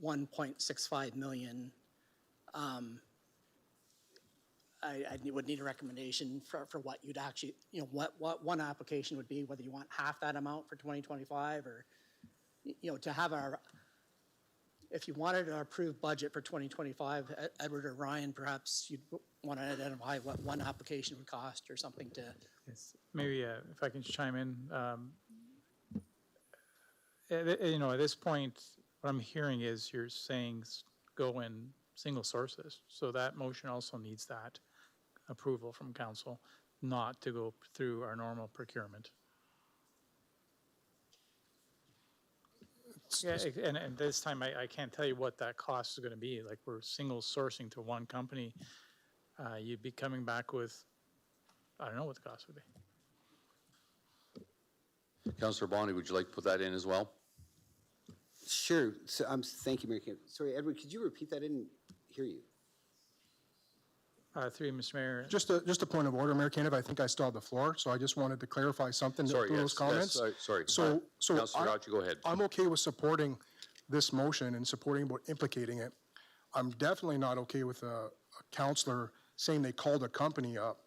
1.65 million. I would need a recommendation for what you'd actually, you know, what one application would be, whether you want half that amount for 2025 or, you know, to have if you wanted an approved budget for 2025, Edward or Ryan, perhaps you'd want to identify what one application would cost or something to. Yes. Maybe if I can chime in. You know, at this point, what I'm hearing is you're saying go in single sources. So that motion also needs that approval from council, not to go through our normal procurement. Yeah, and this time I can't tell you what that cost is going to be. Like, we're single sourcing to one company. You'd be coming back with, I don't know what the cost would be. Councillor Bonnie, would you like to put that in as well? Sure. So, thank you, Mary Kay. Sorry, Edward, could you repeat that? I didn't hear you. Through you, Mr. Mayor. Just a point of order, Mayor Canada. I think I still have the floor, so I just wanted to clarify something Sorry, through those comments. Yes, sorry. So Councillor Dodge, go ahead. I'm okay with supporting this motion and supporting about implicating it. I'm definitely not okay with a councillor saying they called a company up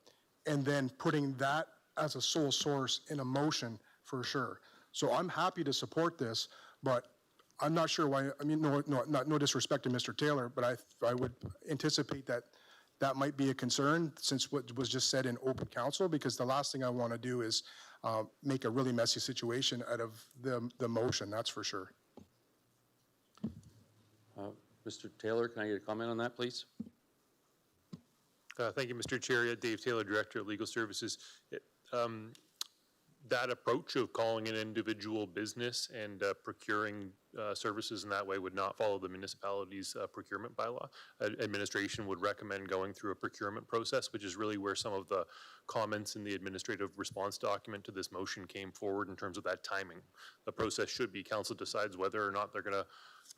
and then putting that as a sole source in a motion for sure. So I'm happy to support this, but I'm not sure why. I mean, no disrespect to Mr. Taylor, but I would anticipate that might be a concern since what was just said in open council, because the last thing I want to do is make a really messy situation out of the motion, that's for sure. Mr. Taylor, can I get a comment on that, please? Thank you, Mr. Chair. Dave Taylor, Director of Legal Services. That approach of calling an individual business and procuring services in that way would not follow the municipality's procurement bylaw. Administration would recommend going through a procurement process, which is really where some of the comments in the administrative response document to this motion came forward in terms of that timing. The process should be council decides whether or not they're going to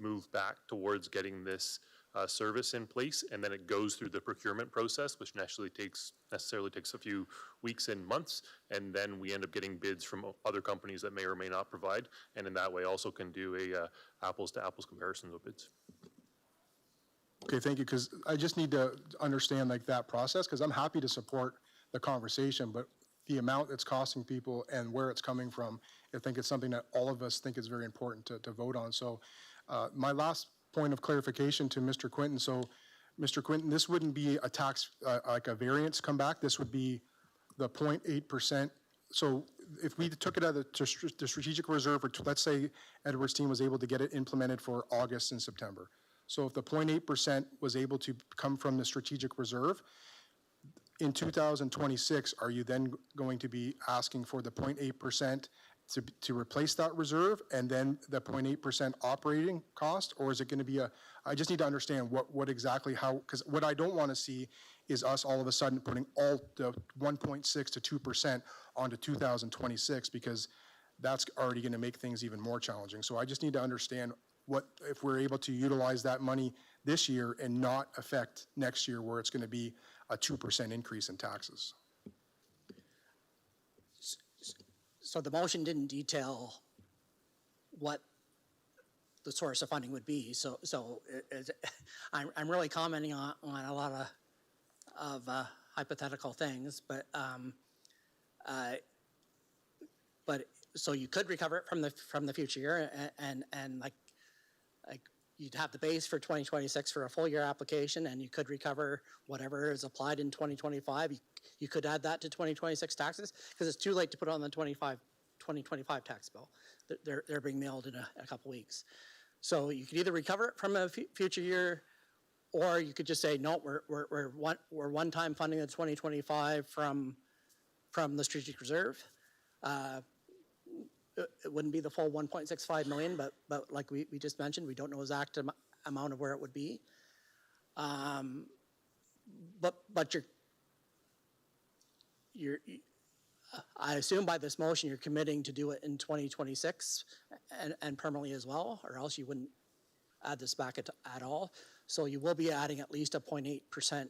move back towards getting this service in place, and then it goes through the procurement process, which necessarily takes a few weeks and months, and then we end up getting bids from other companies that may or may not provide, and in that way also can do a apples to apples comparison of bids. Okay, thank you, because I just need to understand like that process, because I'm happy to support the conversation, but the amount it's costing people and where it's coming from, I think it's something that all of us think is very important to vote on. So my last point of clarification to Mr. Quinton. So, Mr. Quinton, this wouldn't be a tax, like a variance come back. This would be the 0.8%. So if we took it out of the strategic reserve, or let's say Edward's team was able to get it implemented for August and September. So if the 0.8% was able to come from the strategic reserve, in 2026, are you then going to be asking for the 0.8% to replace that reserve and then the 0.8% operating cost? Or is it going to be I just need to understand what exactly how, because what I don't want to see is us all of a sudden putting all the 1.6 to 2% onto 2026, because that's already going to make things even more challenging. So I just need to understand what, if we're able to utilize that money this year and not affect next year where it's going to be a 2% increase in taxes. So the motion didn't detail what the source of funding would be. So I'm really commenting on a lot of hypothetical things, but so you could recover it from the future year, and like you'd have the base for 2026 for a full year application, and you could recover whatever is applied in 2025. You could add that to 2026 taxes, because it's too late to put on the 2025 tax bill. They're being mailed in a couple weeks. So you could either recover it from a future year, or you could just say, no, we're one-time funding the 2025 from the strategic reserve. It wouldn't be the full 1.65 million, but like we just mentioned, we don't know exact amount of where it would be. But I assume by this motion you're committing to do it in 2026 and permanently as well, or else you wouldn't add this back at all. So you will be adding at least a 0.8%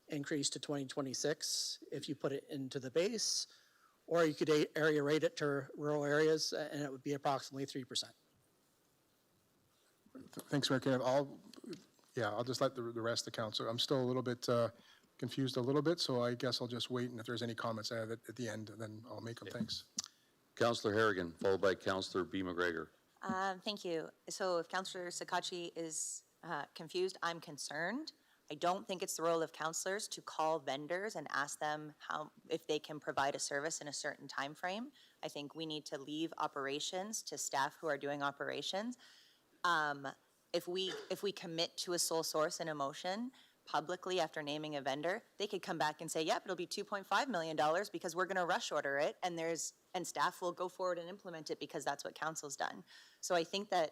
increase to 2026 if you put it into the base, or you could area rate it to rural areas, and it would be approximately 3%. Thanks, Mayor Kenneth. I'll just let the rest of the council. I'm still a little bit confused a little bit, so I guess I'll just wait, and if there's any comments I have at the end, then I'll make them. Thanks. Councillor Harrigan, followed by Councillor B. McGregor. Thank you. So if Councillor Sakachi is confused, I'm concerned. I don't think it's the role of councillors to call vendors and ask them if they can provide a service in a certain time frame. I think we need to leave operations to staff who are doing operations. If we commit to a sole source in a motion publicly after naming a vendor, they could come back and say, yep, it'll be $2.5 million because we're going to rush order it, and staff will go forward and implement it because that's what council's done. So I think that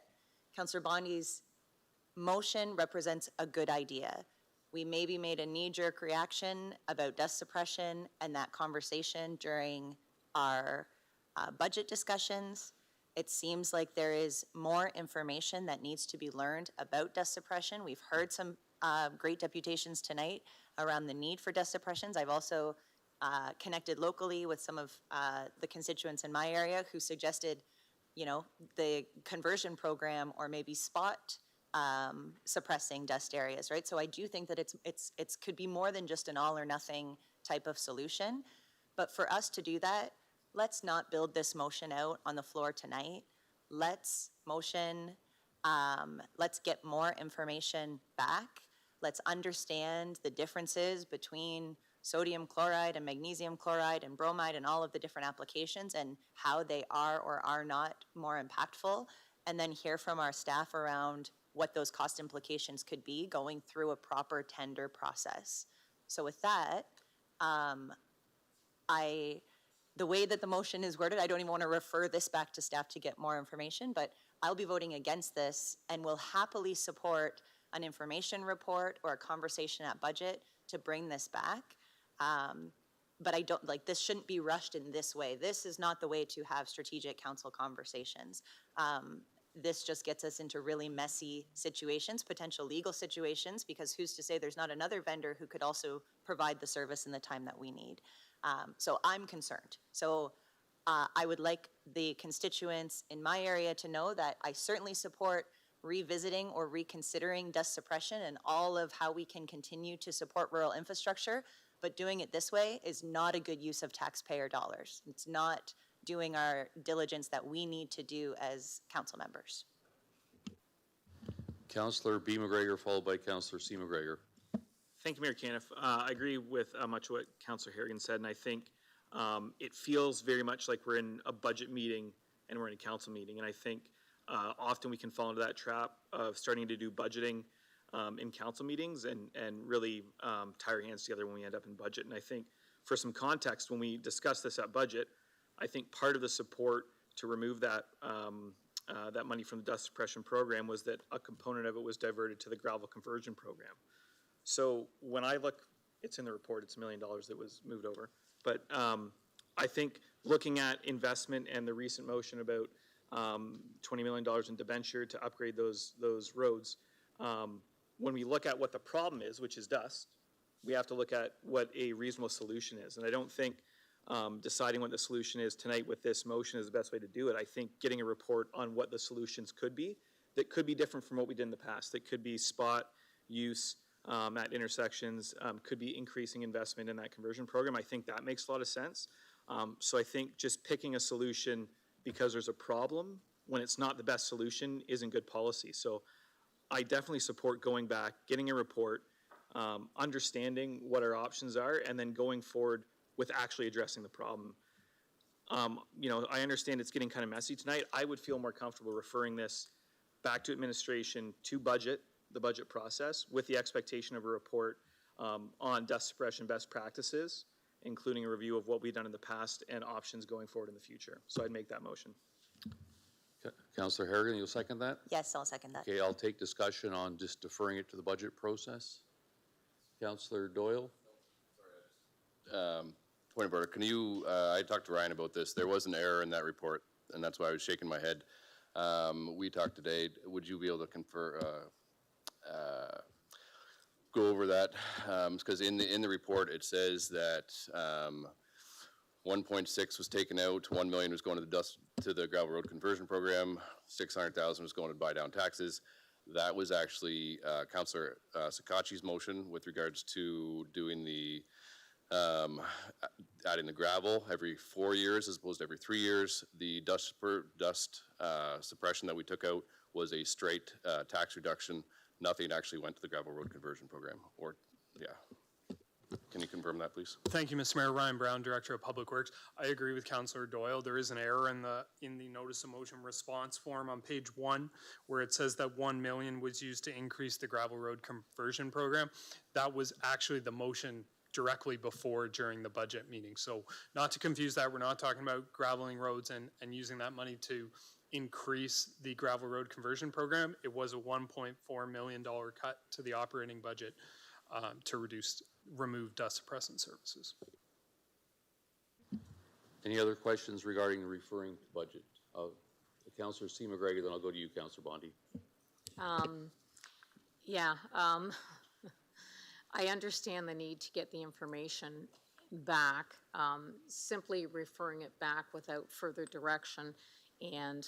Councillor Bondi's motion represents a good idea. We maybe made a knee-jerk reaction about dust suppression and that conversation during our budget discussions. It seems like there is more information that needs to be learned about dust suppression. We've heard some great deputations tonight around the need for dust suppressions. I've also connected locally with some of the constituents in my area who suggested, the conversion program or maybe spot suppressing dust areas, right? So I do think that it's could be more than just an all or nothing type of solution. But for us to do that, let's not build this motion out on the floor tonight. Let's get more information back. Let's understand the differences between sodium chloride and magnesium chloride and bromide and all of the different applications and how they are or are not more impactful, and then hear from our staff around what those cost implications could be going through a proper tender process. So with that, the way that the motion is worded, I don't even want to refer this back to staff to get more information, but I'll be voting against this and will happily support an information report or a conversation at budget to bring this back. But I don't, this shouldn't be rushed in this way. This is not the way to have strategic council conversations. This just gets us into really messy situations, potential legal situations, because who's to say there's not another vendor who could also provide the service in the time that we need. So I'm concerned. So I would like the constituents in my area to know that I certainly support revisiting or reconsidering dust suppression and all of how we can continue to support rural infrastructure, but doing it this way is not a good use of taxpayer dollars. It's not doing our diligence that we need to do as council members. Councillor B. McGregor, followed by Councillor C. McGregor. Thank you, Mayor Caniff. I agree with much of what Councillor Harrigan said, and I think it feels very much like we're in a budget meeting and we're in a council meeting, and I think often we can fall into that trap of starting to do budgeting in council meetings and really tie our hands together when we end up in budget. And I think for some context, when we discuss this at budget, I think part of the support to remove that that money from the dust suppression program was that a component of it was diverted to the gravel conversion program. So when I look, it's in the report, it's $1 million that was moved over. But I think looking at investment and the recent motion about $20 million in debenture to upgrade those roads, when we look at what the problem is, which is dust, we have to look at what a reasonable solution is. And I don't think deciding what the solution is tonight with this motion is the best way to do it. I think getting a report on what the solutions could be, that could be different from what we did in the past, that could be spot use at intersections, could be increasing investment in that conversion program. I think that makes a lot of sense. So I think just picking a solution because there's a problem when it's not the best solution isn't good policy. So I definitely support going back, getting a report, understanding what our options are, and then going forward with actually addressing the problem. You know, I understand it's getting kind of messy tonight. I would feel more comfortable referring this back to administration, to budget, the budget process, with the expectation of a report on dust suppression best practices, including a review of what we've done in the past and options going forward in the future. So I'd make that motion. Councillor Harrigan, you'll second that? Yes, I'll second that. Okay, I'll take discussion on just deferring it to the budget process. Councillor Doyle? Point of order, can you, I talked to Ryan about this. There was an error in that report, and that's why I was shaking my head. We talked today. Would you be able to go over that? Because in the report, it says that 1.6 was taken out, 1 million was going to the gravel road conversion program, 600,000 was going to buy down taxes. That was actually Councillor Sakachi's motion with regards to doing the adding the gravel every 4 years as opposed to every 3 years. The dust suppression that we took out was a straight tax reduction. Nothing actually went to the gravel road conversion program. Or, yeah. Can you confirm that, please? Thank you, Mr. Mayor. Ryan Brown, Director of Public Works. I agree with Councillor Doyle. There is an error in the notice of motion response form on page 1 where it says that 1 million was used to increase the gravel road conversion program. That was actually the motion directly before during the budget meeting. So not to confuse that, we're not talking about graveling roads and using that money to increase the gravel road conversion program. It was a $1.4 million cut to the operating budget to remove dust suppressant services. Any other questions regarding referring to budget? Councillor C. McGregor, then I'll go to you, Councillor Bondi. I understand the need to get the information back. Simply referring it back without further direction and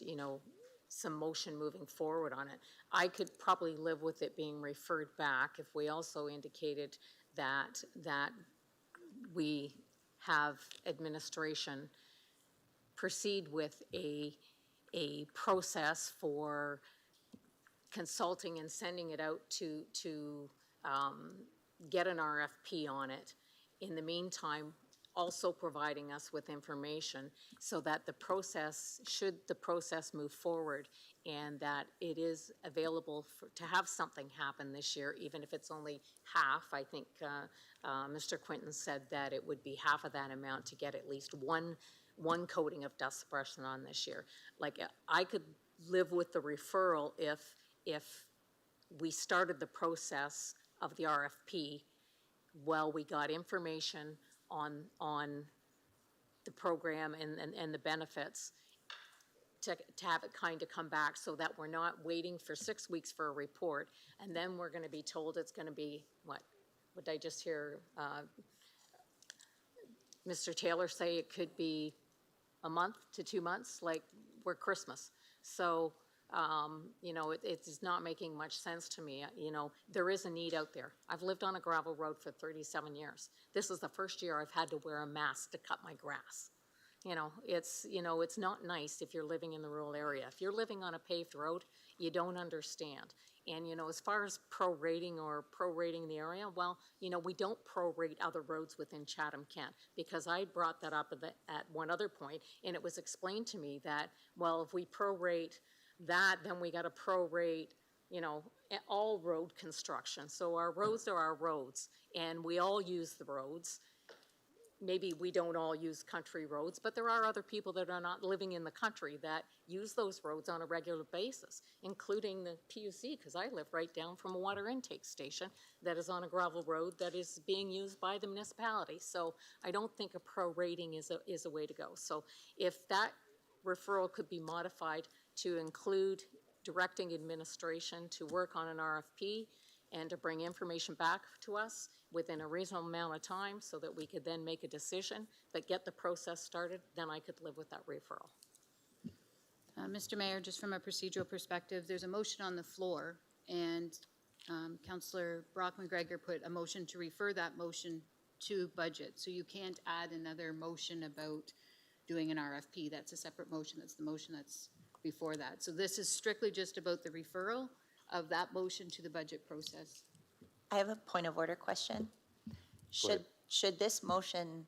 you know, some motion moving forward on it. I could probably live with it being referred back if we also indicated that we have administration proceed with a process for consulting and sending it out to get an RFP on it. In the meantime, also providing us with information so that the process, should the process move forward, and that it is available to have something happen this year, even if it's only half. I think Mr. Quinton said that it would be half of that amount to get at least one coating of dust suppression on this year. Like, I could live with the referral if we started the process of the RFP while we got information on the program and the benefits, to have it kind of come back so that we're not waiting for 6 weeks for a report and then we're going to be told it's going to be, what did I just hear Mr. Taylor say? It could be a month to 2 months, like we're Christmas. So you know, it's not making much sense to me. You know, there is a need out there. I've lived on a gravel road for 37 years. This is the first year I've had to wear a mask to cut my grass. You know, it's not nice if you're living in the rural area. If you're living on a paved road, you don't understand. And, you know, as far as prorating the area, well, you know, we don't prorate other roads within Chatham-Kent, because I brought that up at one other point, and it was explained to me that, well, if we prorate that, then we got to prorate, you know, all road construction. So our roads are our roads, and we all use the roads. Maybe we don't all use country roads, but there are other people that are not living in the country that use those roads on a regular basis, including the PUC, because I live right down from a water intake station that is on a gravel road that is being used by the municipality. So I don't think a prorating is a way to go. So if that referral could be modified to include directing administration to work on an RFP and to bring information back to us within a reasonable amount of time so that we could then make a decision, but get the process started, then I could live with that referral. Mr. Mayor, just from a procedural perspective, there's a motion on the floor, and Councillor Brock McGregor put a motion to refer that motion to budget. So you can't add another motion about doing an RFP. That's a separate motion. That's the motion that's before that. So this is strictly just about the referral of that motion to the budget process. I have a point of order question. Should this motion,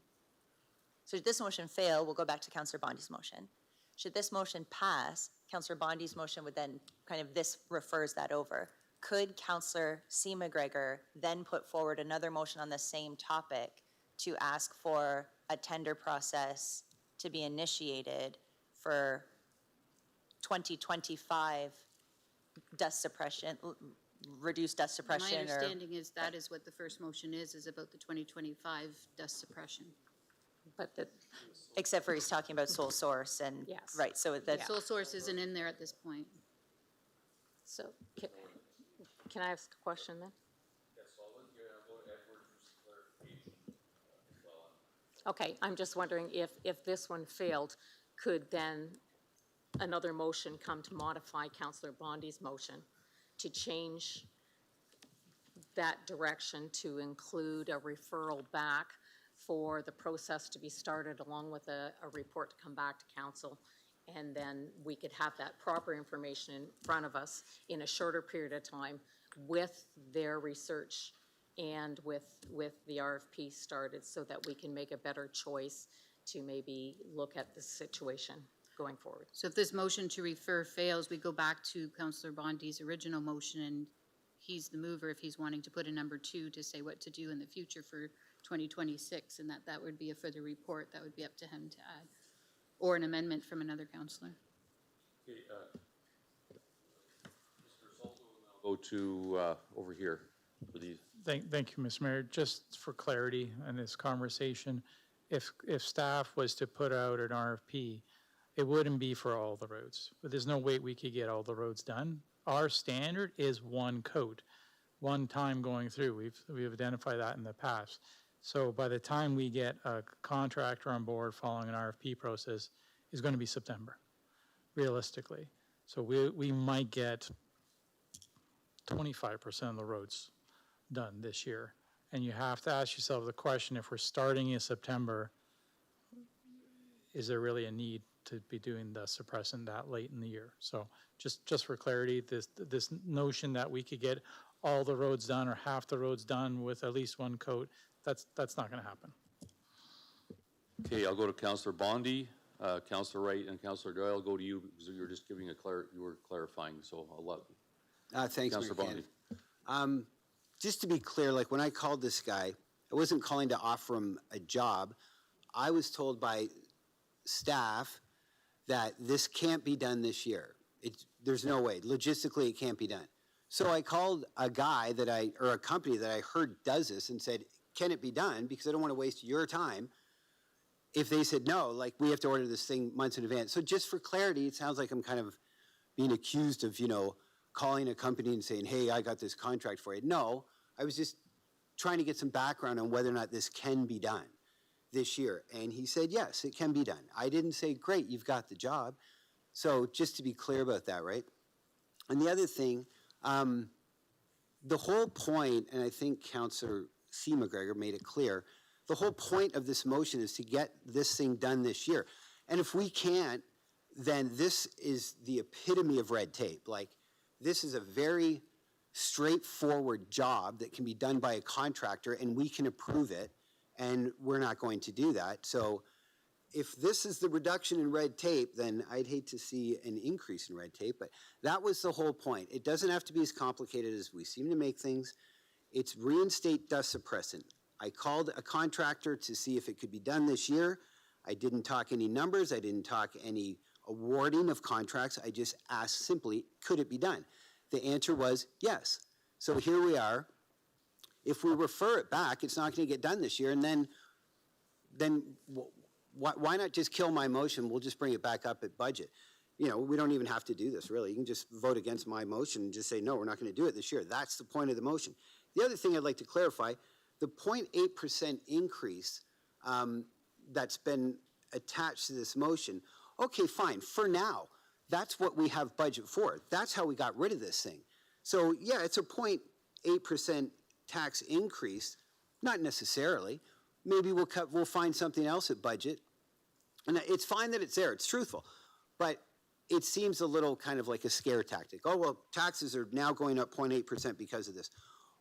so this motion fail, we'll go back to Councillor Bondi's motion. Should this motion pass, Councillor Bondi's motion would then kind of, this refers that over. Could Councillor C. McGregor then put forward another motion on the same topic to ask for a tender process to be initiated for 2025 dust suppression, reduced dust suppression? My understanding is that is what the first motion is about the 2025 dust suppression. But the, Except for he's talking about sole source and, Yes. right, so that's. Sole source isn't in there at this point. so, can I ask a question then? Okay, I'm just wondering if this one failed, could then another motion come to modify Councillor Bondi's motion to change that direction to include a referral back for the process to be started along with a report to come back to council, and then we could have that proper information in front of us in a shorter period of time with their research and with the RFP started, so that we can make a better choice to maybe look at the situation going forward. So if this motion to refer fails, we go back to Councillor Bondi's original motion, and he's the mover if he's wanting to put a number 2 to say what to do in the future for 2026, and that would be a further report. That would be up to him to add, or an amendment from another councillor. Okay, Mr. Salto will now go to over here for these. Thank you, Mr. Mayor. Just for clarity in this conversation, if staff was to put out an RFP, it wouldn't be for all the roads. But there's no way we could get all the roads done. Our standard is one coat, one time going through. We've identified that in the past. So by the time we get a contractor on board following an RFP process, is going to be September, realistically. So we might get 25% of the roads done this year. And you have to ask yourself the question, if we're starting in September, is there really a need to be doing the suppressant that late in the year? So just for clarity, this notion that we could get all the roads done or half the roads done with at least one coat, that's not going to happen. Okay, I'll go to Councillor Bondi, Councillor Wright, and Councillor Doyle. I'll go to you because you were just giving you were clarifying. So I'll let Thanks, Councillor Mayor Bondi. Just to be clear, like when I called this guy, I wasn't calling to offer him a job. I was told by staff that this can't be done this year. There's no way. Logistically, it can't be done. So I called a guy or a company that I heard does this and said, can it be done? Because I don't want to waste your time. If they said no, like we have to order this thing months in advance. So just for clarity, it sounds like I'm kind of being accused of, calling a company and saying, hey, I got this contract for you. No, I was just trying to get some background on whether or not this can be done this year. And he said, yes, it can be done. I didn't say, great, you've got the job. So just to be clear about that, right? And the other thing, the whole point, and I think Councillor C. McGregor made it clear, the whole point of this motion is to get this thing done this year. And if we can't, then this is the epitome of red tape. Like, this is a very straightforward job that can be done by a contractor, and we can approve it, and we're not going to do that. So if this is the reduction in red tape, then I'd hate to see an increase in red tape, but that was the whole point. It doesn't have to be as complicated as we seem to make things. It's reinstate dust suppressant. I called a contractor to see if it could be done this year. I didn't talk any numbers. I didn't talk any awarding of contracts. I just asked simply, could it be done? The answer was yes. So here we are. If we refer it back, it's not going to get done this year, and then why not just kill my motion? We'll just bring it back up at budget. We don't even have to do this, really. You can just vote against my motion and just say, no, we're not going to do it this year. That's the point of the motion. The other thing I'd like to clarify, the 0.8% increase that's been attached to this motion, okay, fine, for now, that's what we have budget for. That's how we got rid of this thing. So yeah, it's a 0.8% tax increase, not necessarily. Maybe we'll find something else at budget. And it's fine that it's there, it's truthful. But it seems a little kind of like a scare tactic. Oh, well, taxes are now going up 0.8% because of this.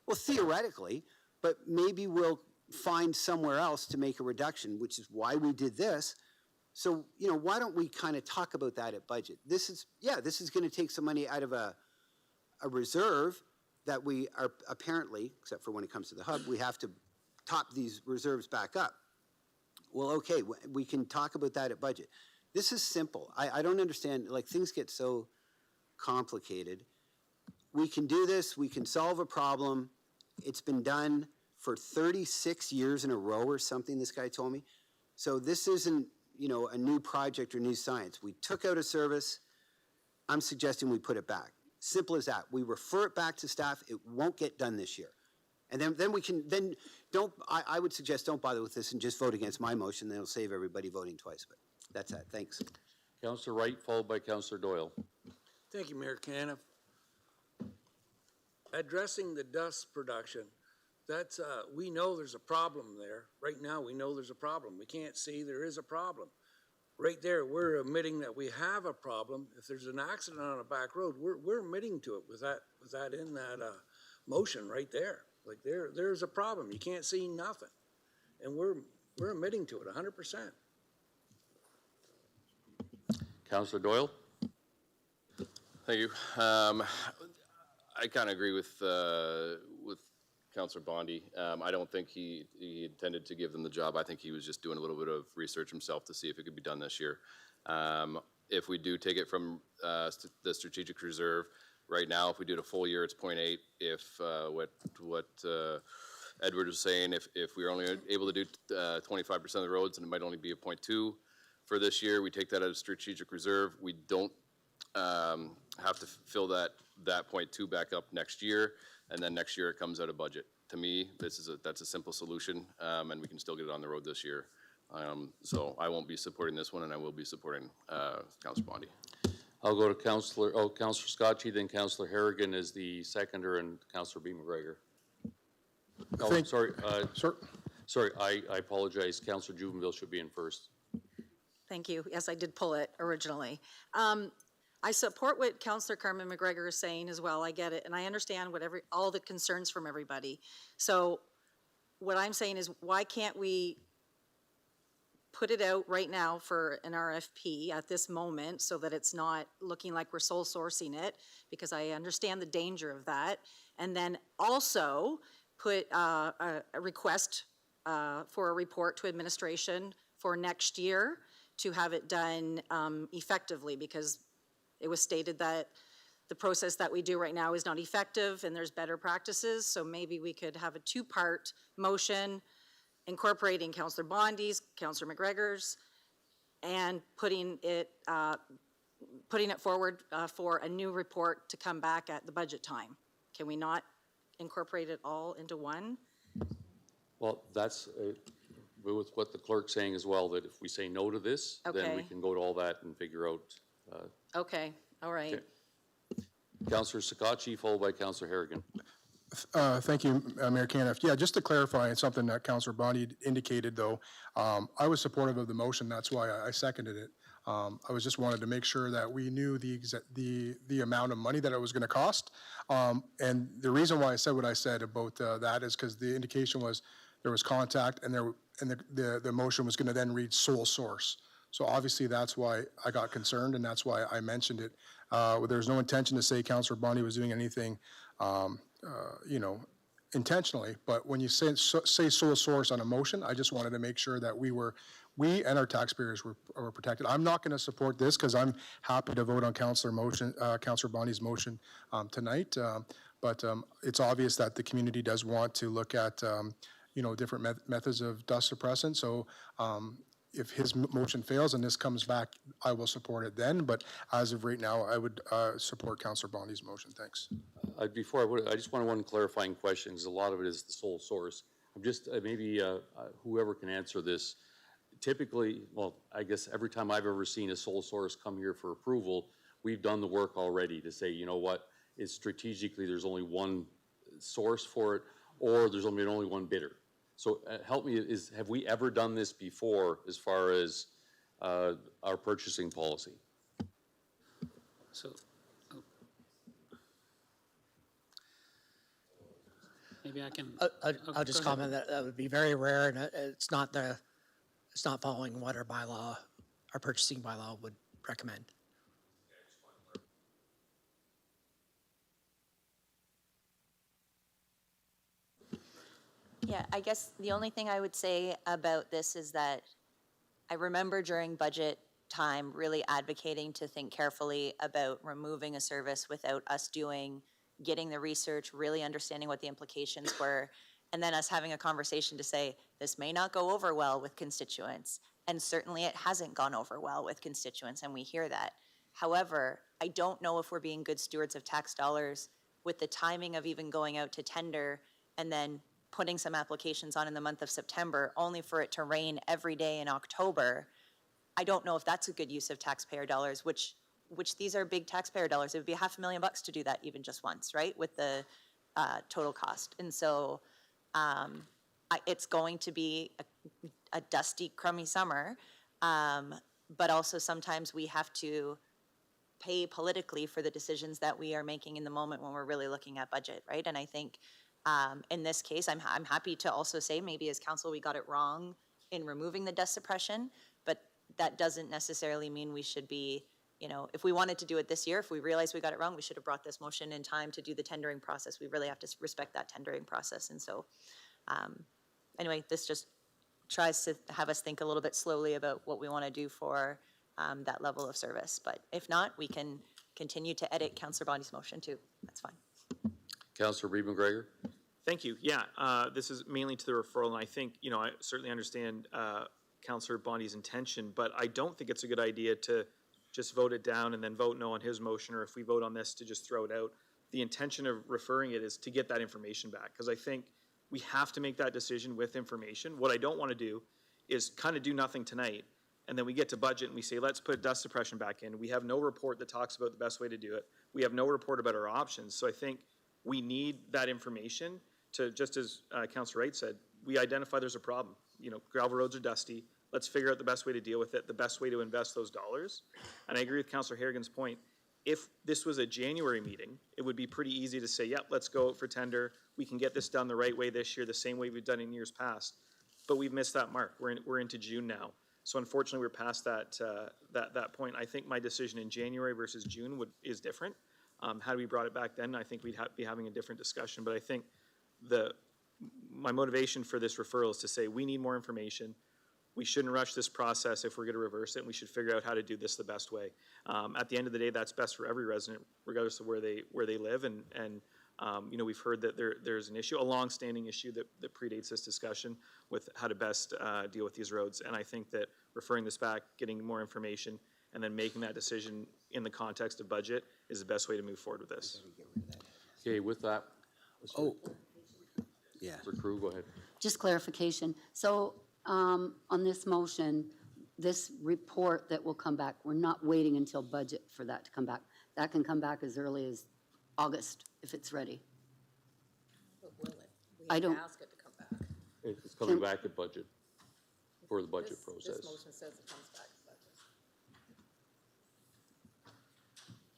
Well, theoretically, but maybe we'll find somewhere else to make a reduction, which is why we did this. So, you know, why don't we kind of talk about that at budget? This is going to take some money out of a reserve that we are apparently, except for when it comes to the hub, we have to top these reserves back up. Well, okay, we can talk about that at budget. This is simple. I don't understand, like, things get so complicated. We can do this, we can solve a problem. It's been done for 36 years in a row or something, this guy told me. So this isn't, you know, a new project or new science. We took out a service. I'm suggesting we put it back. Simple as that. We refer it back to staff. It won't get done this year. And then we can, I would suggest don't bother with this and just vote against my motion. Then it'll save everybody voting twice. But that's it. Thanks. Councillor Wright, followed by Councillor Doyle. Thank you, Mayor Caniff. Addressing the dust production, that's, we know there's a problem there. Right now, we know there's a problem. We can't see there is a problem. Right there, we're admitting that we have a problem. If there's an accident on a back road, we're admitting to it with that in that motion right there. Like there's a problem. You can't see nothing. And we're admitting to it 100%. Councillor Doyle. Thank you. I kind of agree with Councillor Bondy. I don't think he intended to give them the job. I think he was just doing a little bit of research himself to see if it could be done this year. If we do take it from the strategic reserve, right now, if we do it a full year, it's 0.8. If what Edward was saying, if we were only able to do 25% of the roads, and it might only be a 0.2 for this year, we take that out of strategic reserve. We don't have to fill that 0.2 back up next year, and then next year it comes out of budget. To me, that's a simple solution, and we can still get it on the road this year. So I won't be supporting this one, and I will be supporting Councillor Bondy. I'll go to Councillor Scotchy, then Councillor Harrigan is the seconder, and Councillor B. McGregor. Oh, sorry, I apologize. Councillor Juvenville should be in first. Thank you. Yes, I did pull it originally. I support what Councillor Carmen McGregor is saying as well. I get it, and I understand all the concerns from everybody. So what I'm saying is, why can't we put it out right now for an RFP at this moment so that it's not looking like we're sole sourcing it, because I understand the danger of that, and then also put a request for a report to administration for next year to have it done effectively, because it was stated that the process that we do right now is not effective and there's better practices. So maybe we could have a two-part motion incorporating Councillor Bondy's, Councillor McGregor's, and putting it forward for a new report to come back at the budget time. Can we not incorporate it all into one? Well, that's with what the clerk's saying as well, that if we say no to this, then we can go to all that and figure out. Okay, all right. Okay. Councillor Scotchy, followed by Councillor Harrigan. Thank you, Mayor Caniff. Yeah, just to clarify something that Councillor Bondy indicated, though, I was supportive of the motion. That's why I seconded it. I was just wanted to make sure that we knew the amount of money that it was going to cost. And the reason why I said what I said about that is because the indication was there was contact, and the motion was going to then read sole source. So obviously that's why I got concerned, and that's why I mentioned it. There's no intention to say Councillor Bondy was doing anything, intentionally. But when you say sole source on a motion, I just wanted to make sure that we and our taxpayers were protected. I'm not going to support this because I'm happy to vote on Councillor Bondy's motion tonight. But it's obvious that the community does want to look at, different methods of dust suppressant. So if his motion fails and this comes back, I will support it then. But as of right now, I would support Councillor Bondy's motion. Thanks. I just want one clarifying question, because a lot of it is the sole source. I'm just, maybe whoever can answer this. Typically, well, I guess every time I've ever seen a sole source come here for approval, we've done the work already to say, you know what, it's strategically there's only one source for it, or there's only one bidder. So help me, have we ever done this before as far as our purchasing policy? So, maybe I can. I'll just go ahead. comment that would be very rare, and it's not following what our bylaw, our purchasing bylaw would recommend. Yeah, I guess the only thing I would say about this is that I remember during budget time really advocating to think carefully about removing a service without us getting the research, really understanding what the implications were, and then us having a conversation to say, this may not go over well with constituents. And certainly it hasn't gone over well with constituents, and we hear that. However, I don't know if we're being good stewards of tax dollars with the timing of even going out to tender and then putting some applications on in the month of September, only for it to rain every day in October. I don't know if that's a good use of taxpayer dollars, which these are big taxpayer dollars. It would be $500,000 to do that even just once, right, with the total cost. And so it's going to be a dusty, crummy summer, but also sometimes we have to pay politically for the decisions that we are making in the moment when we're really looking at budget, right? And I think in this case, I'm happy to also say maybe as council we got it wrong in removing the dust suppression, but that doesn't necessarily mean we should be, if we wanted to do it this year, if we realized we got it wrong, we should have brought this motion in time to do the tendering process. We really have to respect that tendering process. And so anyway, this just tries to have us think a little bit slowly about what we want to do for that level of service. But if not, we can continue to edit Councillor Bondi's motion too. That's fine. Councillor Reid McGregor. Thank you. Yeah, this is mainly to the referral, and I think, I certainly understand Councillor Bondi's intention, but I don't think it's a good idea to just vote it down and then vote no on his motion, or if we vote on this, to just throw it out. The intention of referring it is to get that information back, because I think we have to make that decision with information. What I don't want to do is kind of do nothing tonight, and then we get to budget and we say, let's put dust suppression back in. We have no report that talks about the best way to do it. We have no report about our options. So I think we need that information to, just as Councillor Wright said, we identify there's a problem. Gravel roads are dusty. Let's figure out the best way to deal with it, the best way to invest those dollars. And I agree with Councillor Harrigan's point. If this was a January meeting, it would be pretty easy to say, yep, let's go out for tender. We can get this done the right way this year, the same way we've done in years past. But we've missed that mark. We're into June now. So unfortunately, we're past that point. I think my decision in January versus June is different. Had we brought it back then, I think we'd be having a different discussion. But I think my motivation for this referral is to say we need more information. We shouldn't rush this process if we're going to reverse it, and we should figure out how to do this the best way. At the end of the day, that's best for every resident, regardless of where they live. And we've heard that there's an issue, a long-standing issue that predates this discussion with how to best deal with these roads. And I think that referring this back, getting more information, and then making that decision in the context of budget is the best way to move forward with this. Okay, with that. Yeah. Mr. Crew, go ahead. Just clarification. So on this motion, this report that will come back, we're not waiting until budget for that to come back. That can come back as early as August if it's ready. But will it? I don't- Ask it to come back. It's coming back at budget, for the budget process. This motion says it comes back to budget.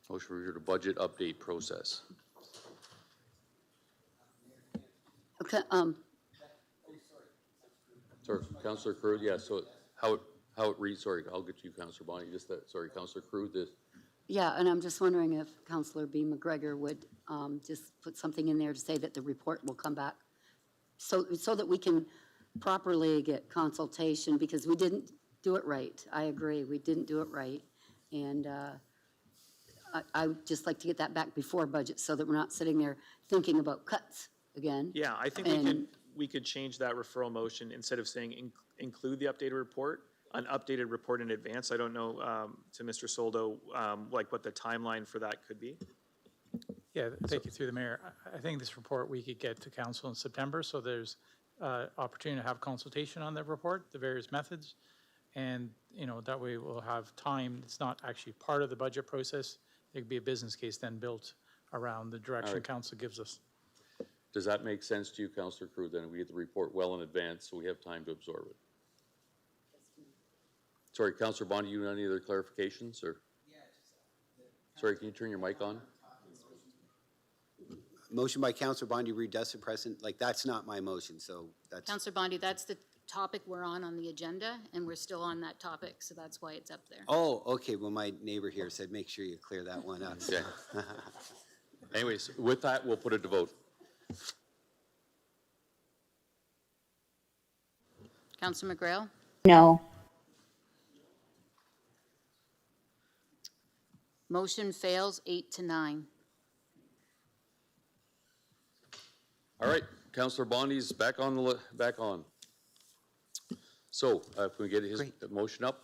Motion for the budget update process. Okay, Sorry, Councillor Crew, yeah, so how it reads, sorry, I'll get you, Councillor Bonnie, sorry, Councillor Crew, yeah, and I'm just wondering if Councillor B. McGregor would just put something in there to say that the report will come back so that we can properly get consultation, because we didn't do it right. I agree, we didn't do it right. And I would just like to get that back before budget so that we're not sitting there thinking about cuts again. Yeah, I think we could change that referral motion instead of saying include the updated report, an updated report in advance. I don't know, to Mr. Soldo, like what the timeline for that could be. Yeah, thank you through the mayor. I think this report we could get to council in September, so there's opportunity to have consultation on the report, the various methods, and that way we'll have time. It's not actually part of the budget process. There could be a business case then built around the direction council gives us. does that make sense to you, Councillor Crew? Then we get the report well in advance, so we have time to absorb it. Sorry, Councillor Bondy, you have any other clarifications, or? Sorry, can you turn your mic on? Motion by Councillor Bondi, read dust suppressant, like, that's not my motion, so that's, Councillor Bondi, that's the topic we're on the agenda, and we're still on that topic, so that's why it's up there. oh, okay, well, my neighbor here said, make sure you clear that one up. Okay. Anyways, with that, we'll put it to vote. Councillor McGrail? No. Motion fails 8-9. All right, Councillor Bondi's back on the, back on. So, if we get his motion up.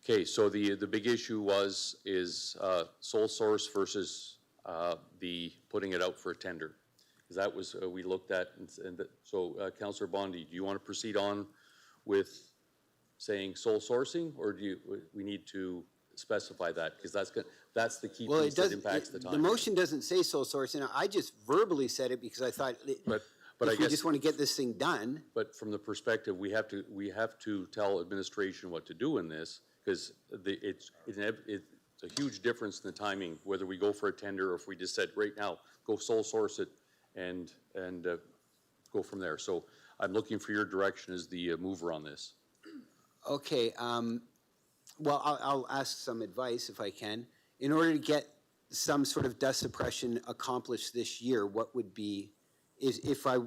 Okay, so the big issue is sole source versus the putting it out for a tender. Because that was, we looked at, so Councillor Bondi, do you want to proceed on with saying sole sourcing, or do we need to specify that? Because that's the key piece that impacts the time. The motion doesn't say sole source, and I just verbally said it because I thought, but if we just want to get this thing done. But from the perspective, we have to tell administration what to do in this, because it's a huge difference in the timing, whether we go for a tender or if we just said right now, go sole source it and go from there. So I'm looking for your direction as the mover on this. Okay, well, I'll ask some advice if I can. In order to get some sort of dust suppression accomplished this year, what would be, if I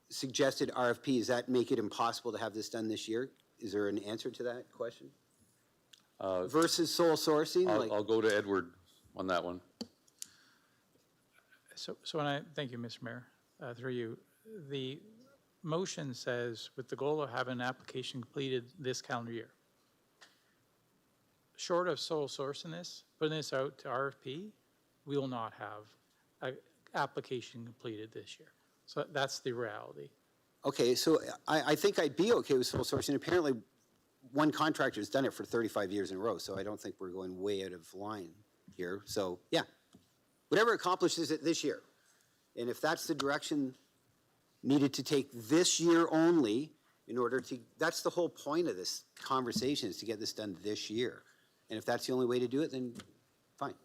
suggested RFP, does that make it impossible to have this done this year? Is there an answer to that question? Versus sole sourcing? I'll go to Edward on that one. So thank you, Mr. Mayor, through you. The motion says with the goal of having an application completed this calendar year. Short of sole sourcing this, putting this out to RFP, we will not have an application completed this year. So that's the reality. Okay, so I think I'd be okay with sole sourcing. Apparently, one contractor has done it for 35 years in a row, so I don't think we're going way out of line here. So, yeah, whatever accomplishes it this year. And if that's the direction needed to take this year only in order to, that's the whole point of this conversation, is to get this done this year. And if that's the only way to do it, then fine.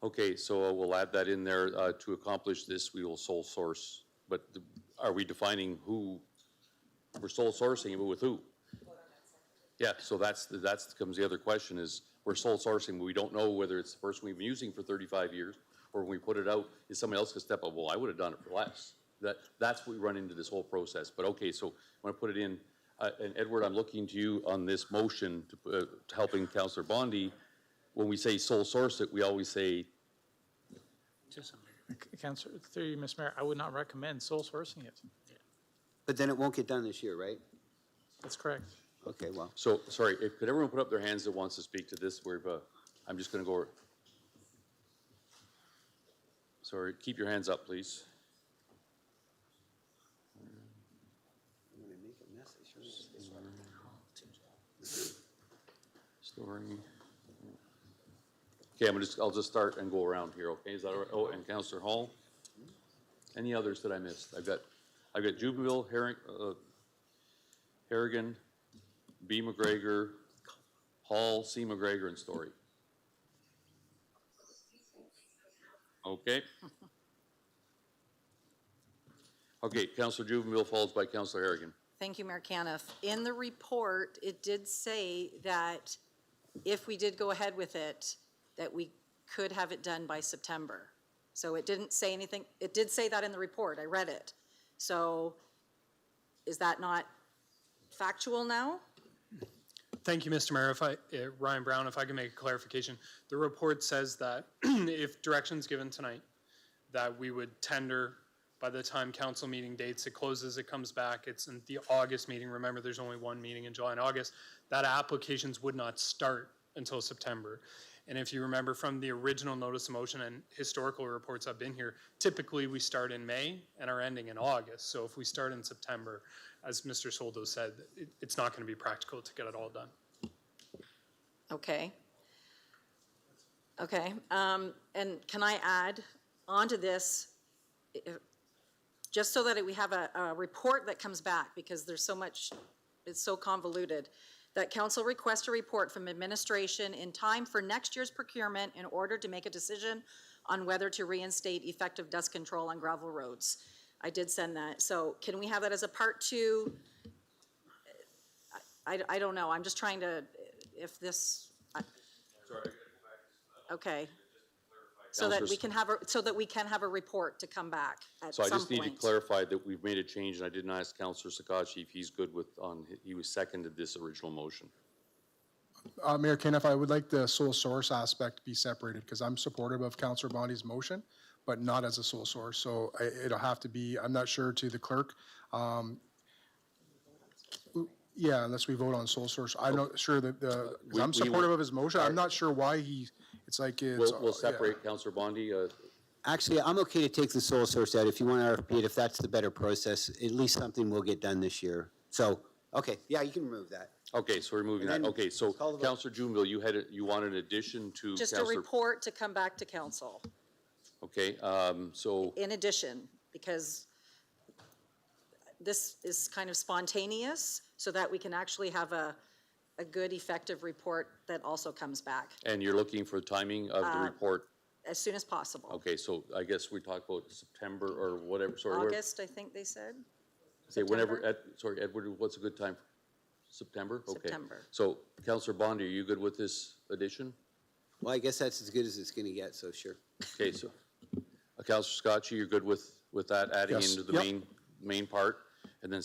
Okay, so we'll add that in there. To accomplish this, we will sole source. But are we defining who we're sole sourcing, but with who? Yeah, so that's comes the other question is, we're sole sourcing, but we don't know whether it's the person we've been using for 35 years, or when we put it out, is somebody else going to step up? Well, I would have done it for less. That's what we run into this whole process. But okay, so I'm going to put it in. And Edward, I'm looking to you on this motion to helping Councillor Bondi. When we say sole source it, we always say. Councillor, through you, Mr. Mayor, I would not recommend sole sourcing it. But then it won't get done this year, right? That's correct. Okay, well. So, sorry, could everyone put up their hands that wants to speak to this? I'm just going to go. Sorry, keep your hands up, please. Story. Okay, I'll just start and go around here, okay? Is that all right? Oh, and Councillor Hall. Any others that I missed? I've got Jubenville, Harrigan, B. McGregor, Hall, C. McGregor, and Story. Okay. Okay, Councillor Jubenville followed by Councillor Harrigan. Thank you, Mayor Caniff. In the report, it did say that if we did go ahead with it, that we could have it done by September. So it didn't say anything. It did say that in the report. I read it. So is that not factual now? Thank you, Mr. Mayor. Ryan Brown, if I can make a clarification. The report says that if direction's given tonight, that we would tender by the time council meeting dates, it closes, it comes back, it's in the August meeting. Remember, there's only one meeting in July and August. That applications would not start until September. And if you remember from the original notice of motion and historical reports I've been here, typically we start in May and are ending in August. So if we start in September, as Mr. Soldo said, it's not going to be practical to get it all done. Okay. Okay, and can I add onto this, just so that we have a report that comes back, because there's so much, it's so convoluted, that council request a report from administration in time for next year's procurement in order to make a decision on whether to reinstate effective dust control on gravel roads. I did send that, so can we have that as a part 2? I don't know, I'm just trying to, if this, okay. So that we can have a report to come back at So some I just need to point. clarify that we've made a change, and I didn't ask Councillor Sakachi if he's good with, he was seconded this original motion. Mayor Keniff, I would like the sole source aspect be separated, because I'm supportive of Councillor Bondi's motion, but not as a sole source. So it'll have to be, I'm not sure to the clerk. Yeah, unless we vote on sole source. I'm not sure that because I'm supportive of his motion. I'm not sure why it's like it's. We'll separate Councillor Bondi. Actually, I'm okay to take the sole source out. If you want to RFP it, if that's the better process, at least something will get done this year. So, okay, yeah, you can remove that. Okay, so we're moving that. Okay, so Councillor Juneville, you want an addition to Just a report to come back to council. Okay, so. In addition, because this is kind of spontaneous, so that we can actually have a good, effective report that also comes back. And you're looking for timing of the report? As soon as possible. Okay, so I guess we talk about September or whatever, sorry. August, I think they said. Okay, whenever, sorry, Edward, what's a good time? September? Okay. September. So, Councillor Bondi, are you good with this addition? Well, I guess that's as good as it's going to get, so sure. Okay, so, Councillor Scotchy, you're good with that adding Yes. into the main part? And then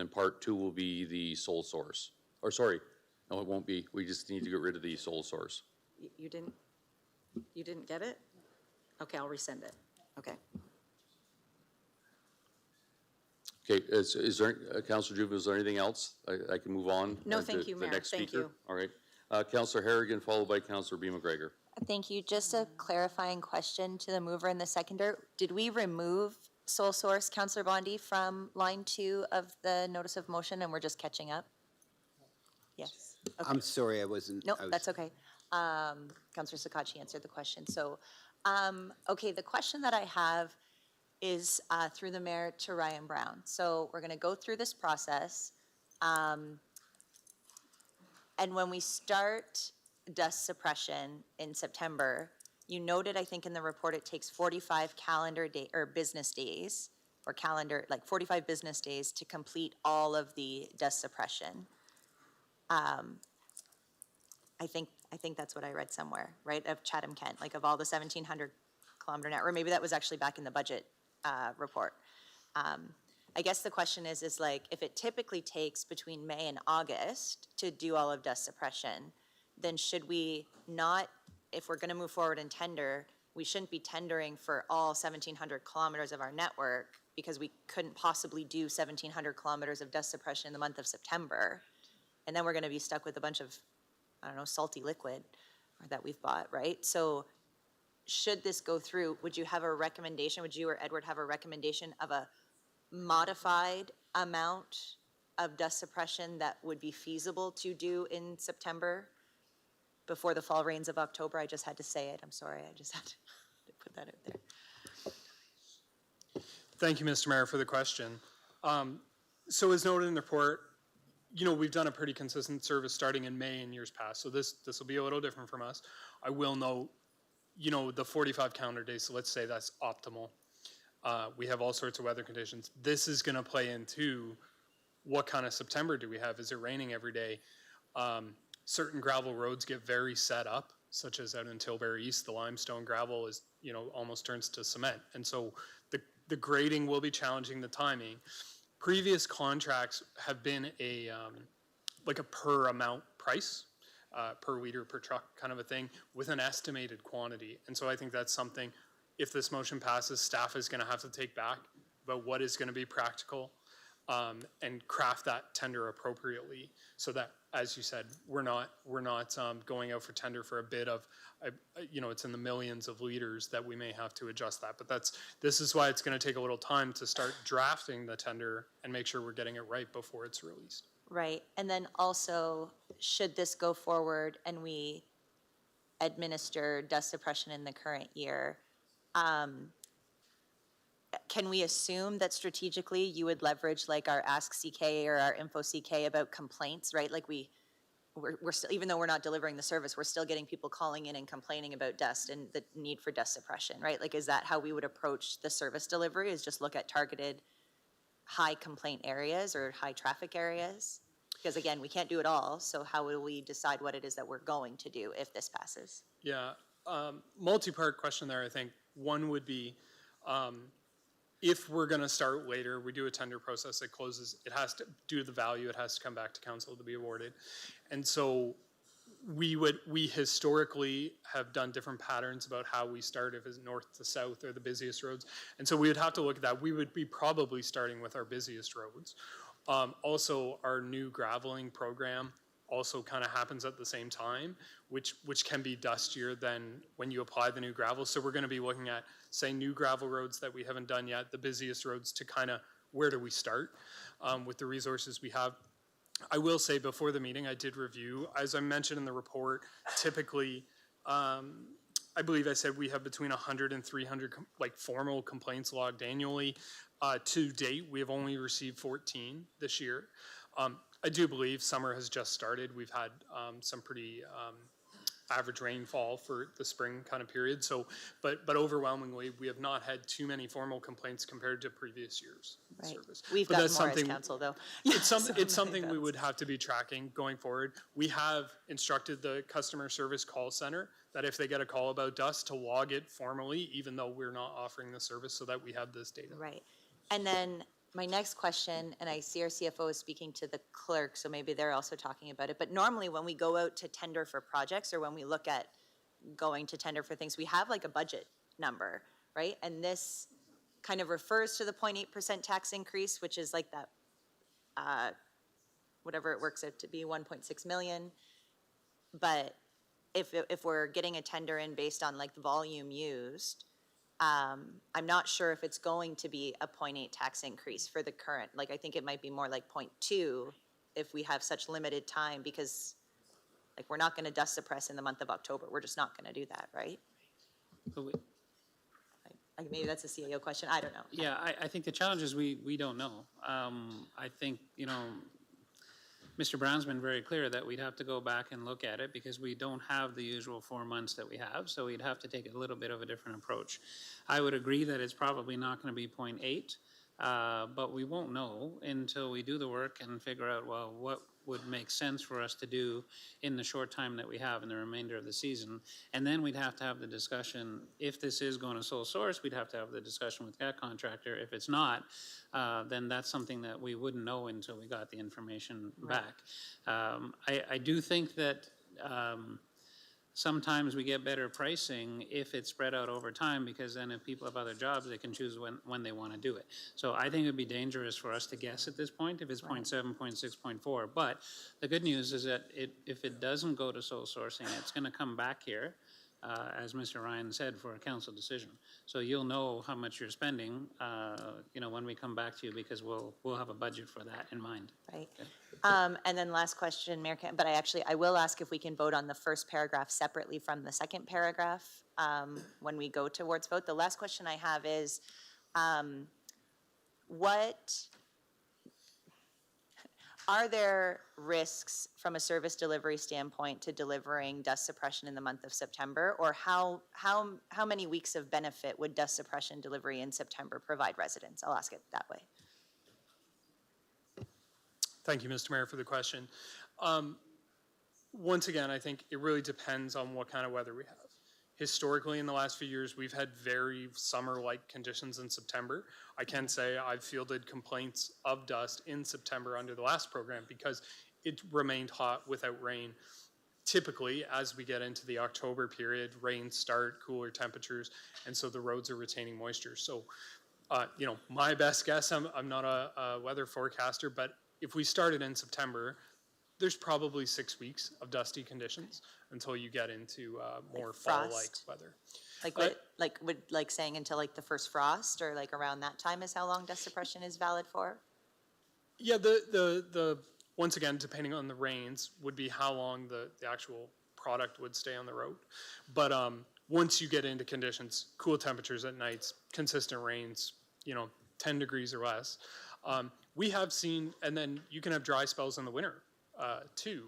part 2 will be the sole source. Or sorry, no, it won't be. We just need to get rid of the sole source. You didn't get it? Okay, I'll resend it. Okay. Okay, is there, Councillor Juve, is there anything else? I can move on? No, to thank you, the Mayor. next Thank speaker? you. All right. Councillor Harrigan, followed by Councillor B. McGregor. Thank you. Just a clarifying question to the mover and the seconder. Did we remove sole source, Councillor Bondi, from line 2 of the notice of motion, and we're just catching up? Yes. Okay. I'm sorry, I wasn't. No, that's okay. Councillor Sakachi answered the question. So, okay, the question that I have is through the mayor to Ryan Brown. So we're going to go through this process. And when we start dust suppression in September, you noted, I think in the report, it takes 45 calendar day or business days, or calendar, like 45 business days to complete all of the dust suppression. I think that's what I read somewhere, right, of Chatham-Kent, like of all the 1,700 kilometer net, or maybe that was actually back in the budget report. I guess the question is like, if it typically takes between May and August to do all of dust suppression, then should we not, if we're gonna move forward and tender, we shouldn't be tendering for all 1,700 kilometers of our network, because we couldn't possibly do 1,700 kilometers of dust suppression in the month of September. And then we're gonna be stuck with a bunch of, I don't know, salty liquid that we've bought, right? So should this go through, would you have a recommendation, would you or Edward have a recommendation of a modified amount of dust suppression that would be feasible to do in September before the fall rains of October? I just had to say it, I'm sorry, I just had to put that out there. Thank you, Mr. Mayor, for the question. So as noted in the report, you know, we've done a pretty consistent service starting in May in years past, so this will be a little different from us. I will note, you know, the 45 calendar days, so let's say that's optimal. We have all sorts of weather conditions. This is gonna play into what kind of September do we have? Is it raining every day? Certain gravel roads get very set up, such as out in Tilbury East, the limestone gravel is, you know, almost turns to cement. And so the grading will be challenging the timing. Previous contracts have been a, like a per amount price, per weed or per truck kind of a thing, with an estimated quantity. And so I think that's something, if this motion passes, staff is gonna have to take back about what is gonna be practical, and craft that tender appropriately, so that, as you said, we're not going out for tender for a bid of, you know, it's in the millions of liters that we may have to adjust that. But this is why it's going to take a little time to start drafting the tender and make sure we're getting it right before it's released. Right, and then also, should this go forward and we administer dust suppression in the current year, can we assume that strategically you would leverage like our Ask CK or our Info CK about complaints, right? Like we're still, even though we're not delivering the service, we're still getting people calling in and complaining about dust and the need for dust suppression, right? Like, is that how we would approach the service delivery, is just look at targeted high complaint areas or high traffic areas? Because again, we can't do it all, so how will we decide what it is that we're going to do if this passes? Yeah, multi-part question there, I think. One would be, if we're gonna start later, we do a tender process, it closes, it has to, due to the value, it has to come back to council to be awarded. And so we historically have done different patterns about how we start, if it's north to south or the busiest roads. And so we would have to look at that. We would be probably starting with our busiest roads. Also, our new graveling program also kind of happens at the same time, which can be dustier than when you apply the new gravel. So we're going to be looking at, say, new gravel roads that we haven't done yet, the busiest roads, to kind of where do we start with the resources we have. I will say before the meeting, I did review, as I mentioned in the report, typically, I believe I said we have between 100 and 300 formal complaints logged annually. To date, we have only received 14 this year. I do believe summer has just started. We've had some pretty average rainfall for the spring kind of period. So, but overwhelmingly, we have not had too many formal complaints compared to previous years. Right. Service. We've got more as council, though. It's something we would have to be tracking going forward. We have instructed the customer service call center that if they get a call about dust, to log it formally, even though we're not offering the service, so that we have this data. Right. And then my next question, and I see our CFO is speaking to the clerk, so maybe they're also talking about it, but normally when we go out to tender for projects, or when we look at going to tender for things, we have like a budget number, right? And this kind of refers to the 0.8% tax increase, which is like that, whatever it works out to be, 1.6 million. But if we're getting a tender in based on like the volume used, I'm not sure if it's going to be a 0.8 tax increase for the current, like I think it might be more like 0.2 if we have such limited time, because like we're not gonna dust suppress in the month of October. We're just not gonna do that, right? Maybe that's a CAO question, I don't know. Yeah, I think the challenge is we don't know. I think, Mr. Brown's been very clear that we'd have to go back and look at it because we don't have the usual 4 months that we have, so we'd have to take a little bit of a different approach. I would agree that it's probably not going to be 0.8, but we won't know until we do the work and figure out, well, what would make sense for us to do in the short time that we have in the remainder of the season. And then we'd have to have the discussion, if this is going to sole source, we'd have to have the discussion with that contractor. If it's not, then that's something that we wouldn't know until we got the information back. I do think that sometimes we get better pricing if it's spread out over time, because then if people have other jobs, they can choose when they want to do it. So I think it would be dangerous for us to guess at this point if it's 0.7, 0.6, 0.4. But the good news is that if it doesn't go to sole sourcing, it's going to come back here, as Mr. Ryan said, for a council decision. So you'll know how much you're spending, when we come back to you, because we'll have a budget for that in mind. Right. Okay. And then last question, Mayor, but I will ask if we can vote on the first paragraph separately from the second paragraph when we go towards vote. The last question I have is, are there risks from a service delivery standpoint to delivering dust suppression in the month of September? Or how many weeks of benefit would dust suppression delivery in September provide residents? I'll ask it that way. Thank you, Mr. Mayor, for the question. Once again, I think it really depends on what kind of weather we have. Historically, in the last few years, we've had very summer-like conditions in September. I can say I've fielded complaints of dust in September under the last program because it remained hot without rain. Typically, as we get into the October period, rains start, cooler temperatures, and so the roads are retaining moisture. So, my best guess, I'm not a weather forecaster, but if we started in September, there's probably 6 weeks of dusty conditions until you get into more fall-like weather. Like saying until like the first frost, or like around that time is how long dust suppression is valid for? Yeah, the once again, depending on the rains, would be how long the actual product would stay on the road. But once you get into conditions, cool temperatures at nights, consistent rains, 10 degrees or less, we have seen, and then you can have dry spells in the winter too.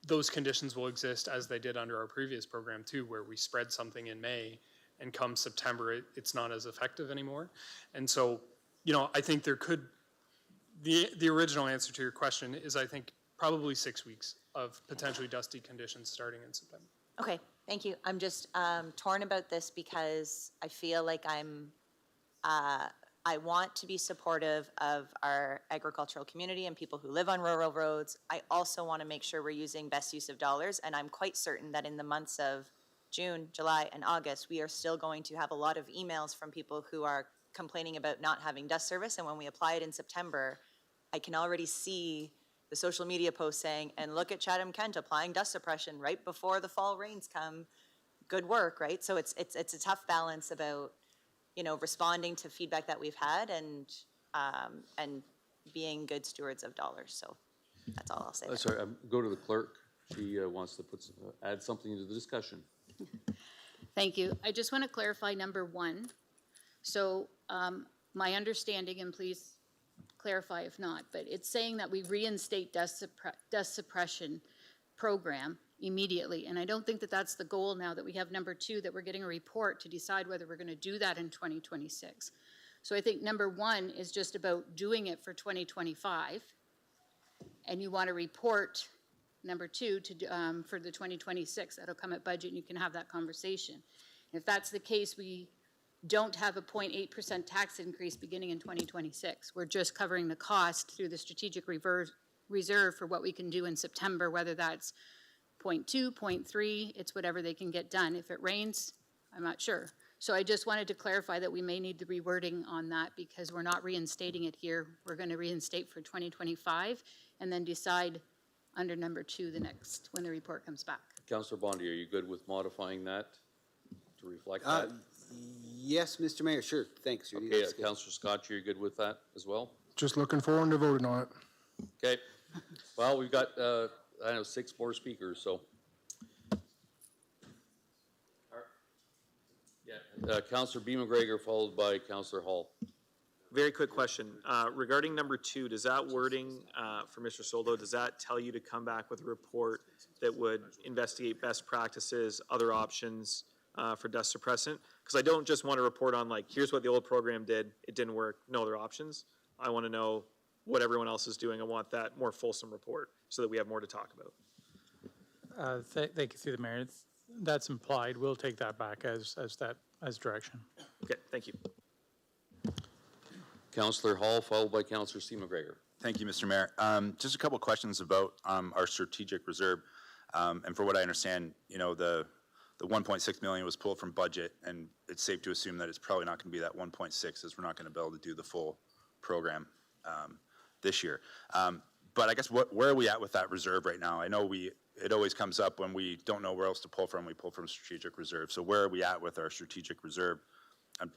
Those conditions will exist as they did under our previous program too, where we spread something in May and come September, it's not as effective anymore. And so, I think there could, the original answer to your question is, I think, probably 6 weeks of potentially dusty conditions starting in September. Okay, thank you. I'm just torn about this because I feel like I want to be supportive of our agricultural community and people who live on rural roads. I also want to make sure we're using best use of dollars, and I'm quite certain that in the months of June, July, and August, we are still going to have a lot of emails from people who are complaining about not having dust service, and when we apply it in September, I can already see the social media posts saying, and look at Chatham-Kent applying dust suppression right before the fall rains come. Good work, right? So it's a tough balance about responding to feedback that we've had and being good stewards of dollars. So that's all I'll say. Sorry, go to the clerk. She wants to add something into the discussion. Thank you. I just want to clarify number 1. So my understanding, and please clarify if not, but it's saying that we reinstate dust suppression program immediately. And I don't think that that's the goal now that we have number 2, that we're getting a report to decide whether we're going to do that in 2026. So I think number 1 is just about doing it for 2025. And you want to report number 2 to, for the 2026. That'll come at budget and you can have that conversation. And if that's the case, we don't have a 0.8% tax increase beginning in 2026. We're just covering the cost through the strategic reserve for what we can do in September, whether that's 0.2, 0.3, it's whatever they can get done. If it rains, I'm not sure. So I just wanted to clarify that we may need the rewording on that because we're not reinstating it here. We're going to reinstate for 2025 and then decide under number 2 when the report comes back. Councillor Bondi, are you good with modifying that to reflect that? Yes, Mr. Mayor, sure, thanks. Okay, Councillor Scott, you're good with that as well? Just looking forward to voting on it. Okay, well, we've got, 6 more speakers, so. Yeah, Councillor B. McGregor, followed by Councillor Hall. Very quick question. Regarding number 2, does that wording for Mr. Soldo, does that tell you to come back with a report that would investigate best practices, other options for dust suppressant? Because I don't just want to report on here's what the old program did, it didn't work, no other options. I want to know what everyone else is doing. I want that more fulsome report so that we have more to talk about. Thank you, through the mayor. That's implied. We'll take that back as direction. Okay, thank you. Councillor Hall, followed by Councillor C. McGregor. Thank you, Mr. Mayor. Just a couple of questions about our strategic reserve. And for what I understand, the 1.6 million was pulled from budget, and it's safe to assume that it's probably not going to be that 1.6, as we're not going to be able to do the full program this year. But I guess where are we at with that reserve right now? I know it always comes up when we don't know where else to pull from, we pull from strategic reserve. So where are we at with our strategic reserve? And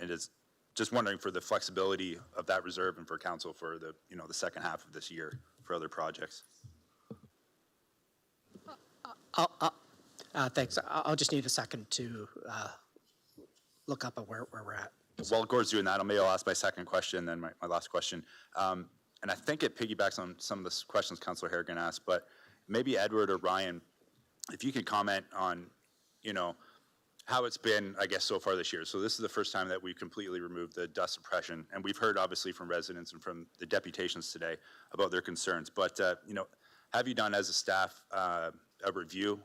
it's just wondering for the flexibility of that reserve and for council for the second half of this year for other projects. Thanks. I'll just need a second to look up at where we're at. While Gord's doing that, I'll ask my second question, then my last question. And I think it piggybacks on some of the questions Councillor Harrigan asked, but maybe Edward or Ryan, if you could comment on, how it's been, I guess, so far this year. So this is the first time that we've completely removed the dust suppression, and we've heard obviously from residents and from the deputations today about their concerns. But, have you done as a staff a review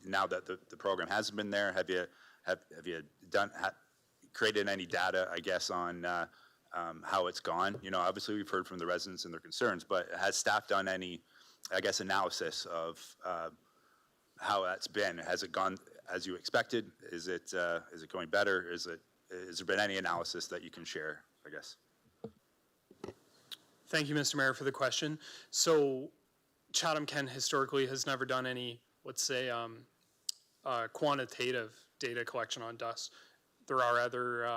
now that the program hasn't been there? Have you created any data, I guess, on how it's gone? Obviously we've heard from the residents and their concerns, but has staff done any, I guess, analysis of how that's been? Has it gone as you expected? Is it going better? Has there been any analysis that you can share, I guess? Thank you, Mr. Mayor, for the question. So Chatham-Kent historically has never done any, let's say, quantitative data collection on dust. There are other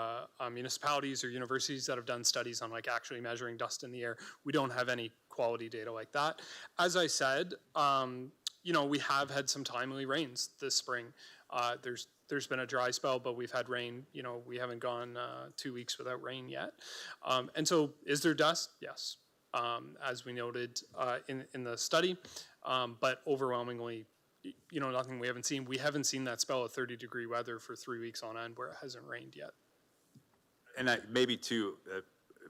municipalities or universities that have done studies on actually measuring dust in the air. We don't have any quality data like that. As I said, you know, we have had some timely rains this spring. There's been a dry spell, but we've had rain. You know, we haven't gone 2 weeks without rain yet. And so, is there dust? Yes, as we noted in the study. But overwhelmingly, you know, nothing we haven't seen. We haven't seen that spell of 30-degree weather for 3 weeks on end where it hasn't rained yet. And maybe too,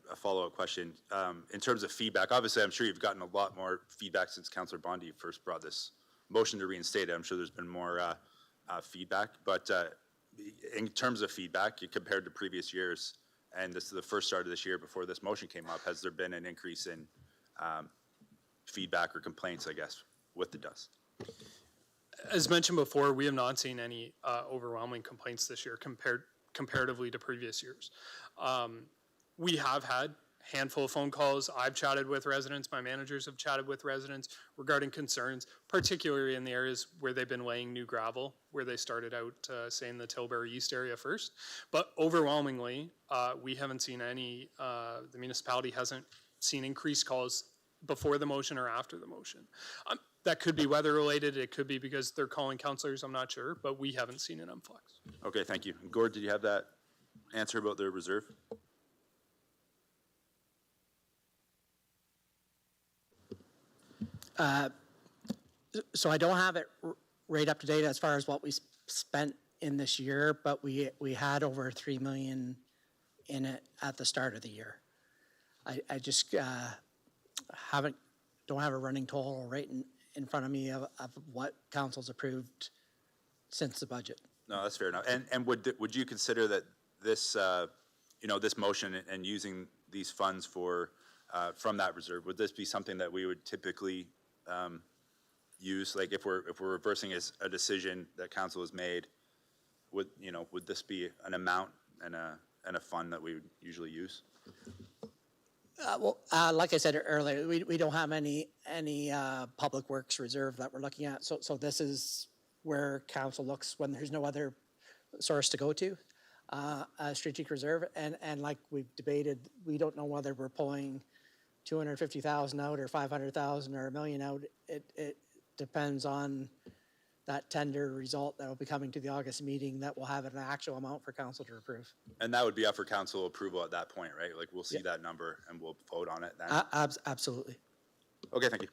a follow-up question. In terms of feedback, obviously, I'm sure you've gotten a lot more feedback since Councillor Bondi first brought this motion to reinstate it. I'm sure there's been more feedback, but in terms of feedback, compared to previous years, and this is the first start of this year before this motion came up, has there been an increase in feedback or complaints, I guess, with the dust? As mentioned before, we have not seen any overwhelming complaints this year comparatively to previous years. We have had a handful of phone calls. I've chatted with residents. My managers have chatted with residents regarding concerns, particularly in the areas where they've been laying new gravel, where they started out, say, in the Tilbury East area first. But overwhelmingly, we haven't seen any, the municipality hasn't seen increased calls before the motion or after the motion. That could be weather related. It could be because they're calling councillors. I'm not sure, but we haven't seen an influx. Okay, thank you. Gord, did you have that answer about the reserve? So I don't have it right up to date as far as what we spent in this year, but we had over 3 million in it at the start of the year. I just don't have a running total right in front of me of what council's approved since the budget. No, that's fair enough. And would you consider that this, you know, this motion and using these funds for from that reserve, would this be something that we would typically use? Like if we're reversing a decision that council has made, would this be an amount and a fund that we would usually use? Like I said earlier, we don't have any public works reserve that we're looking at. So this is where council looks when there's no other source to go to, a strategic reserve. And like we've debated, we don't know whether we're pulling 250,000 out or 500,000 or $1 million out. It depends on that tender result that will be coming to the August meeting that will have an actual amount for council to approve. And that would be up for council approval at that point, right? Like we'll see that number and we'll vote on it then? Absolutely. Okay, thank you.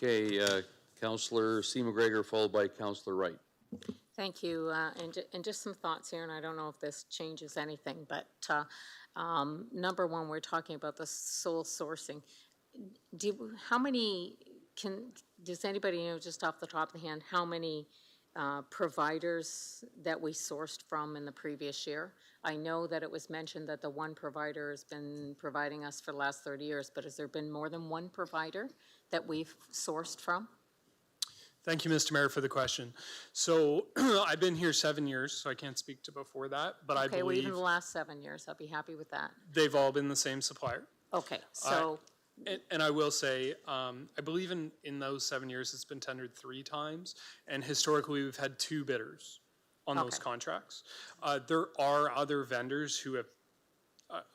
Okay, Councillor C. McGregor, followed by Councillor Wright. Thank you. And just some thoughts here, and I don't know if this changes anything, but number one, we're talking about the sole sourcing. How many does anybody know just off the top of the hand how many providers that we sourced from in the previous year? I know that it was mentioned that the one provider has been providing us for the last 30 years, but has there been more than one provider that we've sourced from? Thank you, Mr. Mayor, for the question. So I've been here 7 years, so I can't speak to before that, but I Okay, well, believe even the last 7 years, I'll be happy with that. they've all been the same supplier. Okay, so. And I will say, I believe in those 7 years, it's been tendered 3 times, and historically, we've had 2 bidders on those contracts. There are other vendors who have,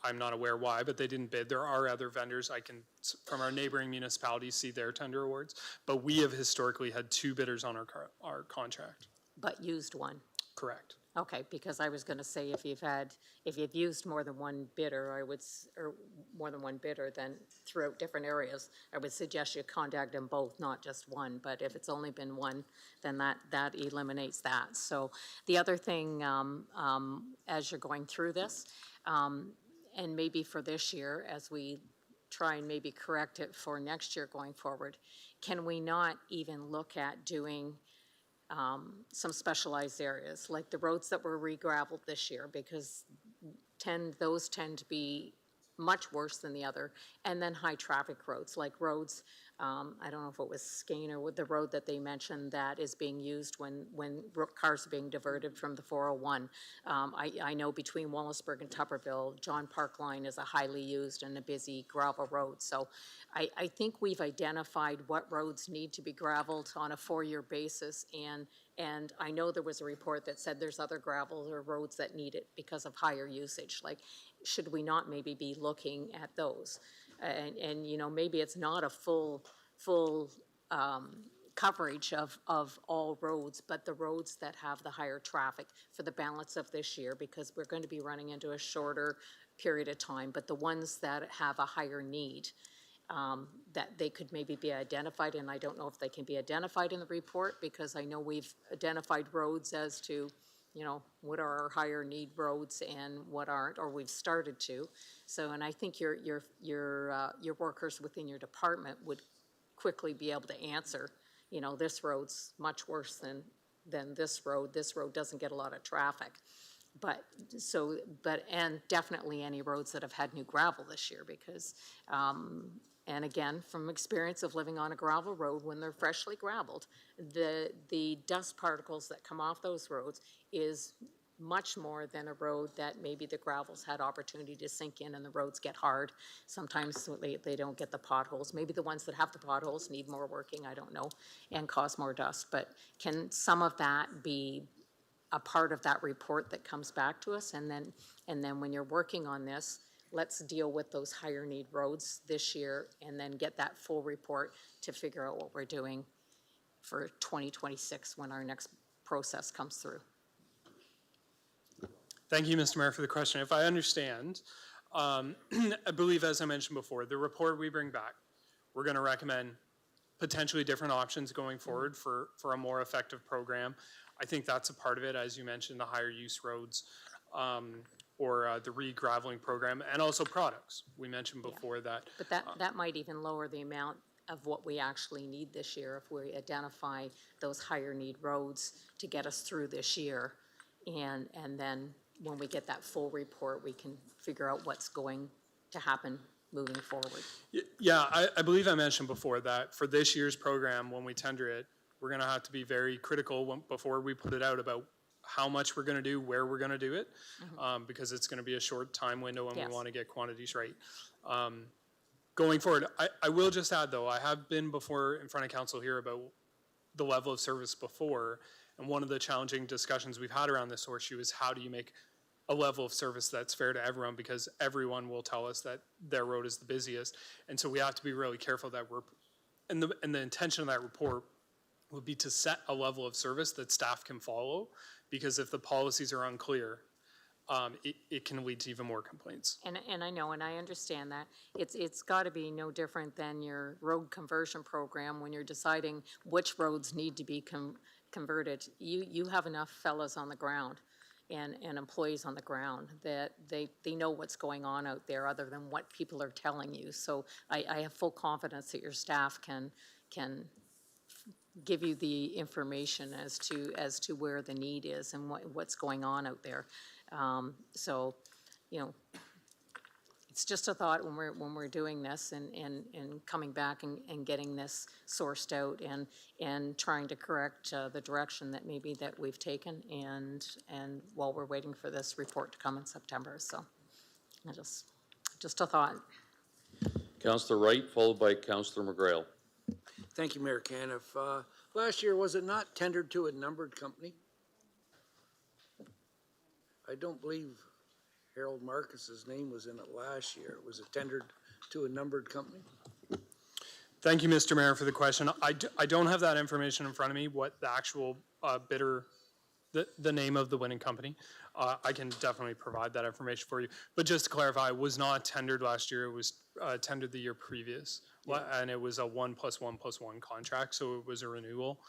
I'm not aware why, but they didn't bid. There are other vendors I can, from our neighboring municipalities, see their tender awards, but we have historically had 2 bidders on our contract. But used one? Correct. Okay, because I was going to say if you've used more than one bidder, or more than one bidder, then throughout different areas, I would suggest you contact them both, not just one. But if it's only been one, then that eliminates that. So the other thing, as you're going through this, and maybe for this year, as we try and maybe correct it for next year going forward, can we not even look at doing some specialized areas, like the roads that were re-gravelled this year, because those tend to be much worse than the other, and then high traffic roads, like roads I don't know if it was Skane or the road that they mentioned that is being used when cars are being diverted from the 401. I know between Wallaceburg and Tupperville, John Park Line is a highly used and a busy gravel road. So I think we've identified what roads need to be gravelled on a 4-year basis, and I know there was a report that said there's other gravel or roads that need it because of higher usage. Like, should we not maybe be looking at those? And you know, maybe it's not a full coverage of all roads, but the roads that have the higher traffic for the balance of this year, because we're going to be running into a shorter period of time, but the ones that have a higher need, that they could maybe be identified, and I don't know if they can be identified in the report, because I know we've identified roads as to, you know, what are our higher need roads and what aren't, or we've started to. So, and I think your workers within your department would quickly be able to answer, you know, this road's much worse than this road. This road doesn't get a lot of traffic. And definitely any roads that have had new gravel this year, because, and again, from experience of living on a gravel road, when they're freshly gravelled, the dust particles that come off those roads is much more than a road that maybe the gravel's had opportunity to sink in and the roads get hard. Sometimes they don't get the potholes. Maybe the ones that have the potholes need more working, I don't know, and cause more dust. But can some of that be a part of that report that comes back to us? And then when you're working on this, let's deal with those higher need roads this year and then get that full report to figure out what we're doing for 2026 when our next process comes through. Thank you, Mr. Mayor, for the question. If I understand, I believe, as I mentioned before, the report we bring back, we're going to recommend potentially different options going forward for a more effective program. I think that's a part of it, as you mentioned, the higher use roads, or the re-graveling program, and also products. We mentioned before that. But that might even lower the amount of what we actually need this year if we identify those higher need roads to get us through this year. And then when we get that full report, we can figure out what's going to happen moving forward. Yeah, I believe I mentioned before that for this year's program, when we tender it, we're going to have to be very critical before we put it out about how much we're going to do, where we're going to do it, because it's going to be a short time window and we want to get quantities right. Going forward, I will just add, though, I have been before in front of council here about the level of service before, and one of the challenging discussions we've had around this horseshoe is how do you make a level of service that's fair to everyone, because everyone will tell us that their road is the busiest. And so we have to be really careful that and the intention of that report would be to set a level of service that staff can follow, because if the policies are unclear, it can lead to even more complaints. And I know, and I understand that. It's got to be no different than your road conversion program when you're deciding which roads need to be converted. You have enough fellows on the ground and employees on the ground that they know what's going on out there other than what people are telling you. So I have full confidence that your staff can give you the information as to where the need is and what's going on out there. So, you know, it's just a thought when we're doing this and coming back and getting this sourced out and trying to correct the direction that maybe that we've taken and while we're waiting for this report to come in September. So I just a thought. Councillor Wright, followed by Councillor McGrail. Thank you, Mayor Caniff. Last year, was it not tendered to a numbered company? I don't believe Harold Marcus's name was in it last year. Was it tendered to a numbered company? Thank you, Mr. Mayor, for the question. I don't have that information in front of me, what the actual bidder, the name of the winning company. I can definitely provide that information for you. But just to clarify, it was not tendered last year. It was tendered the year previous. Yeah. And it was a 1+1+1 contract, so it was a renewal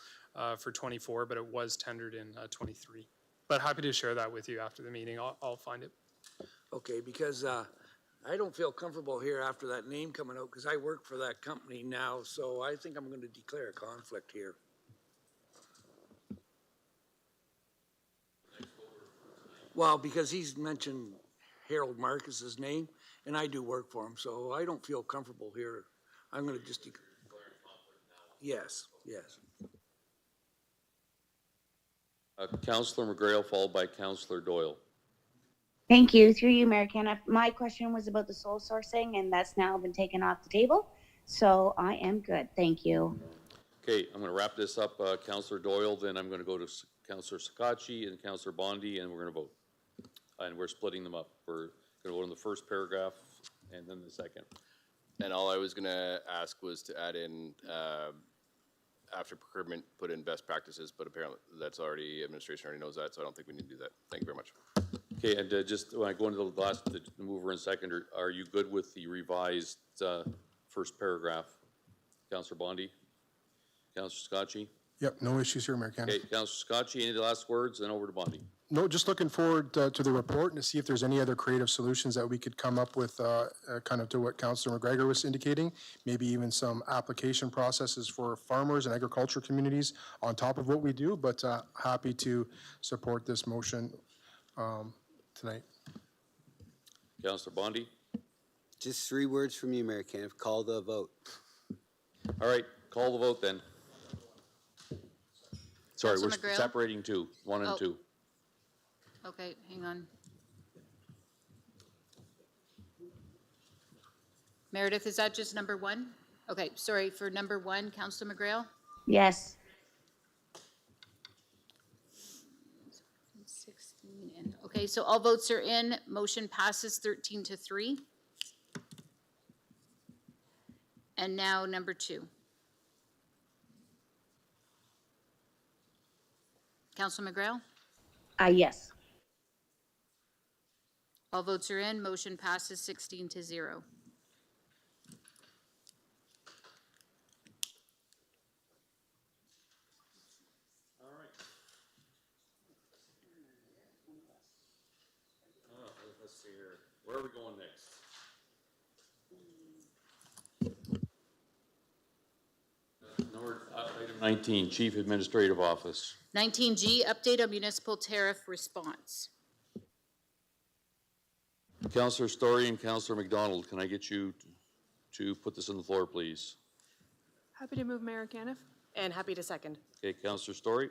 for 24, but it was tendered in 23. But happy to share that with you after the meeting. I'll find it. Okay, because I don't feel comfortable here after that name coming out, because I work for that company now, so I think I'm going to declare a conflict here. Well, because he's mentioned Harold Marcus's name, and I do work for him, so I don't feel comfortable here. I'm going to just declare a Yes, yes. Councillor McGrail, followed by Councillor Doyle. Thank you. Through you, Mayor Canna. My question was about the sole sourcing, and that's now been taken off the table. So I am good. Thank you. Okay, I'm going to wrap this up. Councillor Doyle, then I'm going to go to Councillor Sakachi and Councillor Bondi, and we're going to vote. And we're splitting them up. We're going to vote on the first paragraph and then the second. And all I was going to ask was to add in, after procurement, put in best practices, but apparently that's already, administration already knows that, so I don't think we need to do that. Thank you very much. Okay, and just when I go into the last, the mover and seconder, are you good with the revised first paragraph? Councillor Bondi? Councillor Scotchy? Yep, no issues here, Mayor Canna. Okay, Councillor Scotchy, any last words, then over to Bondi. No, just looking forward to the report and to see if there's any other creative solutions that we could come up with, kind of to what Councillor McGregor was indicating. Maybe even some application processes for farmers and agriculture communities on top of what we do, but happy to support this motion tonight. Councillor Bondi? Just 3 words from you, Mayor Canna. Call the vote. All right, call the vote then. Sorry, Councillor we're McGrail? separating two, 1 and Oh. 2. Okay, hang on. Meredith, is that just number 1? Okay, sorry, for number 1, Councillor McGrail? Yes. 16 and, okay, so all votes are in. Motion passes 13-3. And now number 2. Councillor McGrail? Yes. All votes are in. Motion passes 16-0. All right. Let's see here. Where are we going next? Item 19, Chief Administrative Office. 19G, update on municipal tariff response. Councillor Story and Councillor McDonald, can I get you to put this on the floor, please? Happy to move, Mayor Caniff. And happy to second. Okay, Councillor Story?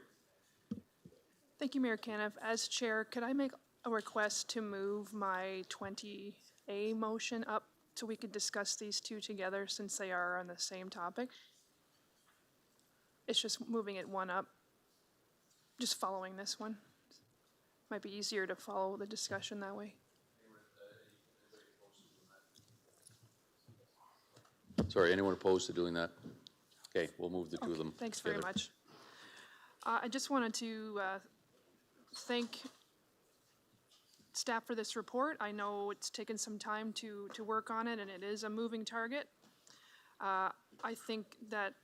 Thank you, Mayor Caniff. As chair, could I make a request to move my 20A motion up so we could discuss these two together since they are on the same topic? It's just moving it one up, just following this one. Might be easier to follow the discussion that way. Sorry, anyone opposed to doing that? Okay, we'll move the two of them. Thanks together. very much. I just wanted to thank staff for this report. I know it's taken some time to work on it, and it is a moving target. I think that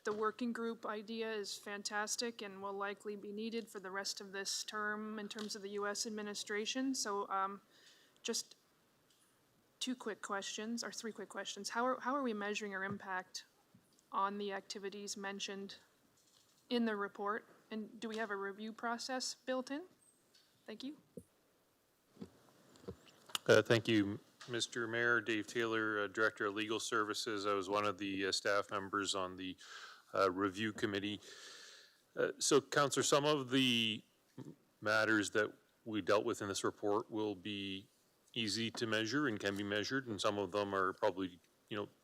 the working group idea is fantastic and will likely be needed for the rest of this term in terms of the U.S. administration. So just 2 quick questions, or 3 quick questions. How are we measuring our impact on the activities mentioned in the report? And do we have a review process built in? Thank you. Thank you, Mr. Mayor. Dave Taylor, Director of Legal Services. I was one of the staff members on the review committee. So, Councillor, some of the matters that we dealt with in this report will be easy to measure and can be measured, and some of them are probably,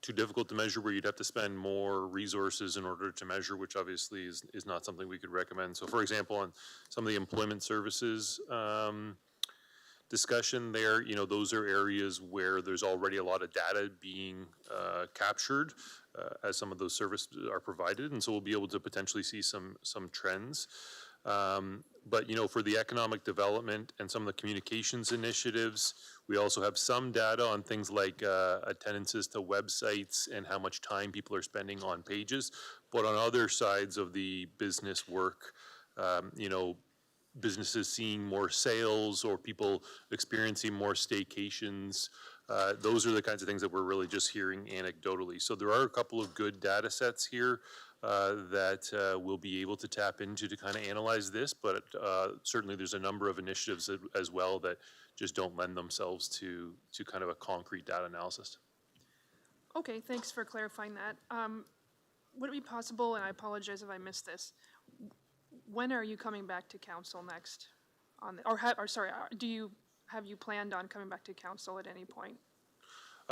too difficult to measure, where you'd have to spend more resources in order to measure, which obviously is not something we could recommend. So, for example, on some of the employment services discussion there, those are areas where there's already a lot of data being captured as some of those services are provided, and so we'll be able to potentially see some trends. But, for the economic development and some of the communications initiatives, we also have some data on things like attendances to websites and how much time people are spending on pages. But on other sides of the business work, businesses seeing more sales or people experiencing more staycations, those are the kinds of things that we're really just hearing anecdotally. So there are a couple of good data sets here that we'll be able to tap into to kind of analyze this, but certainly there's a number of initiatives as well that just don't lend themselves to kind of a concrete data analysis. Okay, thanks for clarifying that. would it be possible, and I apologize if I missed this, when are you coming back to council next? Have you planned on coming back to council at any point?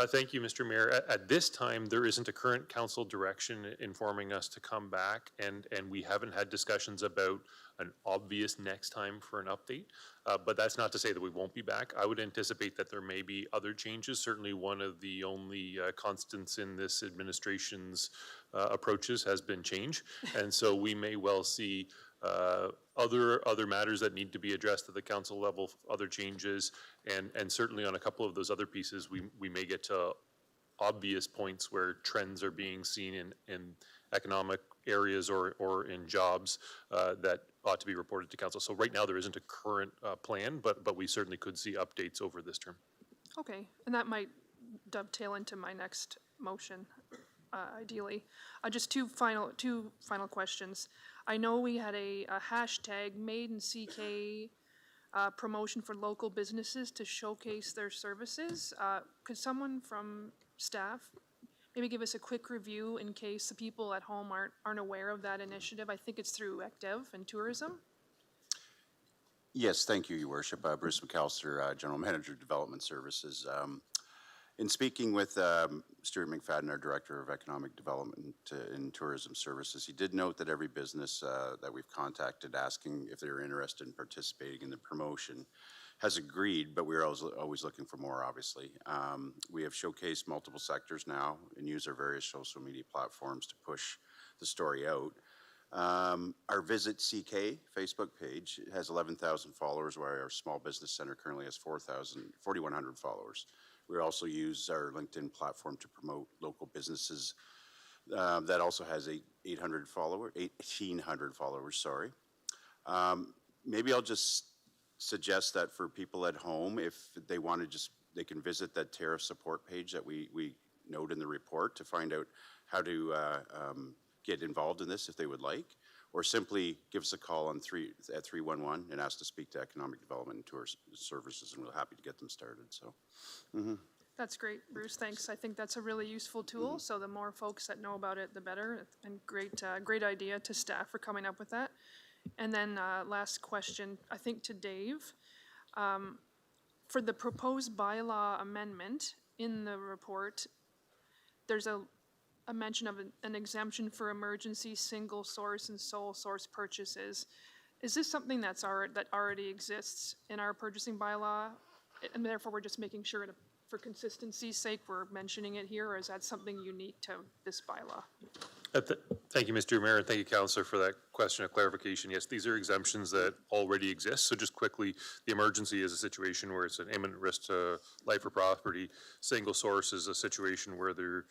Thank you, Mr. Mayor. At this time, there isn't a current council direction informing us to come back, and we haven't had discussions about an obvious next time for an update. But that's not to say that we won't be back. I would anticipate that there may be other changes. Certainly one of the only constants in this administration's approaches has been change. And so we may well see other matters that need to be addressed at the council level, other changes, and certainly on a couple of those other pieces, we may get to obvious points where trends are being seen in economic areas or in jobs that ought to be reported to council. So right now, there isn't a current plan, but we certainly could see updates over this term. Okay, and that might dovetail into my next motion, ideally. Just two final questions. I know we had a hashtag Made in CK promotion for local businesses to showcase their services. Could someone from staff maybe give us a quick review in case the people at home aren't aware of that initiative? I think it's through ECDEV and tourism. Yes, thank you, Your Worship. Bruce McAllister, General Manager, Development Services. In speaking with Stuart McFadden, our Director of Economic Development and Tourism Services, he did note that every business that we've contacted asking if they're interested in participating in the promotion has agreed, but we're always looking for more, obviously. We have showcased multiple sectors now and use our various social media platforms to push the story out. Our Visit CK Facebook page has 11,000 followers, while our Small Business Center currently has 4,100 followers. We also use our LinkedIn platform to promote local businesses. That also has 1,800 followers, sorry. Maybe I'll just suggest that for people at home, if they want to they can visit that tariff support page that we note in the report to find out how to get involved in this if they would like, or simply give us a call on 311 and ask to speak to Economic Development and Tourist Services, and we're happy to get them started. So, That's great, Bruce. Thanks. I think that's a really useful tool. So the more folks that know about it, the better. And great idea to staff for coming up with that. And then last question, I think to Dave. For the proposed bylaw amendment in the report, there's a mention of an exemption for emergency single source and sole source purchases. Is this something that already exists in our purchasing bylaw? And therefore, we're just making sure for consistency's sake, we're mentioning it here, or is that something unique to this bylaw? Thank you, Mr. Mayor, and thank you, Councillor, for that question of clarification. Yes, these are exemptions that already exist. So just quickly, the emergency is a situation where it's an imminent risk to life or property. Single source is a situation where there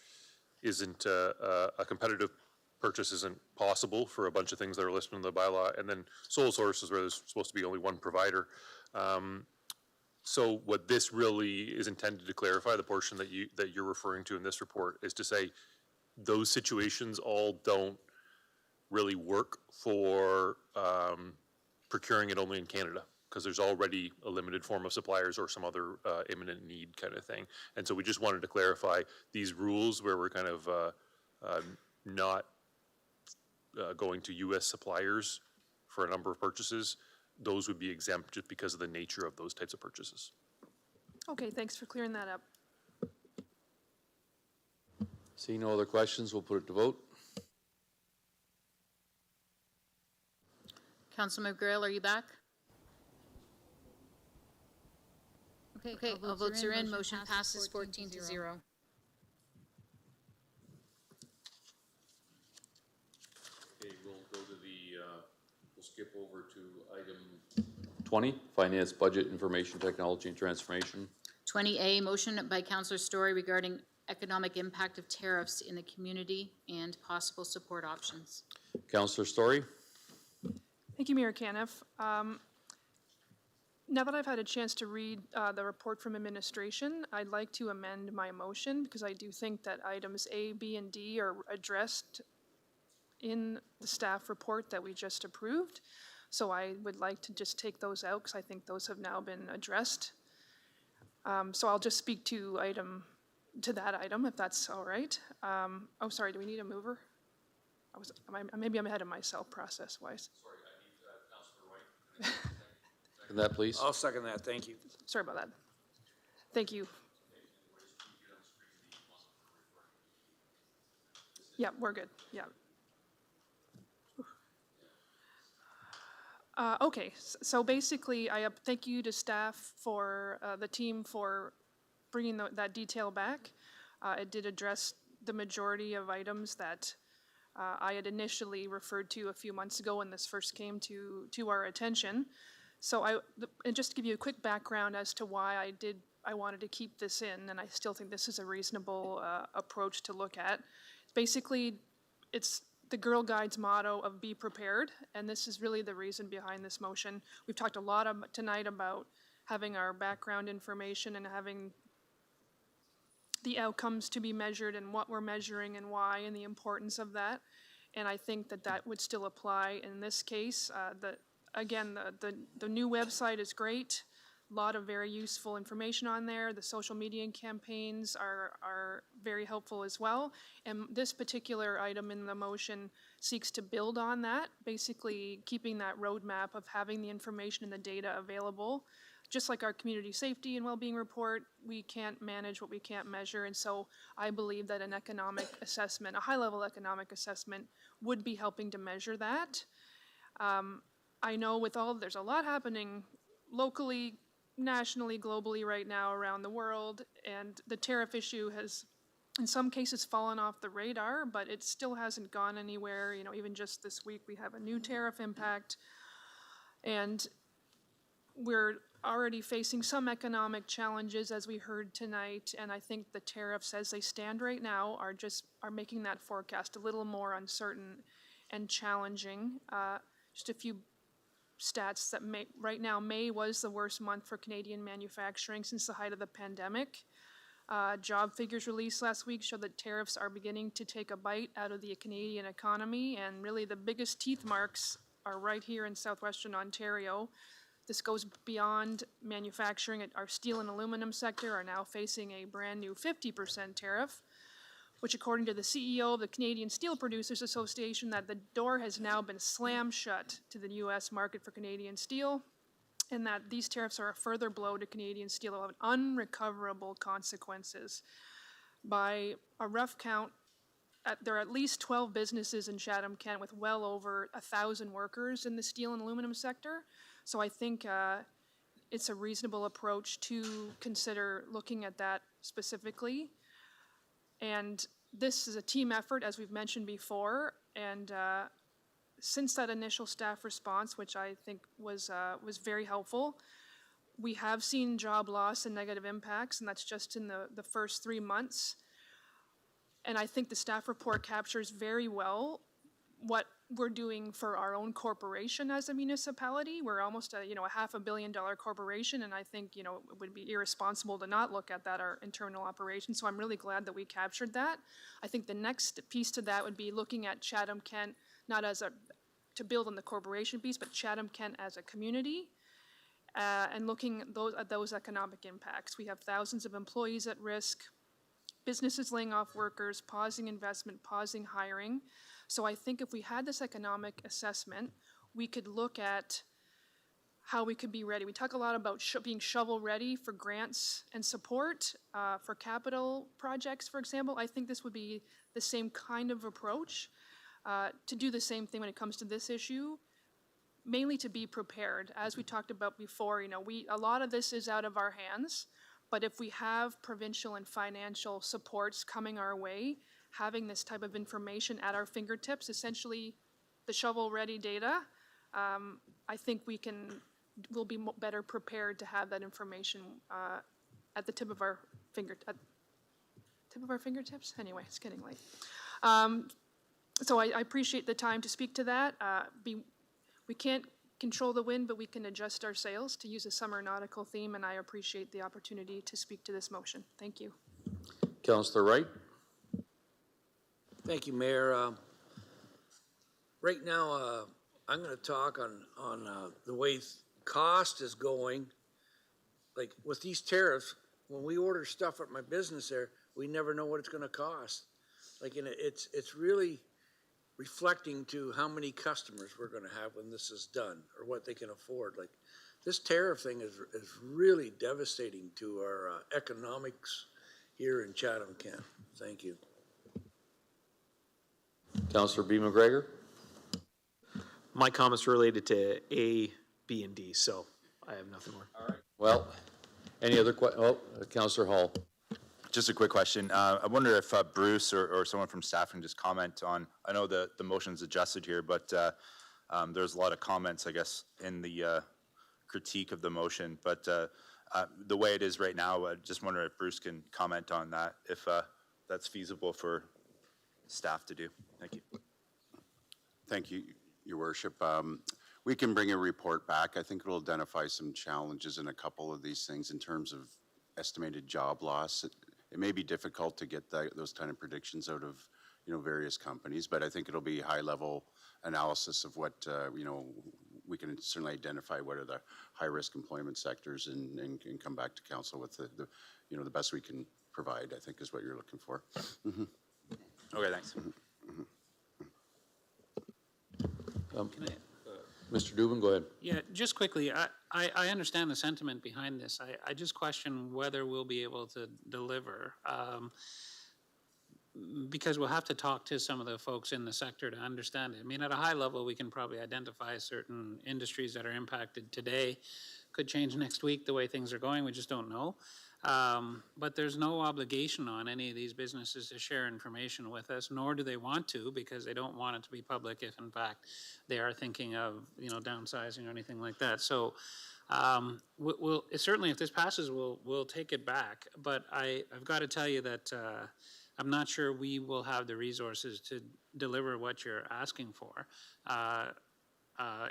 isn't a competitive purchase isn't possible for a bunch of things that are listed in the bylaw. And then sole source is where there's supposed to be only one provider. So what this really is intended to clarify, the portion that you're referring to in this report, is to say those situations all don't really work for procuring it only in Canada, because there's already a limited form of suppliers or some other imminent need kind of thing. And so we just wanted to clarify these rules where we're kind of not going to U.S. suppliers for a number of purchases. Those would be exempt just because of the nature of those types of purchases. Okay, thanks for clearing that up. Seeing no other questions, we'll put it to vote. Councilor McGrail, are you back? Okay, all votes are in. Motion passes 14-0. Okay, we'll go to we'll skip over to item 20, Finance, Budget, Information Technology, and Transformation. 20A, motion by Councillor Story regarding economic impact of tariffs in the community and possible support options. Councillor Story. Thank you, Mayor Caniff. Now that I've had a chance to read the report from administration, I'd like to amend my motion because I do think that items A, B, and D are addressed in the staff report that we just approved. So I would like to just take those out because I think those have now been addressed. So I'll just speak to that item, if that's all right. Oh, sorry, do we need a mover? maybe I'm ahead of myself process-wise. Second that, please. I'll second that, thank you. Sorry about that. Thank you. Yeah, we're good, yeah. Okay, so basically, thank you to staff for, the team for bringing that detail back. It did address the majority of items that I had initially referred to a few months ago when this first came to our attention. So and just to give you a quick background as to why I wanted to keep this in, and I still think this is a reasonable approach to look at. Basically, it's the Girl Guide's motto of be prepared, and this is really the reason behind this motion. We've talked a lot tonight about having our background information and having the outcomes to be measured and what we're measuring and why and the importance of that. And I think that would still apply in this case. The new website is great. A lot of very useful information on there. The social media campaigns are very helpful as well. And this particular item in the motion seeks to build on that, basically keeping that roadmap of having the information and the data available. Just like our community safety and well-being report, we can't manage what we can't measure. And so I believe that an economic assessment, a high-level economic assessment, would be helping to measure that. I know there's a lot happening locally, nationally, globally right now around the world, and the tariff issue has in some cases fallen off the radar, but it still hasn't gone anywhere. You know, even just this week we have a new tariff impact, and we're already facing some economic challenges as we heard tonight, and I think the tariffs as they stand right now are making that forecast a little more uncertain and challenging. Just a few stats that right now, May was the worst month for Canadian manufacturing since the height of the pandemic. Job figures released last week show that tariffs are beginning to take a bite out of the Canadian economy, and really the biggest teeth marks are right here in southwestern Ontario. This goes beyond manufacturing. Our steel and aluminum sector are now facing a brand new 50% tariff, which according to the CEO of the Canadian Steel Producers Association, that the door has now been slammed shut to the US market for Canadian steel, and that these tariffs are a further blow to Canadian steel that will have unrecoverable consequences. By a rough count, there are at least 12 businesses in Chatham-Kent with well over 1,000 workers in the steel and aluminum sector. So I think it's a reasonable approach to consider looking at that specifically. And this is a team effort, as we've mentioned before, and since that initial staff response, which I think was very helpful, we have seen job loss and negative impacts, and that's just in the first 3 months. And I think the staff report captures very well what we're doing for our own corporation as a municipality. We're almost a $500 million corporation, and I think it would be irresponsible to not look at that, our internal operations. So I'm really glad that we captured that. I think the next piece to that would be looking at Chatham-Kent not to build on the corporation piece, but Chatham-Kent as a community, and looking at those economic impacts. We have thousands of employees at risk, businesses laying off workers, pausing investment, pausing hiring. So I think if we had this economic assessment, we could look at how we could be ready. We talk a lot about being shovel ready for grants and support for capital projects, for example. I think this would be the same kind of approach to do the same thing when it comes to this issue, mainly to be prepared. As we talked about before, a lot of this is out of our hands, but if we have provincial and financial supports coming our way, having this type of information at our fingertips, essentially the shovel-ready data, I think we'll be better prepared to have that information at the tip of our fingertips. Anyway, it's getting late. So I appreciate the time to speak to that. We can't control the wind, but we can adjust our sails, to use a summer nautical theme, and I appreciate the opportunity to speak to this motion. Thank you. Councillor Wright. Thank you, Mayor. Right now, I'm going to talk on the way cost is going. Like with these tariffs, when we order stuff at my business there, we never know what it's going to cost. Like, it's really, reflecting to how many customers we're gonna have when this is done, or what they can afford. Like, this tariff thing is really devastating to our economics here in Chatham-Kent. Thank you. Councillor B. McGregor? My comments related to A, B, and D, so I have nothing more. All right. Well, any other Councillor Hall. Just a quick question. I wonder if Bruce or someone from staff can just comment on, I know the motion's adjusted here, but there's a lot of comments, I guess, in the critique of the motion. But the way it is right now, I just wonder if Bruce can comment on that, if that's feasible for staff to do. Thank you. Thank you, Your Worship. We can bring a report back. I think it'll identify some challenges in a couple of these things in terms of estimated job loss. It may be difficult to get those kind of predictions out of, various companies, but I think it'll be high-level analysis of what, we can certainly identify what are the high-risk employment sectors and come back to council with the best we can provide, I think is what you're looking for. Mm-hmm. Okay, thanks. Mr. Dubin, go ahead. Yeah, just quickly, I understand the sentiment behind this. I just question whether we'll be able to deliver. Because we'll have to talk to some of the folks in the sector to understand it. I mean, at a high level, we can probably identify certain industries that are impacted today. Could change next week the way things are going, we just don't know. But there's no obligation on any of these businesses to share information with us, nor do they want to, because they don't want it to be public if in fact they are thinking of, downsizing or anything like that. So we'll certainly, if this passes, we'll take it back. But I've got to tell you that I'm not sure we will have the resources to deliver what you're asking for.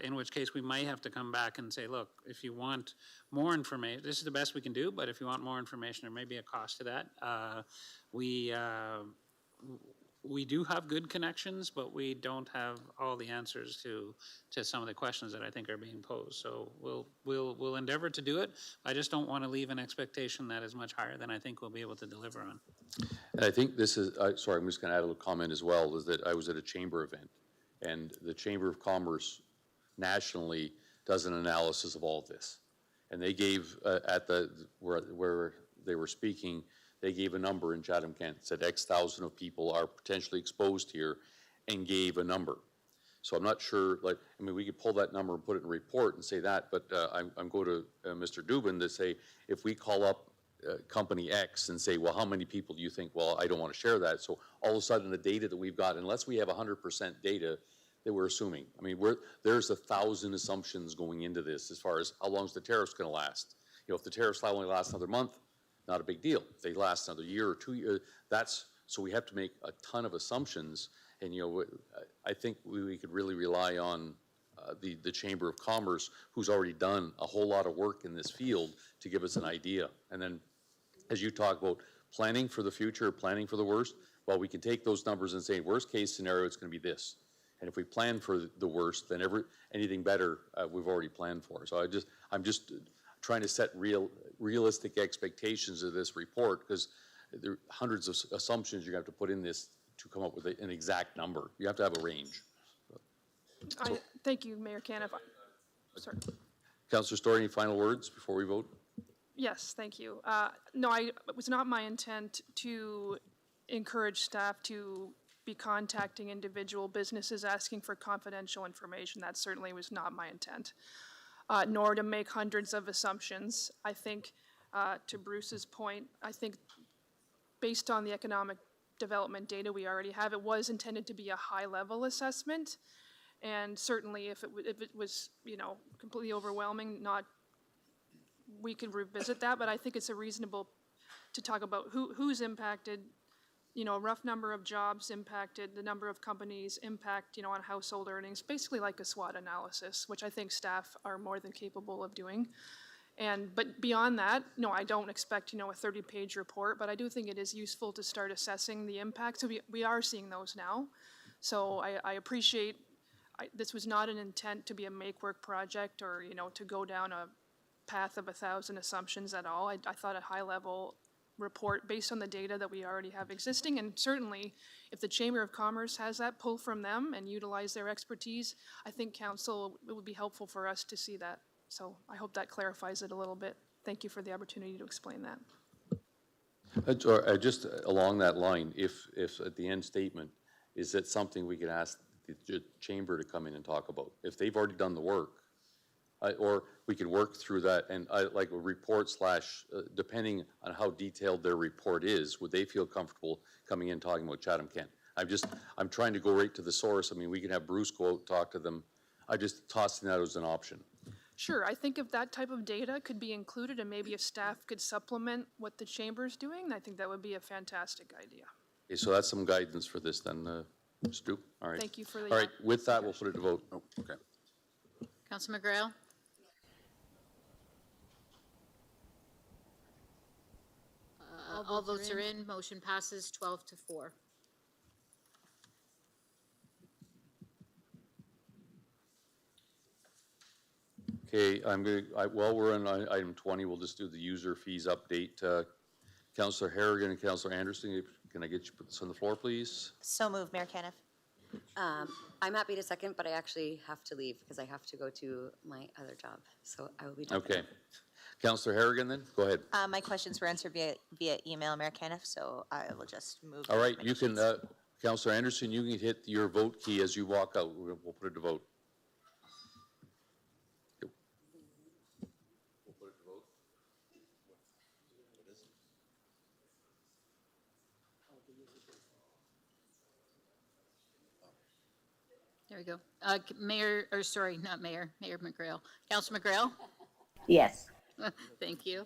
In which case we might have to come back and say, look, if you want more information, this is the best we can do, but if you want more information, there may be a cost to that. We do have good connections, but we don't have all the answers to some of the questions that I think are being posed. So we'll endeavor to do it. I just don't want to leave an expectation that is much higher than I think we'll be able to deliver on. And I think this is, sorry, I'm just going to add a little comment as well, is that I was at a chamber event, and the Chamber of Commerce nationally does an analysis of all of this. And they gave, where they were speaking, they gave a number in Chatham-Kent, said X thousand of people are potentially exposed here, and gave a number. So I'm not sure, we could pull that number and put it in a report and say that, but I'm going to Mr. Dubin to say, if we call up company X and say, well, how many people do you think? Well, I don't want to share that. So all of a sudden the data that we've got, unless we have 100% data that we're assuming, there's 1,000 assumptions going into this as far as how long is the tariffs going to last. If the tariffs only last another month, not a big deal. If they last another year or 2 years, so we have to make a ton of assumptions. And, I think we could really rely on the Chamber of Commerce, who's already done a whole lot of work in this field, to give us an idea. And then, as you talk about planning for the future, planning for the worst, well, we can take those numbers and say, worst case scenario, it's going to be this. And if we plan for the worst, then anything better we've already planned for. So I'm just trying to set realistic expectations of this report, because there are hundreds of assumptions you have to put in this to come up with an exact number. You have to have a range. Thank you, Mayor Caniff. Sorry. Councillor Story, any final words before we vote? Yes, thank you. No, it was not my intent to encourage staff to be contacting individual businesses asking for confidential information. That certainly was not my intent, nor to make hundreds of assumptions. I think, to Bruce's point, I think based on the economic development data we already have, it was intended to be a high-level assessment. And certainly if it was, completely overwhelming, we could revisit that, but I think it's reasonable to talk about who's impacted, a rough number of jobs impacted, the number of companies impact, on household earnings, basically like a SWOT analysis, which I think staff are more than capable of doing. But beyond that, no, I don't expect, a 30-page report, but I do think it is useful to start assessing the impacts. So we are seeing those now. So I appreciate, this was not an intent to be a make-work project or, to go down a path of 1,000 assumptions at all. I thought at high level, report based on the data that we already have existing. And certainly, if the Chamber of Commerce has that, pull from them and utilize their expertise. I think council, it would be helpful for us to see that. So I hope that clarifies it a little bit. Thank you for the opportunity to explain that. Just along that line, if at the end statement, is that something we could ask the chamber to come in and talk about? If they've already done the work, or we could work through that and like a report slash, depending on how detailed their report is, would they feel comfortable coming in talking about Chatham-Kent? I'm trying to go right to the source. I mean, we can have Bruce go out, talk to them. I just tossing that as an option. Sure, I think if that type of data could be included and maybe if staff could supplement what the chamber's doing, I think that would be a fantastic idea. Okay, so that's some guidance for this then, Stu. All right. Thank you for the. All right, with that, we'll put it to vote. Oh, okay. Councilor McGrail? All votes are in. Motion passes 12-4. Okay, while we're on item 20, we'll just do the user fees update. Councillor Harrigan and Councillor Anderson, can I get you put this on the floor, please? So moved, Mayor Caniff. I'm happy to second, but I actually have to leave because I have to go to my other job. So I will be done. Okay. Councillor Harrigan then, go ahead. My questions were answered via email, Mayor Caniff, so I will just move. All right, you can, Councillor Anderson, you can hit your vote key as you walk out. We'll put it to vote. There we go. Mayor, or sorry, not Mayor, Mayor McGrail. Councilor McGrail? Yes. Thank you.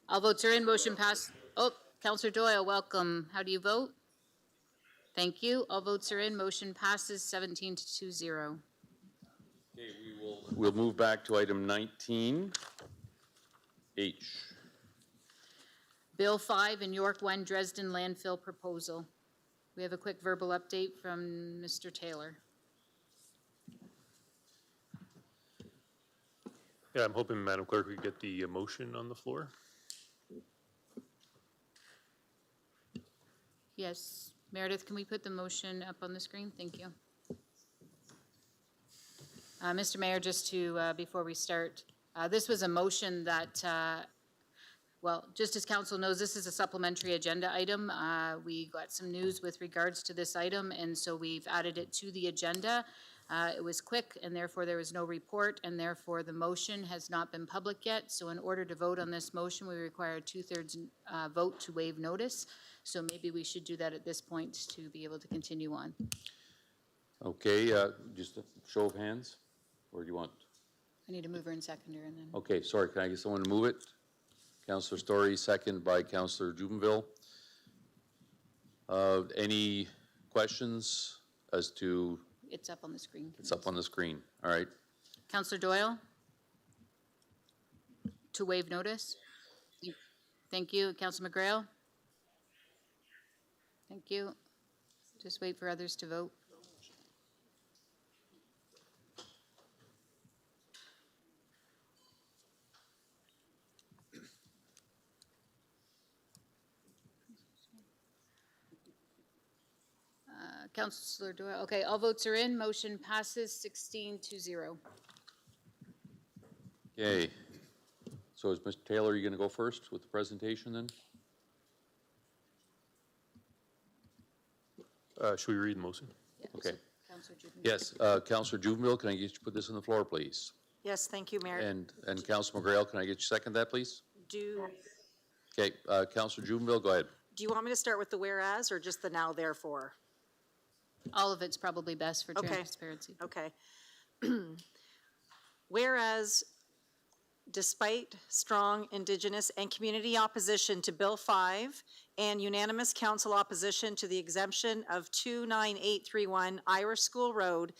All votes are in. Motion passed. Oh, Councilor Doyle, welcome. How do you vote? Thank you. All votes are in. Motion passes 17-2-0. Okay, we'll move back to item 19H. Bill 5 and York 1 Dresden landfill proposal. We have a quick verbal update from Mr. Taylor. Yeah, I'm hoping, Madam Clerk, we get the motion on the floor. Yes. Meredith, can we put the motion up on the screen? Thank you. Mr. Mayor, just to, before we start, this was a motion that, well, just as council knows, this is a supplementary agenda item. We got some news with regards to this item, and so we've added it to the agenda. It was quick, and therefore there was no report, and therefore the motion has not been public yet. So in order to vote on this motion, we require a 2/3 vote to waive notice. So maybe we should do that at this point to be able to continue on. Okay, just a show of hands, or do you want? I need a mover and seconder, and then. Okay, sorry, can I get someone to move it? Councillor Story, second by Councillor Jubenville. Any questions as to? It's up on the screen. It's up on the screen, all right. Councillor Doyle? To waive notice? Thank you. Councillor McGrail? Thank you. Just wait for others to vote. Councillor Doyle, okay, all votes are in. Motion passes 16-0. Okay, so is Mr. Taylor, are you going to go first with the presentation then? Should we read the motion? Okay. Yes, Councillor Jubenville, can I get you to put this on the floor, please? Yes, thank you, Mayor. And Councillor McGrail, can I get you to second that, please? Okay, Councillor Jubenville, go ahead. Do you want me to start with the whereas or just the now therefore? All of it's probably best for transparency. Okay. Whereas, despite strong Indigenous and community opposition to Bill 5 and unanimous council opposition to the exemption of 29831 Irish School Road,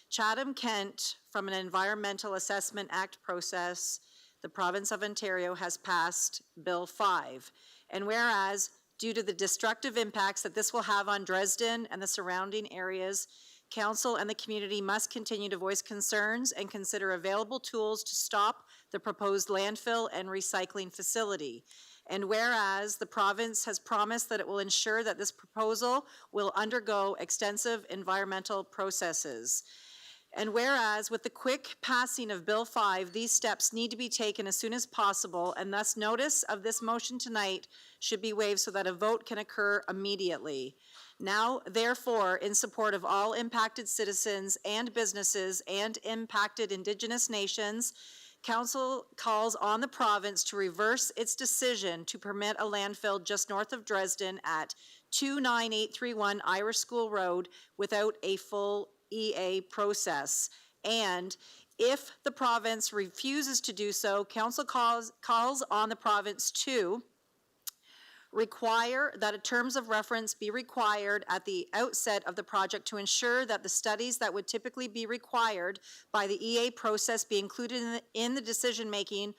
Chatham-Kent, from an Environmental Assessment Act process, the province of Ontario has passed Bill 5. And whereas, due to the destructive impacts that this will have on Dresden and the surrounding areas, council and the community must continue to voice concerns and consider available tools to stop the proposed landfill and recycling facility. And whereas the province has promised that it will ensure that this proposal will undergo extensive environmental processes. And whereas with the quick passing of Bill 5, these steps need to be taken as soon as possible, and thus notice of this motion tonight should be waived so that a vote can occur immediately. Now, therefore, in support of all impacted citizens and businesses and impacted Indigenous nations, Council calls on the province to reverse its decision to permit a landfill just north of Dresden at 29831 Irish School Road without a full EA process. And if the province refuses to do so, Council calls on the province to require that a terms of reference be required at the outset of the project to ensure that the studies that would typically be required by the EA process be included in the decision-making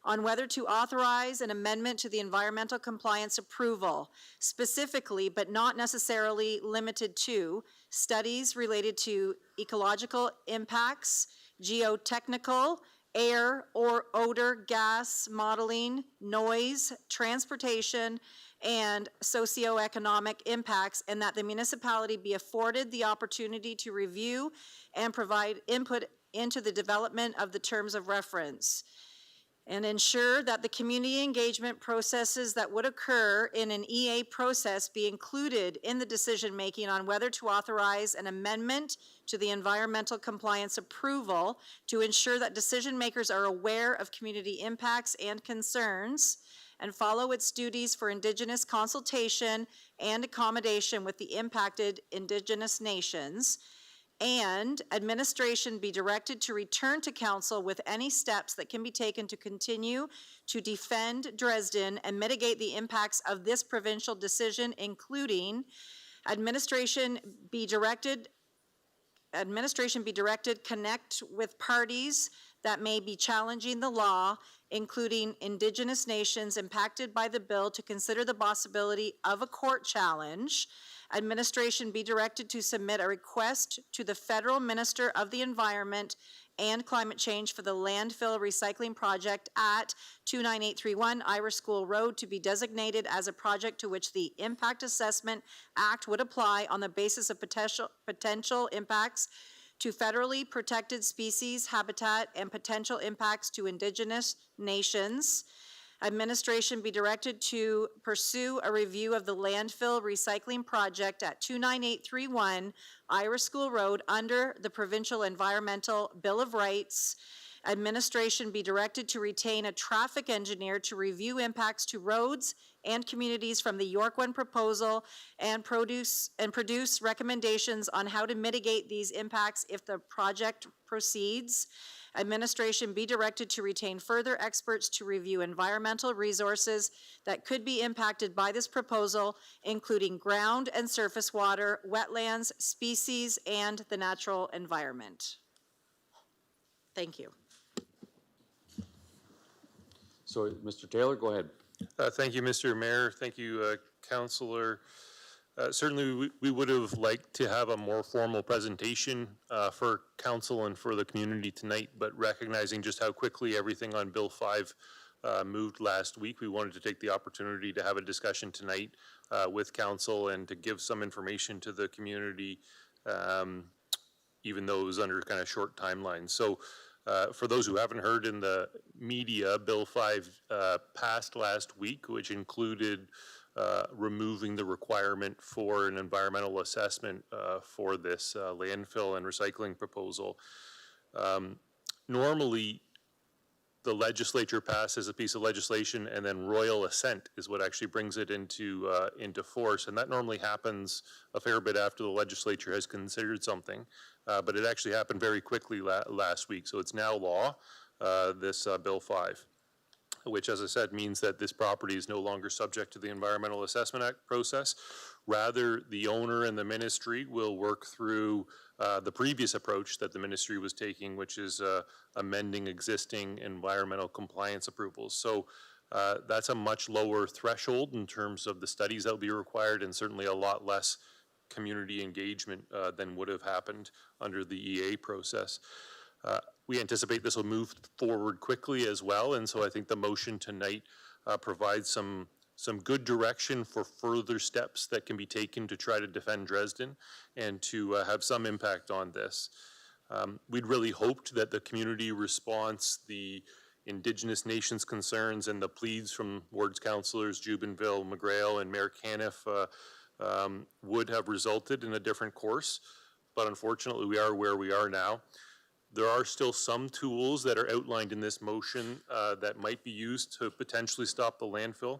on whether to authorize an amendment to the environmental compliance approval, specifically, but not necessarily limited to, studies related to ecological impacts, geotechnical, air or odor, gas modeling, noise, transportation, and socioeconomic impacts, and that the municipality be afforded the opportunity to review and provide input into the development of the terms of reference, and ensure that the community engagement processes that would occur in an EA process be included in the decision-making on whether to authorize an amendment to the environmental compliance approval to ensure that decision makers are aware of community impacts and concerns and follow its duties for Indigenous consultation and accommodation with the impacted Indigenous nations, and administration be directed to return to council with any steps that can be taken to continue to defend Dresden and mitigate the impacts of this provincial decision, including administration be directed connect with parties that may be challenging the law, including Indigenous nations impacted by the bill, to consider the possibility of a court challenge. Administration be directed to submit a request to the Federal Minister of the Environment and Climate Change for the landfill recycling project at 29831 Irish School Road to be designated as a project to which the Impact Assessment Act would apply on the basis of potential impacts to federally protected species, habitat, and potential impacts to Indigenous nations. Administration be directed to pursue a review of the landfill recycling project at 29831 Irish School Road under the Provincial Environmental Bill of Rights. Administration be directed to retain a traffic engineer to review impacts to roads and communities from the York One proposal and produce recommendations on how to mitigate these impacts if the project proceeds. Administration be directed to retain further experts to review environmental resources that could be impacted by this proposal, including ground and surface water, wetlands, species, and the natural environment. Thank you. So, Mr. Taylor, go ahead. Thank you, Mr. Mayor. Thank you, Councillor. Certainly, we would have liked to have a more formal presentation for council and for the community tonight, but recognizing just how quickly everything on Bill 5 moved last week, we wanted to take the opportunity to have a discussion tonight with council and to give some information to the community, even though it was under kind of short timelines. So for those who haven't heard in the media, Bill 5 passed last week, which included removing the requirement for an environmental assessment for this landfill and recycling proposal. Normally, the legislature passes a piece of legislation and then royal assent is what actually brings it into force, and that normally happens a fair bit after the legislature has considered something, but it actually happened very quickly last week, so it's now law, this Bill 5. Which, as I said, means that this property is no longer subject to the Environmental Assessment Act process. Rather, the owner and the ministry will work through the previous approach that the ministry was taking, which is amending existing environmental compliance approvals. So that's a much lower threshold in terms of the studies that will be required, and certainly a lot less community engagement than would have happened under the EA process. We anticipate this will move forward quickly as well, and so I think the motion tonight provides some good direction for further steps that can be taken to try to defend Dresden and to have some impact on this. We'd really hoped that the community response, the Indigenous nations concerns, and the pleas from wards councillors Jubenville, McGrail, and Mayor Caniff would have resulted in a different course, but unfortunately we are where we are now. There are still some tools that are outlined in this motion that might be used to potentially stop the landfill,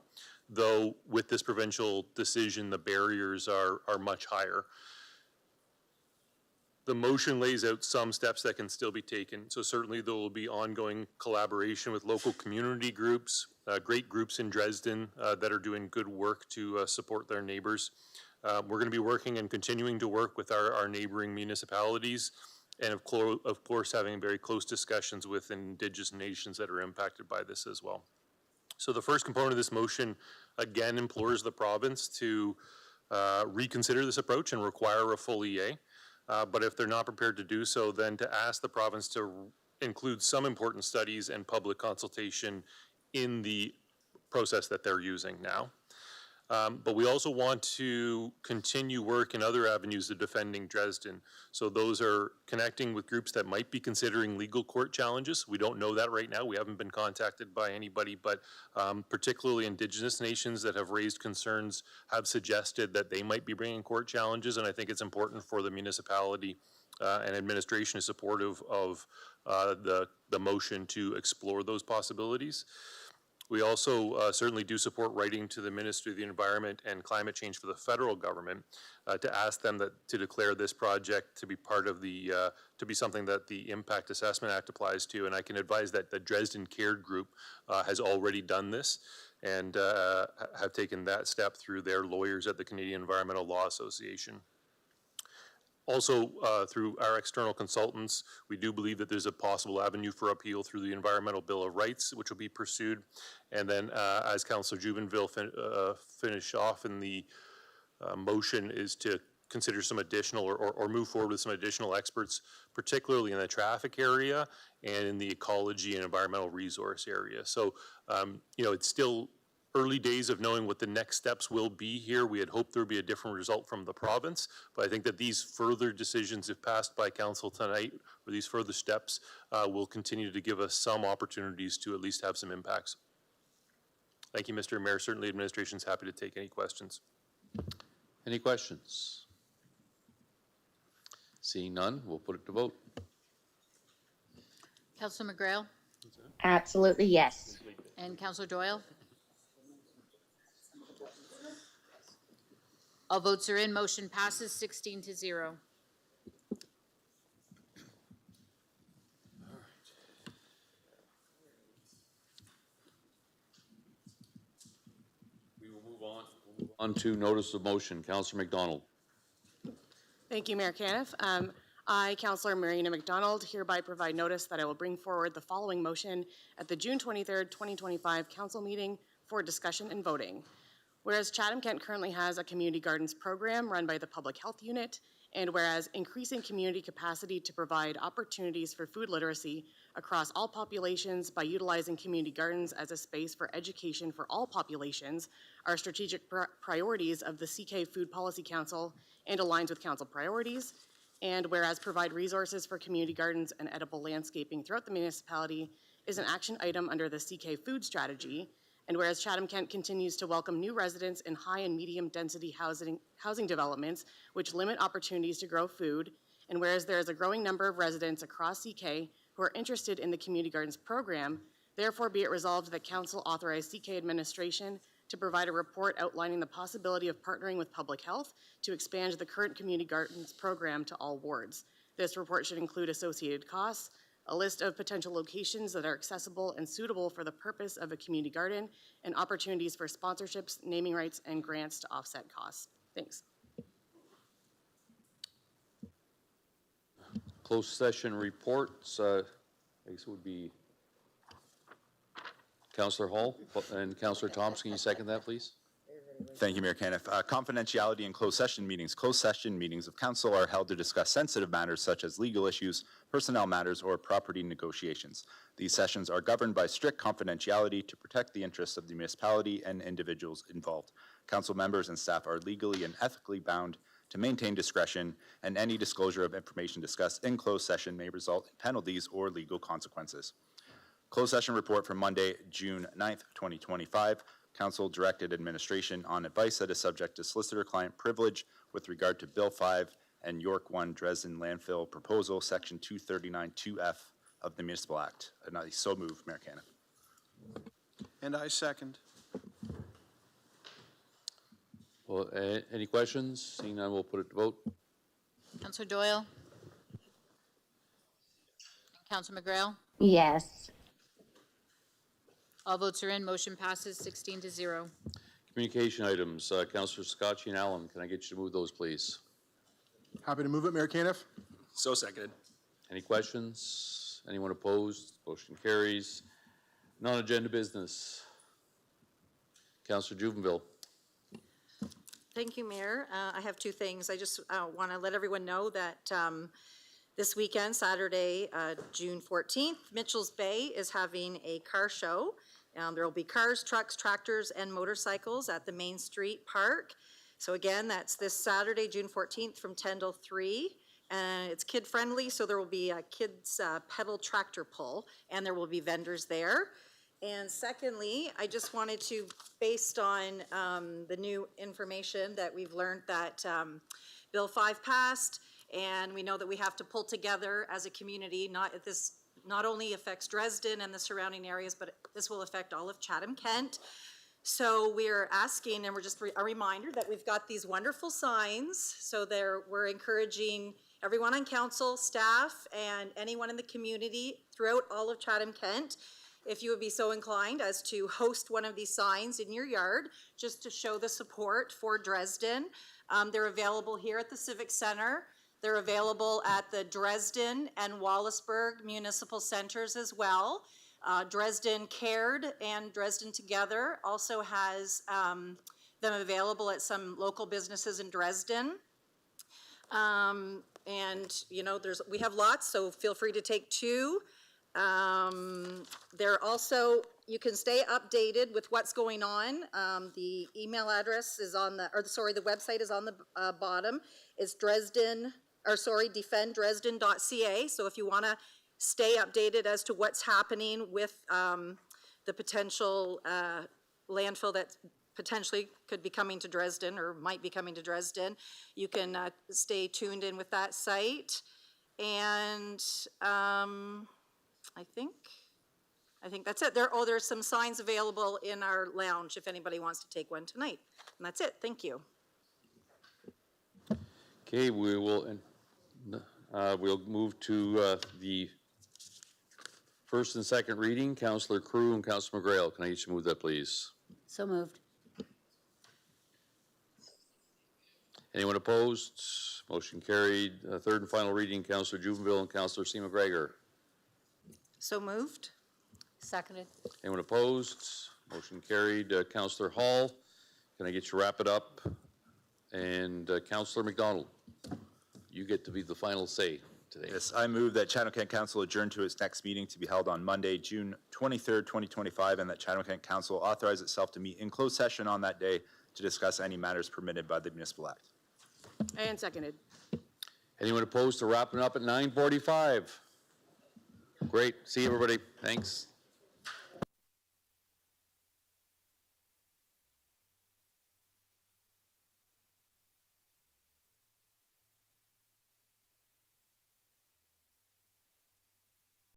though with this provincial decision, the barriers are much higher. The motion lays out some steps that can still be taken. So certainly there will be ongoing collaboration with local community groups, great groups in Dresden that are doing good work to support their neighbors. We're going to be working and continuing to work with our neighboring municipalities, and of course having very close discussions with Indigenous nations that are impacted by this as well. So the first component of this motion again implores the province to reconsider this approach and require a full EA. But if they're not prepared to do so, then to ask the province to include some important studies and public consultation in the process that they're using now. But we also want to continue work in other avenues of defending Dresden. So those are connecting with groups that might be considering legal court challenges. We don't know that right now. We haven't been contacted by anybody, but particularly Indigenous nations that have raised concerns have suggested that they might be bringing court challenges, and I think it's important for the municipality and administration is supportive of the motion to explore those possibilities. We also certainly do support writing to the Ministry of the Environment and Climate Change for the federal government to ask them to declare this project to be part of the, to be something that the Impact Assessment Act applies to. And I can advise that the Dresden Cared Group has already done this and have taken that step through their lawyers at the Canadian Environmental Law Association. Also, through our external consultants, we do believe that there's a possible avenue for appeal through the Environmental Bill of Rights, which will be pursued. And then, as Councillor Jubenville finish off in the motion, is to consider some additional or move forward with some additional experts, particularly in the traffic area and in the ecology and environmental resource area. So, you know, it's still early days of knowing what the next steps will be here. We had hoped there would be a different result from the province, but I think that these further decisions, if passed by council tonight, or these further steps, will continue to give us some opportunities to at least have some impacts. Thank you, Mr. Mayor. Certainly, administration is happy to take any questions. Any questions? Seeing none, we'll put it to vote. Councillor McGrail Absolutely, yes. and Councillor Doyle. All votes are in. Motion passes 16-0. We will move on to notice of motion. Councillor McDonald. Thank you, Mayor Caniff. I, Councillor Marina McDonald, hereby provide notice that I will bring forward the following motion at the June 23rd, 2025 council meeting for discussion and voting. Whereas Chatham-Kent currently has a community gardens program run by the Public Health Unit, and whereas increasing community capacity to provide opportunities for food literacy across all populations by utilizing community gardens as a space for education for all populations are strategic priorities of the CK Food Policy Council and aligns with council priorities, and whereas provide resources for community gardens and edible landscaping throughout the municipality is an action item under the CK Food Strategy, and whereas Chatham-Kent continues to welcome new residents in high and medium density housing developments which limit opportunities to grow food, and whereas there is a growing number of residents across CK who are interested in the Community Gardens program, therefore be it resolved that Council authorize CK administration to provide a report outlining the possibility of partnering with public health to expand the current Community Gardens program to all wards. This report should include associated costs, a list of potential locations that are accessible and suitable for the purpose of a community garden, and opportunities for sponsorships, naming rights, and grants to offset costs. Thanks. Closed session reports, I guess it would be Councillor Hall and Councillor Thompson. Can you second that, please? Thank you, Mayor Caniff. Confidentiality in closed session meetings. Closed session meetings of council are held to discuss sensitive matters such as legal issues, personnel matters, or property negotiations. These sessions are governed by strict confidentiality to protect the interests of the municipality and individuals involved. Council members and staff are legally and ethically bound to maintain discretion, and any disclosure of information discussed in closed session may result in penalties or legal consequences. Closed session report from Monday, June 9th, 2025. Council directed administration on advice that is subject to solicitor-client privilege with regard to Bill 5 and York 1 Dresden Landfill Proposal, Section 239-2F of the Municipal Act. And I so move, Mayor Caniff. And I second. Well, any questions? Seeing none, we'll put it to vote. Councillor Doyle? Councillor McGrail? Yes. All votes are in. Motion passes 16-0. Communication items. Councillor Scotchy and Allen, can I get you to move those, please? Happy to move it, Mayor Caniff. So seconded. Any questions? Anyone opposed? Motion carries. Non-agenda business. Councillor Juvenville. Thank you, Mayor. I have two things. I just want to let everyone know that this weekend, Saturday, June 14th, Mitchell's Bay is having a car show. There will be cars, trucks, tractors, and motorcycles at the Main Street Park. So again, that's this Saturday, June 14th from 10 till 3. And it's kid-friendly, so there will be a kids' pedal tractor pull, and there will be vendors there. And secondly, I just wanted to, based on the new information that we've learned that Bill 5 passed, and we know that we have to pull together as a community. This not only affects Dresden and the surrounding areas, but this will affect all of Chatham-Kent. So we're asking, and we're just a reminder that we've got these wonderful signs. So we're encouraging everyone on council, staff, and anyone in the community throughout all of Chatham-Kent, if you would be so inclined as to host one of these signs in your yard, just to show the support for Dresden. They're available here at the Civic Center. They're available at the Dresden and Wallaceburg Municipal Centers as well. Dresden Cared and Dresden Together also has them available at some local businesses in Dresden. And you know, we have lots, so feel free to take two. They're also, you can stay updated with what's going on. The email address is on the website is on the bottom. It's defenddresden.ca. So if you want to stay updated as to what's happening with the potential landfill that potentially could be coming to Dresden or might be coming to Dresden, you can stay tuned in with that site. And I think that's it. There's some signs available in our lounge if anybody wants to take one tonight. And that's it. Thank you. Okay, we'll move to the first and second reading. Councillor Crew and Councillor McGrail, can I get you to move that, please? So moved. Anyone opposed? Motion carried. Third and final reading, Councillor Juvenville and Councillor C. McGregor. So moved. Seconded. Anyone opposed? Motion carried. Councillor Hall, can I get you to wrap it up? And Councillor McDonald, you get to be the final say today. Yes, I move that Chatham-Kent Council adjourn to its next meeting to be held on Monday, June 23rd, 2025, and that Chatham-Kent Council authorize itself to meet in closed session on that day to discuss any matters permitted by the Municipal Act. And seconded. Anyone opposed to wrapping up at 9:45? Great. See you, everybody. Thanks.